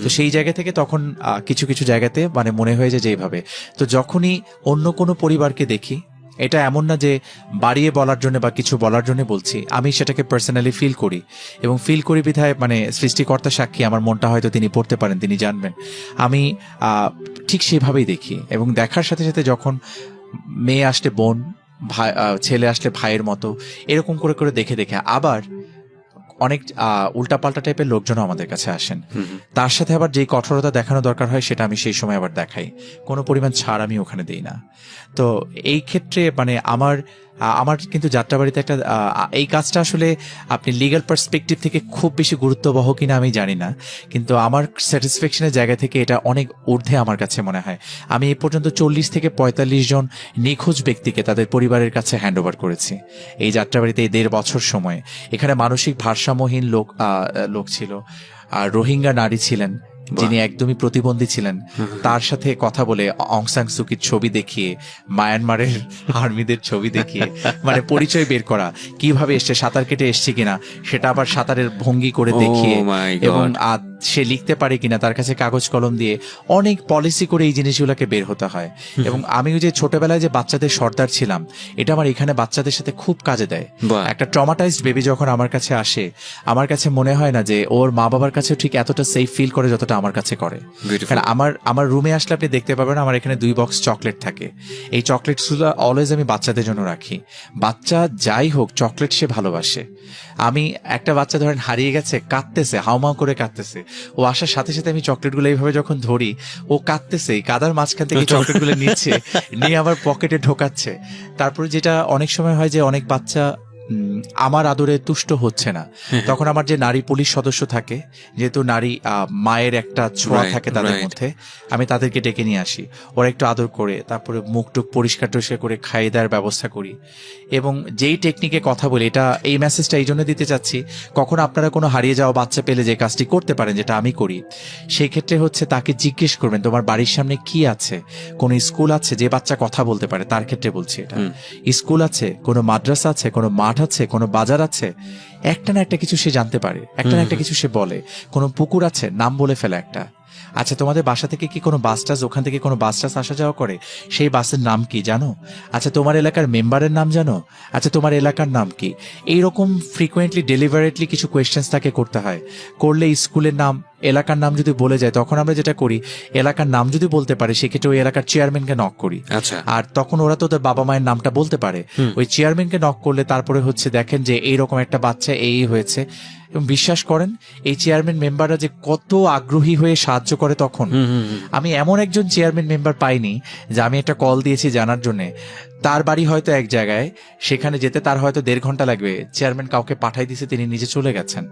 তো সেই জায়গা থেকে তখন কিছু কিছু জায়গাতে মানে মনে হয়ে যায় যে এইভাবে। তো যখনই অন্য কোনো পরিবারকে দেখি, এটা এমন না যে বাড়িয়ে বলার জন্য বা কিছু বলার জন্য বলছি, আমি সেটাকে পার্সোনালি ফিল করি, এবং ফিল করি বিধায় মানে সৃষ্টিকর্তা সাক্ষী, আমার মনটা হয়তো তিনি পড়তে পারেন, তিনি জানবেন। আমি ঠিক সেভাবেই দেখি, এবং দেখার সাথে সাথে যখন মেয়ে আসলে বোন, ভাই, ছেলে আসলে ভাইয়ের মতো, এরকম করে করে দেখে দেখে আবার অনেক উল্টাপাল্টা টাইপের লোকজনও আমাদের কাছে আসেন। তার সাথে আবার যেই কঠোরতা দেখানো দরকার হয় সেটা আমি সেই সময় আবার দেখাই, কোনো পরিমাণ ছাড় আমি ওখানে দিই না। তো এই ক্ষেত্রে মানে আমার কিন্তু যাত্রাবাড়িতে একটা এই কাজটা আসলে আপনি লিগ্যাল পার্সপেক্টিভ থেকে খুব বেশি গুরুত্ববহ কিনা আমি জানি না, কিন্তু আমার স্যাটিসফ্যাকশনের জায়গা থেকে এটা অনেক ঊর্ধ্বে আমার কাছে মনে হয়। আমি এই পর্যন্ত 40 থেকে 45 জন নিখোঁজ ব্যক্তিকে তাদের পরিবারের কাছে হ্যান্ড ওভার করেছি এই যাত্রাবাড়িতে এই 1.5 বছর সময়ে। এখানে মানসিক ভারসাম্যহীন লোক ছিল, আর রোহিঙ্গা নারী ছিলেন যিনি একদমই প্রতিবন্ধী ছিলেন, তার সাথে কথা বলে অং সান সুকির ছবি দেখিয়ে, মায়ানমারের আর্মিদের ছবি দেখিয়ে মানে পরিচয় বের করা, কিভাবে এসছে, সাঁতার কেটে এসছে কিনা সেটা আবার সাঁতারের ভঙ্গি করে দেখিয়ে, এবং সে লিখতে পারে কিনা তার কাছে কাগজ কলম দিয়ে অনেক পলিসি করে এই জিনিসগুলোকে বের হতে হয়। এবং আমি যে ছোটবেলায় যে বাচ্চাদের সর্দার ছিলাম, এটা আমার এখানে বাচ্চাদের সাথে খুব কাজে দেয়। একটা ট্রমাটাইজড বেবি যখন আমার কাছে আসে, আমার কাছে মনে হয় না যে ওর মা বাবার কাছেও ঠিক এতটা সেফ ফিল করে যতটা আমার কাছে করে। কারণ আমার রুমে আসলে আপনি দেখতে পাবেন আমার এখানে 2 বক্স চকলেট থাকে। এই চকলেটসগুলো অলওয়েজ আমি বাচ্চাদের জন্য রাখি। বাচ্চা যাই হোক, চকলেট সে ভালোবাসে। আমি একটা বাচ্চা ধরেন হারিয়ে গেছে, কাঁদতেছে, হাউমাউ করে কাঁদতেছে, ও আসার সাথে সাথে আমি চকলেটগুলো এইভাবে যখন ধরি, ও কাঁদতেছে, কাদার মাঝখান থেকে চকলেটগুলো নিচ্ছে, নিয়ে আবার পকেটে ঢোকাচ্ছে। তারপরে যেটা অনেক সময় হয় যে অনেক বাচ্চা আমার আদরে তুষ্ট হচ্ছে না, তখন আমার যে নারী পুলিশ সদস্য থাকে, যেহেতু নারী মায়ের একটা ছোঁয়া থাকে তাদের মধ্যে, আমি তাদেরকে ডেকে নিয়ে আসি, ওরা একটু আদর করে তারপরে মুখ টুক পরিষ্কার টরিষ্কার করে খাইয়ে দেওয়ার ব্যবস্থা করি। এবং যেই টেকনিকে কথা বলি, এই মেসেজটা এই জন্য দিতে চাচ্ছি, কখন আপনারা কোনো হারিয়ে যাওয়া বাচ্চা পেলে যে কাজটি করতে পারেন, যেটা আমি করি, সেই ক্ষেত্রে হচ্ছে তাকে জিজ্ঞেস করবেন তোমার বাড়ির সামনে কি আছে, কোনো স্কুল আছে, যে বাচ্চা কথা বলতে পারে তার ক্ষেত্রে বলছি এটা, স্কুল আছে, কোনো মাদ্রাসা আছে, কোনো মাঠ আছে, কোনো বাজার আছে, একটা না একটা কিছু সে জানতে পারে, একটা না একটা কিছু সে বলে। কোনো পুকুর আছে, নাম বলে ফেলে একটা। আচ্ছা, তোমাদের বাসা থেকে কি কোনো বাস টাস, ওখান থেকে কোনো বাস টাস আসা যাওয়া করে, সেই বাসের নাম কি জানো? আচ্ছা, তোমার এলাকার মেম্বারের নাম জানো? আচ্ছা, তোমার এলাকার নাম কি? এইরকম ফ্রিকোয়েন্টলি ডেলিভারেটলি কিছু কোয়েশ্চেন্স তাকে করতে হয়। করলে স্কুলের নাম, এলাকার নাম যদি বলে যায়, তখন আমরা যেটা করি, এলাকার নাম যদি বলতে পারে সেক্ষেত্রে ওই এলাকার চেয়ারম্যানকে নক করি। আচ্ছা। আর তখন ওরা তো ওদের বাবা মায়ের নামটা বলতে পারে, ওই চেয়ারম্যানকে নক করলে তারপরে হচ্ছে দেখেন যে এইরকম একটা বাচ্চা এই হয়েছে। এবং বিশ্বাস করেন এই চেয়ারম্যান মেম্বাররা যে কত আগ্রহী হয়ে সাহায্য করে তখন। আমি এমন একজন চেয়ারম্যান মেম্বার পাইনি যে আমি একটা কল দিয়েছি জানার জন্য, তার বাড়ি হয়তো এক জায়গায়, সেখানে যেতে তার হয়তো 1.5 ঘন্টা লাগবে, চেয়ারম্যান কাউকে পাঠাই দিয়েছে, তিনি নিজে চলে গেছেন।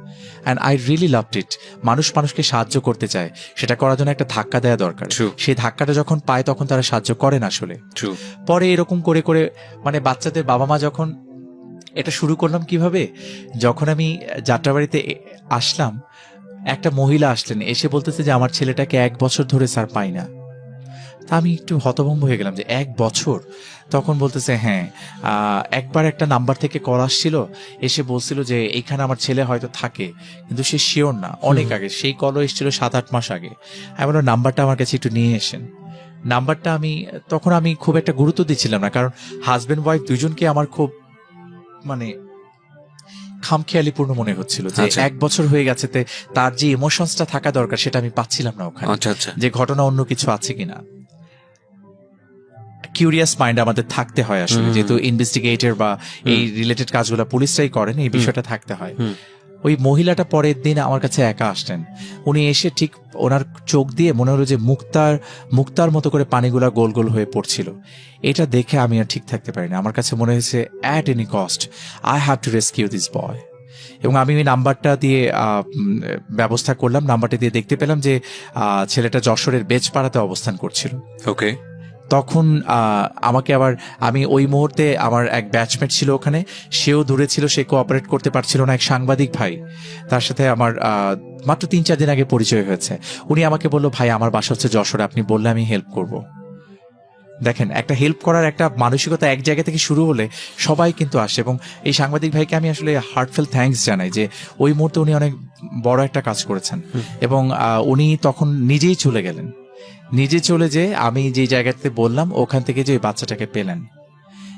And I really loved it. মানুষ মানুষকে সাহায্য করতে চায়, সেটা করার জন্য একটা ধাক্কা দেওয়া দরকার। সেই ধাক্কাটা যখন পায় তখন তারা সাহায্য করেন আসলে। পরে এরকম করে করে মানে বাচ্চাদের বাবা মা যখন, এটা শুরু করলাম কিভাবে, যখন আমি যাত্রাবাড়িতে আসলাম, একটা মহিলা আসলেন, এসে বলতেছে যে আমার ছেলেটাকে 1 বছর ধরে স্যার পাই না। তা আমি একটু হতভম্ব হয়ে গেলাম যে 1 বছর। তখন বলতেছে হ্যাঁ, একবার একটা নাম্বার থেকে কল আসছিল, এসে বলছিল যে এইখানে আমার ছেলে হয়তো থাকে, কিন্তু সে শিওর না, অনেক আগে, সেই কলও এসেছিল 7-8 মাস আগে। আমি বললাম নাম্বারটা আমার কাছে একটু নিয়ে এসেন। নাম্বারটা তখন আমি খুব একটা গুরুত্ব দিচ্ছিলাম না, কারণ হাজবেন্ড ওয়াইফ দুজনকে আমার খুব মানে খামখেয়ালিপূর্ণ মনে হচ্ছিল যে 1 বছর হয়ে গেছে, তার যে ইমোশনসটা থাকা দরকার সেটা আমি পাচ্ছিলাম না ওখানে। যে ঘটনা অন্য কিছু আছে কিনা। কিউরিয়াস মাইন্ড আমাদের থাকতে হয় আসলে, যেহেতু ইনভেস্টিগেটর বা এই রিলেটেড কাজগুলো পুলিশরাই করেন, এই বিষয়টা থাকতে হয়। ওই মহিলাটা পরের দিন আমার কাছে একা আসলেন। উনি এসে ঠিক ওনার চোখ দিয়ে মনে হলো যে মুক্তার মতো করে পানিগুলা গোল গোল হয়ে পড়ছিল। এটা দেখে আমি আর ঠিক থাকতে পারিনি। আমার কাছে মনে হয়েছে at any cost I have to rescue this বয়। এবং আমি ওই নাম্বারটা দিয়ে ব্যবস্থা করলাম। নাম্বারটা দিয়ে দেখতে পেলাম যে ছেলেটা যশোরের বেজপাড়াতে অবস্থান করছিল। ওকে। তখন আমাকে আবার, আমি ওই মুহূর্তে আমার এক ব্যাচমেট ছিল ওখানে, সেও দূরে ছিল, সে কোঅপারেট করতে পারছিল না, এক সাংবাদিক ভাই, তার সাথে আমার মাত্র 3-4 দিন আগে পরিচয় হয়েছে। উনি আমাকে বললো ভাই আমার বাসা হচ্ছে যশোরে, আপনি বললে আমি হেল্প করব। দেখেন, একটা হেল্প করার একটা মানসিকতা এক জায়গা থেকে শুরু হলে সবাই কিন্তু আসে। এবং এই সাংবাদিক ভাইকে আমি আসলে হার্টফেল থ্যাঙ্কস জানাই যে ওই মুহূর্তে উনি অনেক বড় একটা কাজ করেছেন। এবং উনি তখন নিজেই চলে গেলেন, নিজে চলে যেয়ে আমি যে জায়গাতে বললাম ওখান থেকে যে ওই বাচ্চাটাকে পেলেন।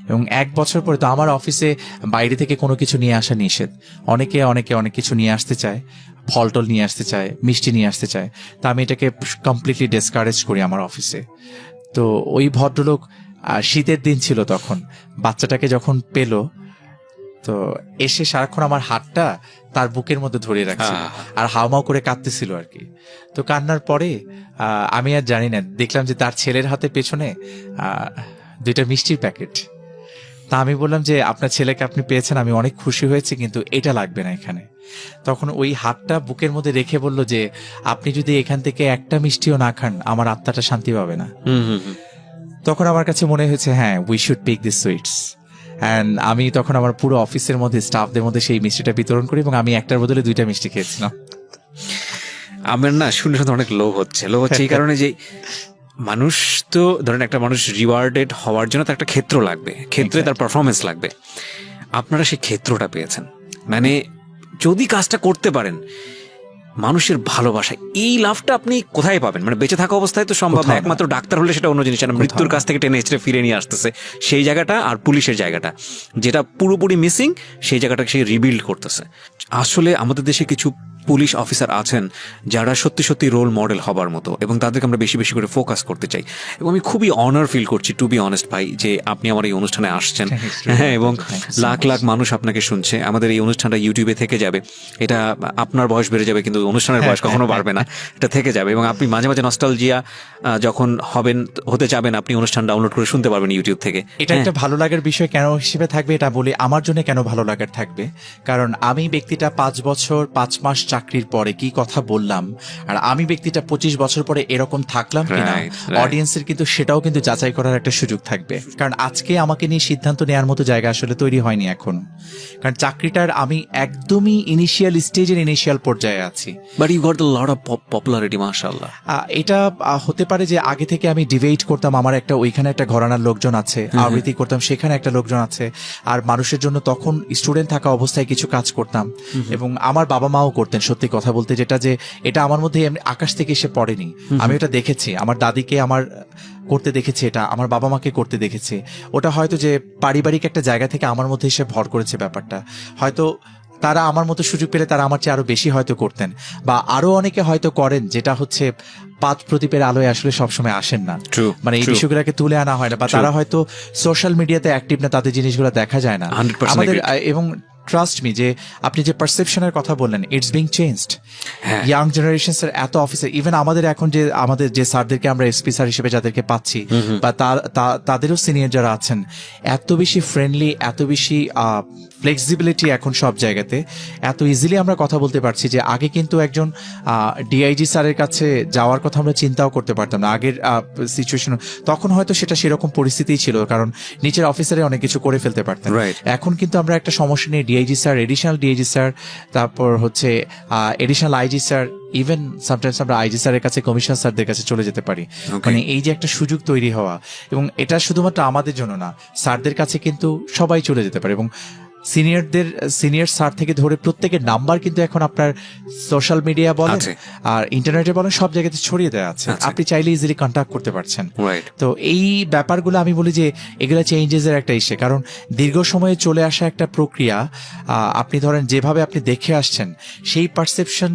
এবং 1 বছর পরে তো আমার অফিসে বাইরে থেকে কোনো কিছু নিয়ে আসা নিষেধ। অনেকে অনেক কিছু নিয়ে আসতে চায়, ফল টল নিয়ে আসতে চায়, মিষ্টি নিয়ে আসতে চায়, তা আমি এটাকে কমপ্লিটলি ডিসকারেজ করি আমার অফিসে। তো ওই ভদ্রলোক, শীতের দিন ছিল তখন, বাচ্চাটাকে যখন পেল, তো এসে সারাক্ষণ আমার হাতটা তার বুকের মধ্যে ধরে রাখছিল আর হাওমাও করে কাঁদতেছিল আর কি। তো কান্নার পরে আমি আর জানি না, দেখলাম যে তার ছেলের হাতে পেছনে 2টা মিষ্টির প্যাকেট। তা আমি বললাম যে আপনার ছেলেকে আপনি পেয়েছেন, আমি অনেক খুশি হয়েছি, কিন্তু এটা লাগবে না এখানে। তখন ওই হাতটা বুকের মধ্যে রেখে বলল যে আপনি যদি এখান থেকে একটা মিষ্টিও না খান আমার আত্মাটা শান্তি পাবে না। তখন আমার কাছে মনে হয়েছে হ্যাঁ, we should pick this sweets. And আমি তখন আমার পুরো অফিসের মধ্যে স্টাফদের মধ্যে সেই মিষ্টিটা বিতরণ করি, এবং আমি একটার বদলে 2টা মিষ্টি খেয়েছিলাম। আমার না শুনে শুনে অনেক লোভ হচ্ছে এই কারণে যে মানুষ তো ধরেন একটা মানুষ রিওয়ার্ডেড হওয়ার জন্য তার একটা ক্ষেত্র লাগবে, ক্ষেত্রে তার পারফরমেন্স লাগবে। আপনারা সেই ক্ষেত্রটা পেয়েছেন, মানে যদি কাজটা করতে পারেন, মানুষের ভালোবাসা, এই লাভটা আপনি কোথায় পাবেন? মানে বেঁচে থাকা অবস্থায় তো সম্ভব না, একমাত্র ডাক্তার হলে সেটা অন্য জিনিস, মৃত্যুর কাছ থেকে টেনে হেঁচড়ে ফিরে নিয়ে আসতেছে সেই জায়গাটা, আর পুলিশের জায়গাটা যেটা পুরোপুরি মিসিং, সেই জায়গাটাকে সে রিবিল্ড করতেছে। আসলে আমাদের দেশে কিছু পুলিশ অফিসার আছেন যারা সত্যি সত্যি রোল মডেল হবার মতো, এবং তাদেরকে আমরা বেশি বেশি করে ফোকাস করতে চাই। এবং আমি খুবই অনার ফিল করছি, টু বি অনেস্ট ভাই, যে আপনি আমার এই অনুষ্ঠানে আসছেন। হ্যাঁ, এবং লাখ লাখ মানুষ আপনাকে শুনছে। আমাদের এই অনুষ্ঠানটা ইউটিউবে থেকে যাবে, এটা আপনার বয়স বেড়ে যাবে কিন্তু অনুষ্ঠানের বয়স কখনো বাড়বে না, এটা থেকে যাবে। এবং আপনি মাঝে মাঝে নস্টালজিয়া যখন হতে যাবেন, আপনি অনুষ্ঠান ডাউনলোড করে শুনতে পারবেন ইউটিউব থেকে। এটা একটা ভালো লাগার বিষয় কেন হিসেবে থাকবে এটা বলি, আমার জন্য কেন ভালো লাগার থাকবে, কারণ আমি ব্যক্তিটা 5 বছর 5 মাস চাকরির পরে কি কথা বললাম আর আমি ব্যক্তিটা 25 বছর পরে এরকম থাকলাম কিনা, অডিয়েন্সের কিন্তু সেটাও কিন্তু যাচাই করার একটা সুযোগ থাকবে। কারণ আজকে আমাকে নিয়ে সিদ্ধান্ত নেওয়ার মতো জায়গা আসলে তৈরি হয়নি এখন, কারণ চাকরিটার আমি একদমই ইনিশিয়াল স্টেজের ইনিশিয়াল পর্যায়ে আছি। But you got a lot of popularity, মাশাআল্লাহ। এটা হতে পারে যে আগে থেকে আমি ডিবেট করতাম, আমার একটা ওইখানে একটা ঘরানার লোকজন আছে, আবৃত্তি করতাম সেখানে একটা লোকজন আছে, আর মানুষের জন্য তখন স্টুডেন্ট থাকা অবস্থায় কিছু কাজ করতাম, এবং আমার বাবা মাও করতেন। সত্যি কথা বলতে যেটা যে এটা আমার মধ্যে আকাশ থেকে এসে পড়েনি, আমি ওটা দেখেছি, আমার দাদিকে আমার করতে দেখেছি, এটা আমার বাবা মাকে করতে দেখেছি। ওটা হয়তো যে পারিবারিক একটা জায়গা থেকে আমার মধ্যে এসে ভর করেছে ব্যাপারটা। হয়তো তারা আমার মতো সুযোগ পেলে তারা আমার চেয়ে আরো বেশি হয়তো করতেন, বা আরো অনেকে হয়তো করেন, যেটা হচ্ছে পাত প্রদীপের আলোয় আসলে সবসময় আসেন না, মানে এই বিষয়গুলোকে তুলে আনা হয় না, বা তারা হয়তো সোশ্যাল মিডিয়াতে অ্যাক্টিভ না, তাদের জিনিসগুলো দেখা যায় না আমাদের। এবং ট্রাস্ট মি, যে আপনি যে পারসেপশনের কথা বললেন, it's being changed. Young generation এর এত অফিসার, ইভেন আমাদের এখন যে আমাদের যে স্যারদেরকে আমরা এসপি স্যার হিসেবে যাদেরকে পাচ্ছি, বা তাদেরও সিনিয়র যারা আছেন, এত বেশি ফ্রেন্ডলি, এত বেশি ফ্লেক্সিবিলিটি এখন সব জায়গাতে, এত ইজিলি আমরা কথা বলতে পারছি, যে আগে কিন্তু একজন ডিআইজি স্যারের কাছে যাওয়ার কথা আমরা চিন্তাও করতে পারতাম না আগের সিচুয়েশন। তখন হয়তো সেটা সেরকম পরিস্থিতিই ছিল, কারণ নিচের অফিসারে অনেক কিছু করে ফেলতে পারতেন। এখন কিন্তু আমরা একটা সমস্যা নিয়ে DIG sir, additional DIG sir, তারপর হচ্ছে additional IG sir, even sometimes আমরা আইজি স্যারের কাছে, কমিশনার স্যারদের কাছে চলে যেতে পারি। মানে এই যে একটা সুযোগ তৈরি হওয়া, এবং এটা শুধুমাত্র আমাদের জন্য না, স্যারদের কাছে কিন্তু সবাই চলে যেতে পারে, এবং সিনিয়র স্যার থেকে ধরে প্রত্যেকের নাম্বার কিন্তু এখন আপনার সোশ্যাল মিডিয়া বলেন আর ইন্টারনেটে বলেন, সব জায়গাতে ছড়িয়ে দেওয়া আছে, আপনি চাইলে ইজিলি কন্ট্যাক্ট করতে পারছেন। তো এই ব্যাপারগুলো আমি বলি যে এগুলো চেঞ্জেস এর একটা ইস্যু, কারণ দীর্ঘ সময়ে চলে আসা একটা প্রক্রিয়া। আপনি ধরেন যেভাবে আপনি দেখে আসছেন, সেই পারসেপশন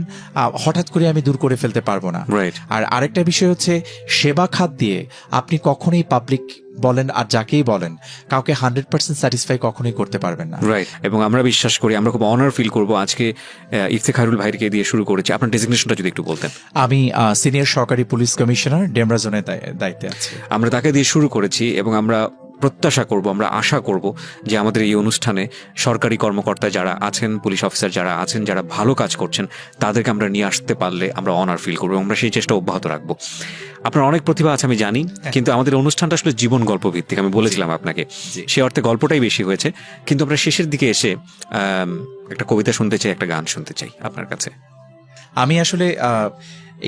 হঠাৎ করে আমি দূর করে ফেলতে পারবো না। আর আরেকটা বিষয় হচ্ছে, সেবা খাত দিয়ে আপনি কখনোই পাবলিক বলেন আর যাকেই বলেন, কাউকে 100% স্যাটিসফাই কখনোই করতে পারবেন না। রাইট। এবং আমরা বিশ্বাস করি, আমরা খুব অনার ফিল করবো আজকে ইফতেখারুল ভাইকে দিয়ে শুরু করেছি। আপনার ডেজিগনেশনটা যদি একটু বলতেন। আমি সিনিয়র সহকারী পুলিশ কমিশনার, ডেমরা জোনের দায়িত্বে আছি। আমরা তাকে দিয়ে শুরু করেছি, এবং আমরা প্রত্যাশা করব, আমরা আশা করব যে আমাদের এই অনুষ্ঠানে সরকারি কর্মকর্তা যারা আছেন, পুলিশ অফিসার যারা আছেন, যারা ভালো কাজ করছেন, তাদেরকে আমরা নিয়ে আসতে পারলে আমরা অনার ফিল করবো, এবং আমরা সেই চেষ্টা অব্যাহত রাখবো। আপনার অনেক প্রতিভা আছে আমি জানি, কিন্তু আমাদের অনুষ্ঠানটা আসলে জীবন গল্প ভিত্তিক। আমি বলেছিলাম আপনাকে, সে অর্থে গল্পটাই বেশি হয়েছে, কিন্তু আমরা শেষের দিকে এসে একটা কবিতা শুনতে চাই, একটা গান শুনতে চাই আপনার কাছে। আমি আসলে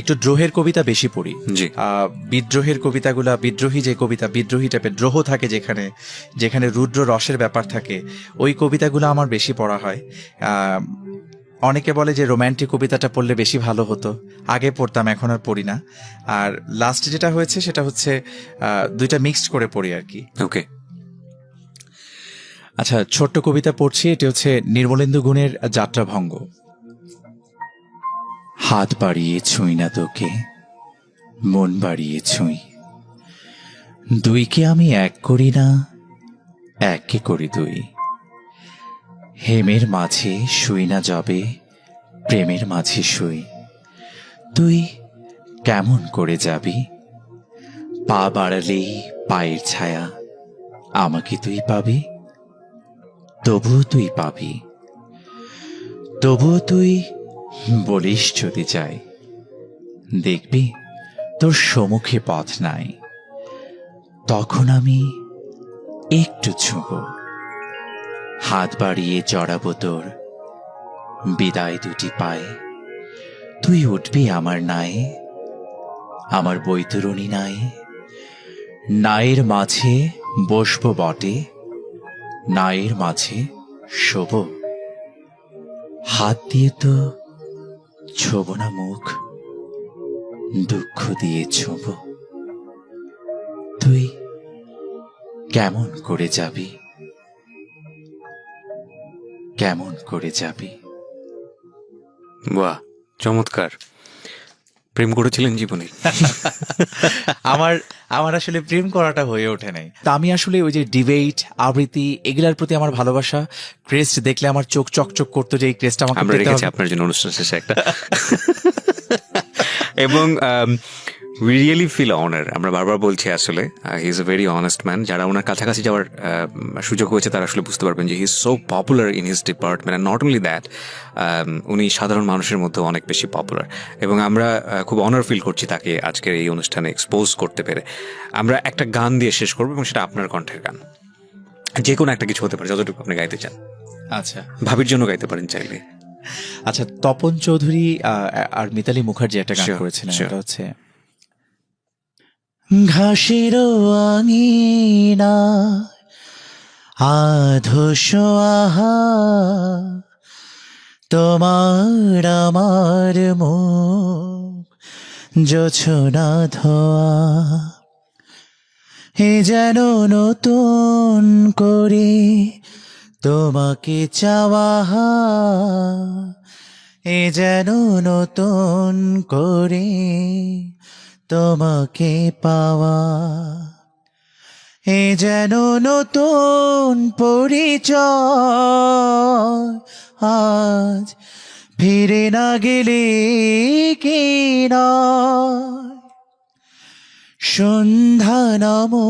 একটু দ্রোহের কবিতা বেশি পড়ি। বিদ্রোহের কবিতাগুলা, বিদ্রোহী যে কবিতা, বিদ্রোহী টাইপের দ্রোহ থাকে, যেখানে রুদ্র রসের ব্যাপার থাকে, ওই কবিতাগুলো আমার বেশি পড়া হয়। অনেকে বলে যে রোম্যান্টিক কবিতাটা পড়লে বেশি ভালো হতো, আগে পড়তাম, এখন আর পড়ি না। আর লাস্ট যেটা হয়েছে সেটা হচ্ছে দুইটা মিক্সড করে পড়ি আর কি। ওকে, আচ্ছা, ছোট্ট কবিতা পড়ছি। এটি হচ্ছে নির্মলেন্দু গুণের যাত্রাভঙ্গ। হাত বাড়িয়ে ছুঁই না তোকে, মন বাড়িয়ে ছুঁই, দুইকে আমি এক করি না, এককে করি দুই। হেমের মাঝে শুই না যবে, প্রেমের মাঝে শুই, তুই কেমন করে যাবি? পা বাড়ালেই পায়ের ছায়া, আমাকে তুই পাবি, তবুও তুই পাবি, তবুও তুই বলিস যদি চাই, দেখবি তোর সম্মুখে পথ নাই, তখন আমি একটু ছুঁব, হাত বাড়িয়ে জড়াবো তোর বিদায় দুটি পায়ে, তুই উঠবি আমার নায়ে, আমার বৈতরণী নায়ে, নায়ের মাঝে বসবো বটে, নায়ের মাঝে শোব, হাত দিয়ে তো ছোব না মুখ, দুঃখ দিয়ে ছোব, তুই কেমন করে যাবি, কেমন করে যাবি? বাহ, চমৎকার। প্রেম করেছিলেন জীবনে? আমার আসলে প্রেম করাটা হয়ে ওঠে নাই। তা আমি আসলে ওই যে ডিবেট, আবৃত্তি, এগুলার প্রতি আমার ভালোবাসা, ক্রেস্ট দেখলে আমার চোখ চকচক করতো, যে এই ক্রেস্ট আমাকে আমরা রেখেছি আপনার জন্য অনুষ্ঠান শেষে একটা। এবং উই রিয়েলি ফিল অনার। আমরা বারবার বলছি আসলে he is a very honest man. যারা ওনার কাছাকাছি যাওয়ার সুযোগ হয়েছে তারা আসলে বুঝতে পারবেন যে he is so popular in his department, and not only that, উনি সাধারণ মানুষের মধ্যে অনেক বেশি পপুলার। এবং আমরা খুব অনার ফিল করছি তাকে আজকের এই অনুষ্ঠানে এক্সপোজ করতে পেরে। আমরা একটা গান দিয়ে শেষ করবো, এবং সেটা আপনার কণ্ঠের গান, যে কোনো একটা কিছু হতে পারে, যতটুকু আপনি গাইতে চান। আচ্ছা, ভাবির জন্য গাইতে পারেন চাইলে। আচ্ছা, তপন চৌধুরী আর মিতালি মুখার্জি একটা গান Sure, করেছিলেন, sure. এটা হচ্ছে ঘাসের আঙিনা আধস আহা, তোমার আমার মুখ জোছনা ধোয়া, এ যেন নতুন করে তোমাকে চাওয়া, এ যেন নতুন করে তোমাকে পাওয়া, এ যেন নতুন পরিচয়, আজ ফিরে না গেলে কি নয়, সন্ধ্যা নামো